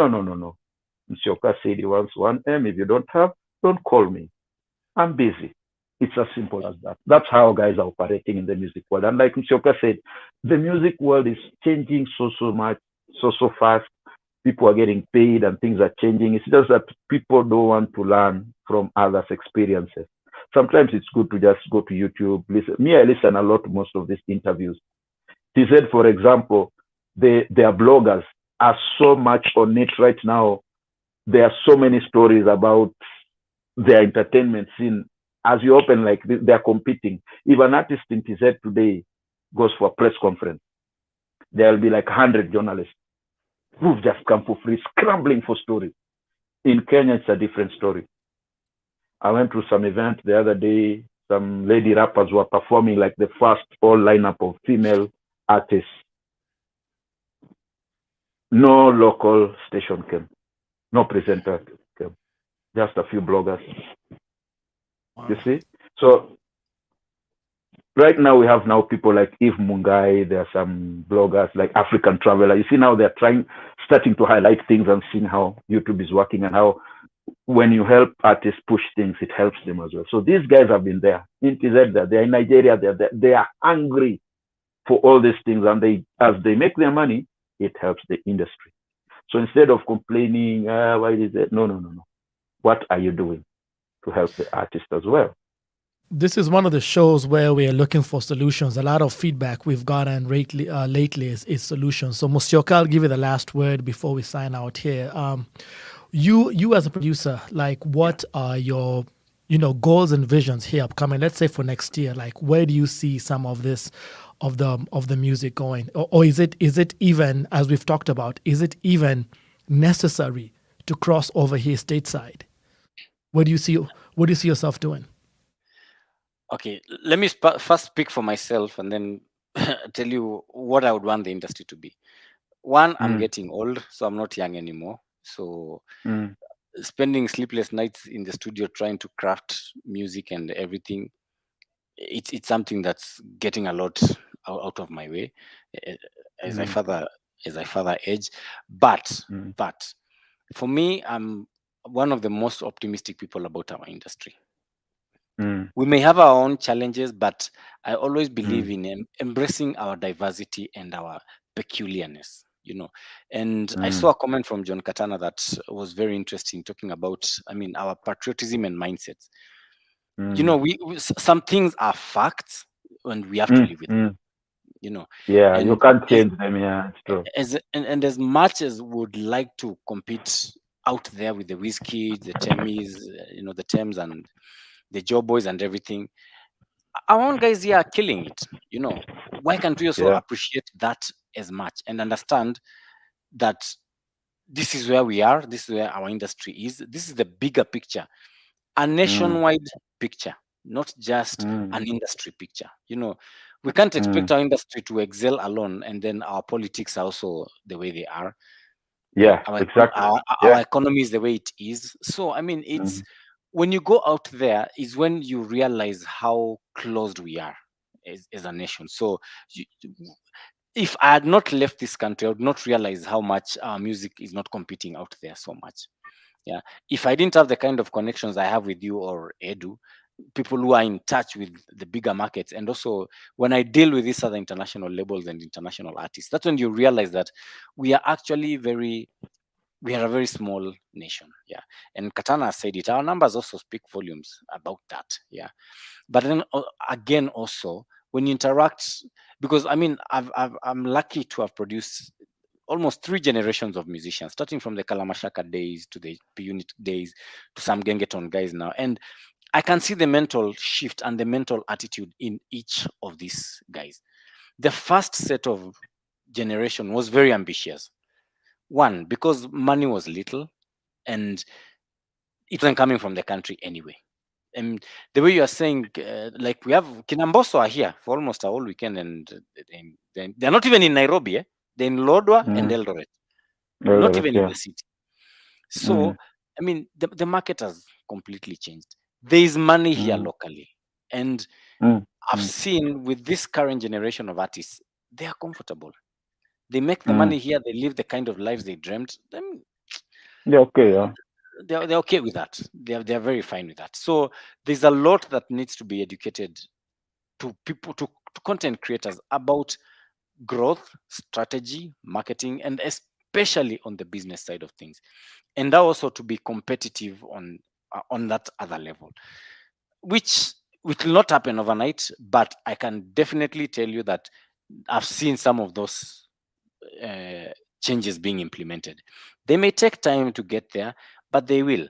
[SPEAKER 2] Musyoka said he wants 1M. If you don't have, don't call me. I'm busy. It's as simple as that. That's how guys are operating in the music world. And like Musyoka said, the music world is changing so much, so fast. People are getting paid and things are changing. It's just that people don't want to learn from others' experiences. Sometimes it's good to just go to YouTube, listen. I listen a lot to most of these interviews. He said, for example, their bloggers are so much on it right now. There are so many stories about their entertainment scene. As you open, like they're competing. If an artist in TZ today goes for a press conference, there will be like 100 journalists who've just come for free, scrambling for stories. In Kenya, it's a different story. I went to some event the other day. Some lady rappers were performing like the first all lineup of female artists. No local station came. No presenter came. Just a few bloggers. Wow. You see? So right now we have people like Eve Mungai. There are some bloggers like African Traveler. You see now they're starting to highlight things and seeing how YouTube is working and how when you help artists push things, it helps them as well. So these guys have been there in TZ, they're in Nigeria, they are hungry for all these things, and as they make their money, it helps the industry. So instead of complaining, why is it? No. What are you doing to help the artist as well?
[SPEAKER 1] This is one of the shows where we are looking for solutions. A lot of feedback we've gotten lately is solutions. So Musyoka, I'll give you the last word before we sign out here. You as a producer, like what are your goals and visions here upcoming? Let's say for next year, like where do you see some of this of the music going, or is it even, as we've talked about, is it even necessary to cross over here stateside? What do you see yourself doing?
[SPEAKER 3] Okay, let me first speak for myself and then tell you what I would want the industry to be. One, I'm getting old, so I'm not young anymore. So spending sleepless nights in the studio trying to craft music and everything, it's something that's getting a lot out of my way as I further age. But for me, I'm one of the most optimistic people about our industry. We may have our own challenges, but I always believe in embracing our diversity and our peculiarness, And I saw a comment from John Katana that was very interesting, talking about, our patriotism and mindsets. We some things are facts and we have to live with them,
[SPEAKER 2] Yeah, and you can't change them. Yeah, it's true.
[SPEAKER 3] And as much as would like to compete out there with the Whiskey, the Temis, the Thames and the Joe Boys and everything, our own guys here are killing it. Why can't we also appreciate that as much and understand that this is where we are. This is where our industry is. This is the bigger picture, a nationwide picture, not just an industry picture. We can't expect our industry to excel alone, and then our politics are also the way they are.
[SPEAKER 2] Yeah,
[SPEAKER 3] Our
[SPEAKER 2] exactly.
[SPEAKER 3] our economy is the way it is. So I mean, it's when you go out there is when you realize how closed we are as a nation. So you, if I had not left this country, I would not realize how much our music is not competing out there so much. Yeah. If I didn't have the kind of connections I have with you or Edu, people who are in touch with the bigger markets, and also when I deal with these other international labels and international artists, that's when you realize that we are actually we are a very small nation. Yeah. And Katana said it. Our numbers also speak volumes about that. Yeah. But then again, also when you interact, because I mean, I'm lucky to have produced almost 3 generations of musicians, starting from the Kalamashaka days to the Unit days to some Gengeton guys now. And I can see the mental shift and the mental attitude in each of these guys. The first set of generation was very ambitious. One, because money was little and it wasn't coming from the country anyway. And the way you are saying, like we have Kinamboso are here for almost a whole weekend, and they're not even in Nairobi. They're in Lodwa and Eldoret, not even in the city. So, I mean, the market has completely changed. There is money here locally. And I've seen with this current generation of artists, they are comfortable. They make the money here. They live the kind of lives they dreamt.
[SPEAKER 2] Yeah, okay, yeah.
[SPEAKER 3] They're okay with that. They're very fine with that. So there's a lot that needs to be educated to people, to content creators about growth, strategy, marketing, and especially on the business side of things, and also to be competitive on that other level, which will not happen overnight. But I can definitely tell you that I've seen some of those changes being implemented. They may take time to get there, but they will.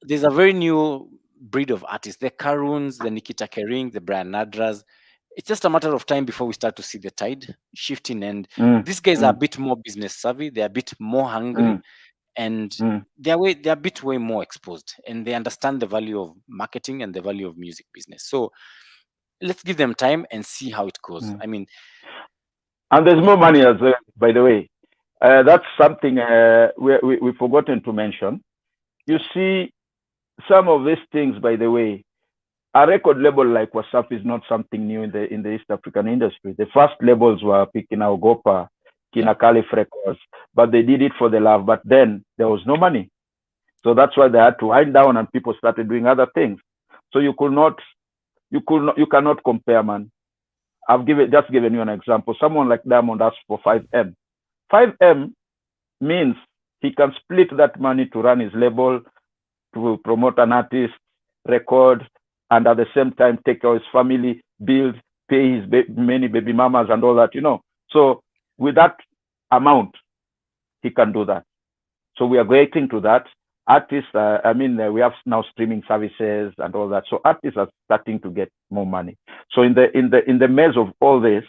[SPEAKER 3] There's a very new breed of artists, the Karuns, the Nikita Kering, the Brian Nadras. It's just a matter of time before we start to see the tide shifting. And these guys are a bit more business savvy, they're a bit more hungry, and they're a bit way more exposed, and they understand the value of marketing and the value of music business. So let's give them time and see how it goes. I mean,
[SPEAKER 2] and there's more money as well, by the way. That's something we've forgotten to mention. You see, some of these things, by the way, a record label like WhatsApp is not something new in the East African industry. The first labels were picking Ogopa, Caliph Records, but they did it for the love. But then there was no money, so that's why they had to wind down, and people started doing other things. So you cannot compare, man. I've just given you an example. Someone like Diamond asked for 5M. 5M means he can split that money to run his label, to promote an artist, record, and at the same time take care of his family, build, pay his many baby mamas and all that, So with that amount, he can do that. So we are getting to that. Artists, we have now streaming services and all that. So artists are starting to get more money. So in the maze of all this,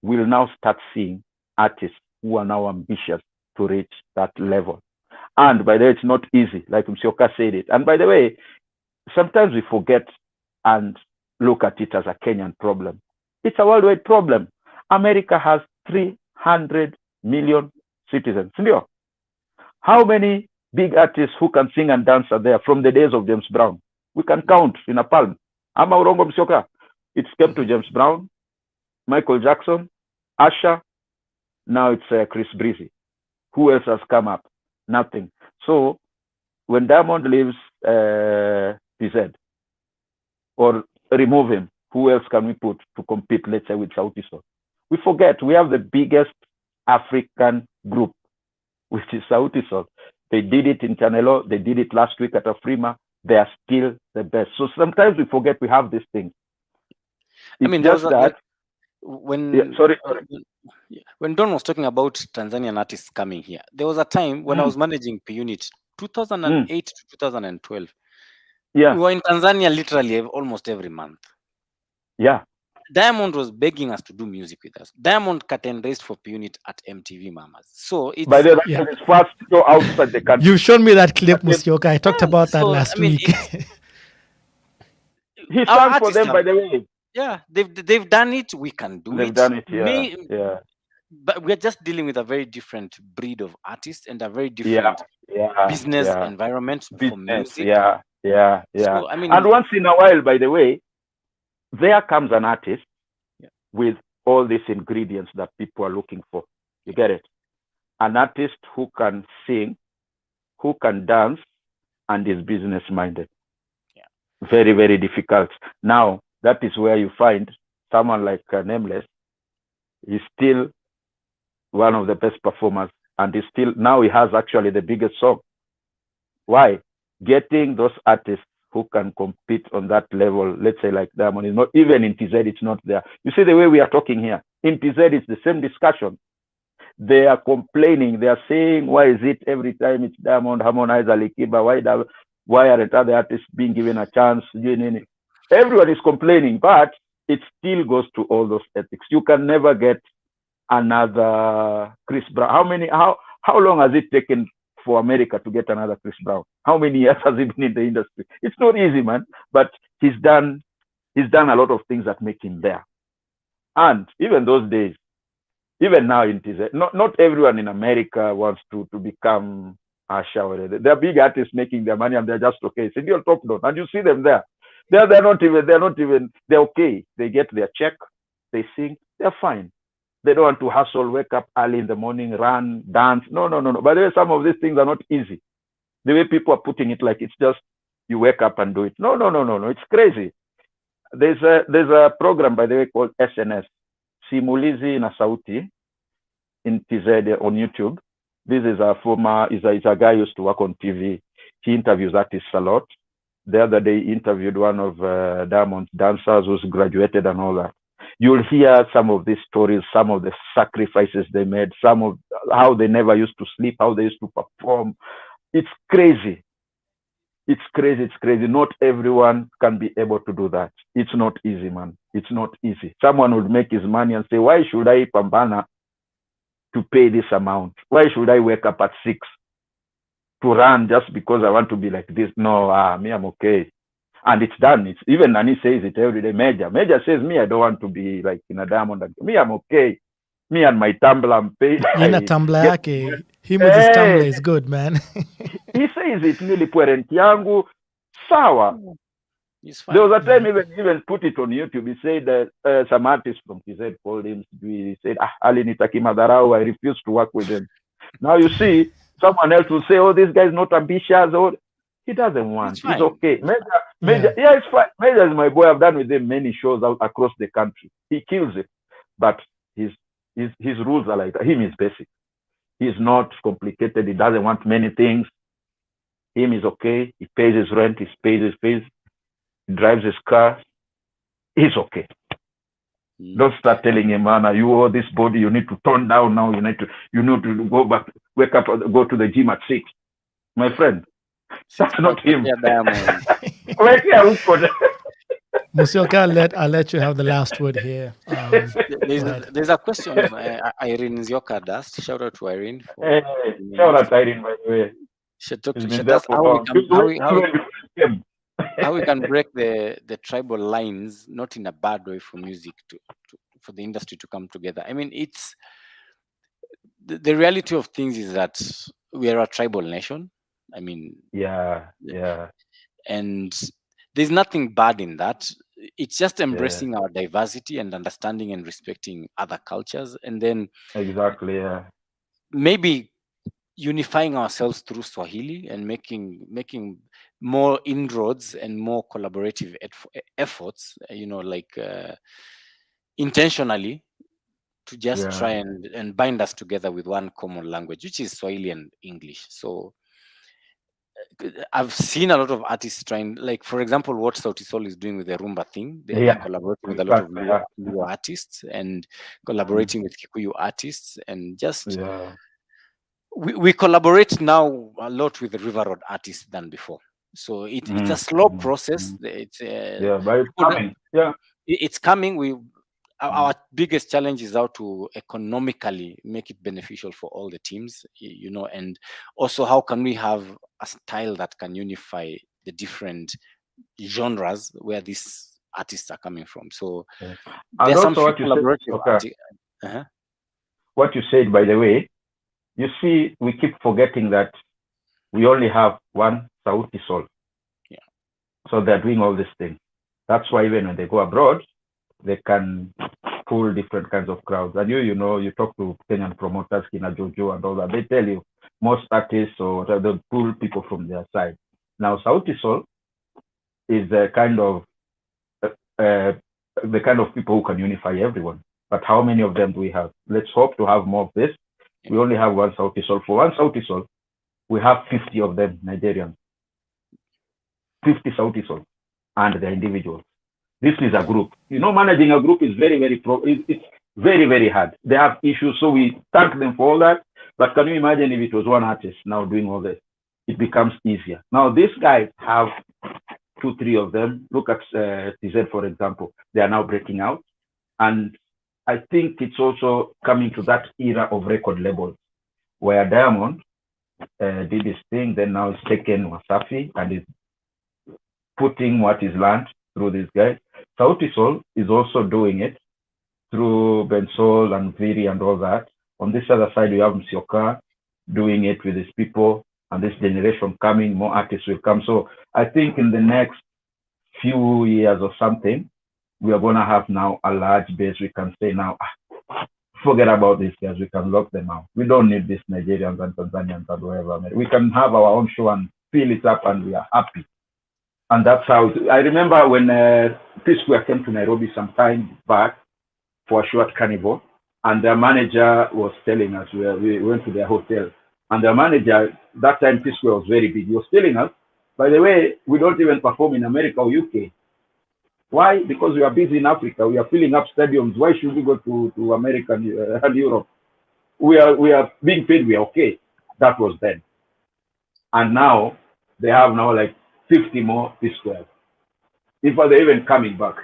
[SPEAKER 2] we'll now start seeing artists who are now ambitious to reach that level. And by the way, it's not easy, like Musyoka said it. And by the way, sometimes we forget and look at it as a Kenyan problem. It's a worldwide problem. America has 300 million citizens. How many big artists who can sing and dance are there from the days of James Brown? We can count in a palm. Ama urongo Musyoka. It's came to James Brown, Michael Jackson, Usher. Now it's Chris Breezy. Who else has come up? Nothing. So when Diamond leaves PZ or remove him, who else can we put to compete, let's say, with Sauti Sol? We forget we have the biggest African group, which is Sauti Sol. They did it in Chanelo. They did it last week at Afrima. They are still the best. So sometimes we forget we have these things.
[SPEAKER 3] It's just that when Don was talking about Tanzanian artists coming here, there was a time when I was managing P Unit, 2008 to 2012.
[SPEAKER 2] Yeah,
[SPEAKER 3] we were in Tanzania literally almost every month.
[SPEAKER 2] Yeah,
[SPEAKER 3] Diamond was begging us to do music with us. Diamond curtain raised for Unit at MTV Mamas. So it's
[SPEAKER 2] By the way, that was his first show outside the country.
[SPEAKER 1] You showed me that clip, Musyoka. I talked about that
[SPEAKER 3] so,
[SPEAKER 1] last
[SPEAKER 3] I mean,
[SPEAKER 1] week.
[SPEAKER 2] He
[SPEAKER 3] our
[SPEAKER 2] sang for them,
[SPEAKER 3] artists
[SPEAKER 2] by the way.
[SPEAKER 3] yeah, they've done it. We can do
[SPEAKER 2] They've
[SPEAKER 3] it.
[SPEAKER 2] done it, yeah.
[SPEAKER 3] But we're just dealing with a very different breed of artists and a very different business environment for music.
[SPEAKER 2] Yeah.
[SPEAKER 3] So, I mean,
[SPEAKER 2] and once in a while, by the way, there comes an artist with all these ingredients that people are looking for. You get it? An artist who can sing, who can dance, and is business minded. Yeah. Very, very difficult. Now, that is where you find someone like Nameless. He's still one of the best performers, and now he has actually the biggest song. Why? Getting those artists who can compete on that level, let's say like Diamond, is not even in TZ, it's not there. You see the way we are talking here. In TZ, it's the same discussion. They are complaining. They are saying, why is it every time it's Diamond, Harmonize, Alikiba? Why aren't other artists being given a chance? Everyone is complaining, but it still goes to all those ethics. You can never get another Chris Brown. How long has it taken for America to get another Chris Brown? How many years has he been in the industry? It's not easy, man. But he's done a lot of things that make him there. And even those days, even now in TZ, not everyone in America wants to become a shower. They're big artists making their money, and they're just okay. So you're TopDonn, and you see them there. They're okay. They get their check, they sing, they're fine. They don't want to hustle, wake up early in the morning, run, dance. No. By the way, some of these things are not easy. The way people are putting it, like it's just you wake up and do it. No. It's crazy. There's a program, by the way, called SNS, Simulizi na Sauti, in TZ on YouTube. This is a guy who used to work on TV. He interviews artists a lot. The other day, he interviewed one of Diamond's dancers who's graduated and all that. You'll hear some of these stories, some of the sacrifices they made, some of how they never used to sleep, how they used to perform. It's crazy. It's crazy. Not everyone can be able to do that. It's not easy, man. It's not easy. Someone would make his money and say, why should I pambana to pay this amount? Why should I wake up at 6 to run just because I want to be like this? No, me, I'm okay. And it's done. It's even Nani says it every day. Major says, me, I don't want to be like in a Diamond. Me, I'm okay. Me and my tumbler, I'm paid.
[SPEAKER 1] Him with his tumbler is good, man.
[SPEAKER 2] He says it, nilipo yangu sawa. There was a time even put it on YouTube. He said that some artist from TZ called him. He said, Ali nitaki madarau, I refuse to work with him. Now you see, someone else will say, oh, this guy is not ambitious. Or he doesn't want. He's okay. Major, it's fine. Major is my boy. I've done with him many shows out across the country. He kills it. But his rules are like that. Him is basic. He's not complicated. He doesn't want many things. Him is okay. He pays his rent. He pays his fees. He drives his car. He's okay. Don't start telling him, man, you owe this body. You need to tone down now. You need to go back, wake up, go to the gym at 6. My friend, that's not him.
[SPEAKER 1] Musyoka, I'll let you have the last word here.
[SPEAKER 3] There's a question Irene Musyoka asked. Shout out to Irene.
[SPEAKER 2] Shout out to Irene, by the way.
[SPEAKER 3] She asked how we can break the tribal lines, not in a bad way, for music for the industry to come together. I mean, it's the reality of things is that we are a tribal nation. I mean,
[SPEAKER 2] yeah,
[SPEAKER 3] and there's nothing bad in that. It's just embracing our diversity and understanding and respecting other cultures, and then
[SPEAKER 2] exactly,
[SPEAKER 3] maybe unifying ourselves through Swahili and making more inroads and more collaborative efforts, intentionally, to just try and bind us together with one common language, which is Swahili and English. So I've seen a lot of artists trying, like, for example, what Sauti Sol is doing with the Rumba thing. They're collaborating with a lot of Luo artists and collaborating with Kikuyu artists, and just we collaborate now a lot with the River Road artists than before. So it's a slow process. It's
[SPEAKER 2] but it's coming.
[SPEAKER 3] It's coming. our biggest challenge is how to economically make it beneficial for all the teams, and also how can we have a style that can unify the different genres where these artists are coming from. So
[SPEAKER 2] and
[SPEAKER 3] there's some
[SPEAKER 2] also what you said,
[SPEAKER 3] collaborative
[SPEAKER 2] what you said, by the way, you see, we keep forgetting that we only have one Sauti Sol.
[SPEAKER 3] Yeah.
[SPEAKER 2] So they're doing all these things. That's why even when they go abroad, they can pull different kinds of crowds. And you talk to Kenyan promoters, Kina Jojo and all that, they tell you most artists or they'll pull people from their side. Now, Sauti Sol is the kind of people who can unify everyone. But how many of them do we have? Let's hope to have more of this. We only have one Sauti Sol. For one Sauti Sol, we have 50 of them, Nigerians. 50 Sauti Sol, and they're individuals. This is a group. Managing a group is very, very it's very, very hard. They have issues, so we thank them for all that. But can you imagine if it was one artist now doing all this? It becomes easier. Now, these guys have 2, 3 of them. Look at TZ, for example. They are now breaking out. And I think it's also coming to that era of record labels where Diamond did his thing, then now he's taken Wasafi and is putting what he's learned through these guys. Sauti Sol is also doing it through Bensol and Viri and all that. On this other side, we have Musyoka doing it with his people, and this generation coming, more artists will come. So I think in the next few years or something, we are going to have now a large base. We can say now, forget about these guys. We can lock them out. We don't need these Nigerians and Tanzanians and whatever. We can have our own show and fill it up, and we are happy. And that's how I remember when P-Square came to Nairobi some time back for a short carnival, and their manager was telling us, we went to their hotel, and their manager, that time P-Square was very big, he was telling us, by the way, we don't even perform in America or UK. Why? Because we are busy in Africa. We are filling up stadiums. Why should we go to America and Europe? We are being paid. We are okay. That was then. And now they have now like 50 more P-Squares. If they're even coming back.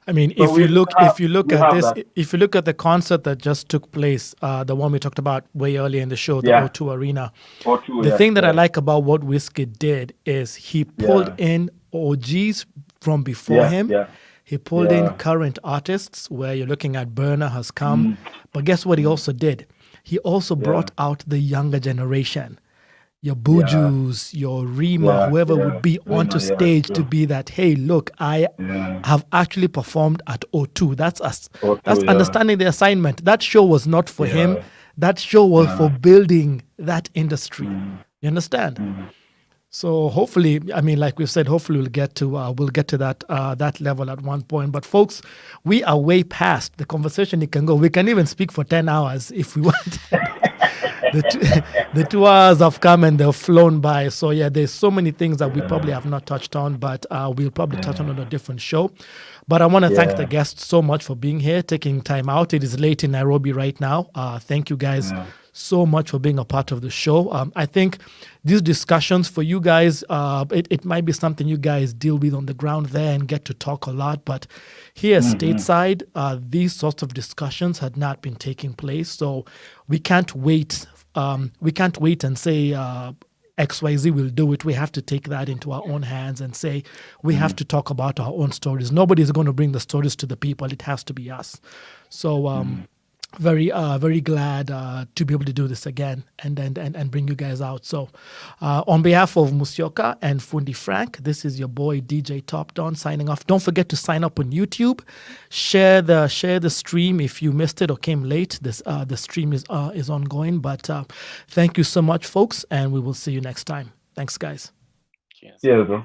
[SPEAKER 1] I mean,
[SPEAKER 2] So
[SPEAKER 1] if you look at
[SPEAKER 2] that.
[SPEAKER 1] if you look at the concert that just took place, the one we talked about way earlier in the show, the
[SPEAKER 2] Yeah.
[SPEAKER 1] O2 Arena.
[SPEAKER 2] O2,
[SPEAKER 1] The
[SPEAKER 2] yeah,
[SPEAKER 1] thing that I
[SPEAKER 2] yeah.
[SPEAKER 1] like about what Wizkid did is he pulled in OGs from before him.
[SPEAKER 2] Yeah.
[SPEAKER 1] He pulled in
[SPEAKER 2] Yeah.
[SPEAKER 1] current artists where you're looking at Burner has come. But guess what he also did? He also brought out the younger generation. Your Bujus, your Rima, whoever would be onto stage to be that, hey, look, I have actually performed at O2. That's us. That's understanding the assignment. That show was not for him. That show was for building that industry. You understand? So hopefully, I mean, like we've said, hopefully we'll get to that level at one point. But folks, we are way past the conversation. It can go. We can even speak for 10 hours if we want. The 2 hours have come and they've flown by. So yeah, there's so many things that we probably have not touched on, but we'll probably touch on a different show. But I want to thank the guests so much for being here, taking time out. It is late in Nairobi right now. Thank you guys so much for being a part of the show. I think these discussions for you guys, it might be something you guys deal with on the ground there and get to talk a lot. But here stateside, these sorts of discussions had not been taking place. So we can't wait. We can't wait and say XYZ will do it. We have to take that into our own hands and say we have to talk about our own stories. Nobody's going to bring the stories to the people. It has to be us. So very glad to be able to do this again and bring you guys out. So on behalf of Musyoka and Fundy Frank, this is your boy DJ TopDonn signing off. Don't forget to sign up on YouTube. Share the stream if you missed it or came late. The stream is ongoing. But thank you so much, folks, and we will see you next time. Thanks, guys.
[SPEAKER 3] Cheers.
[SPEAKER 2] Yeah, bro.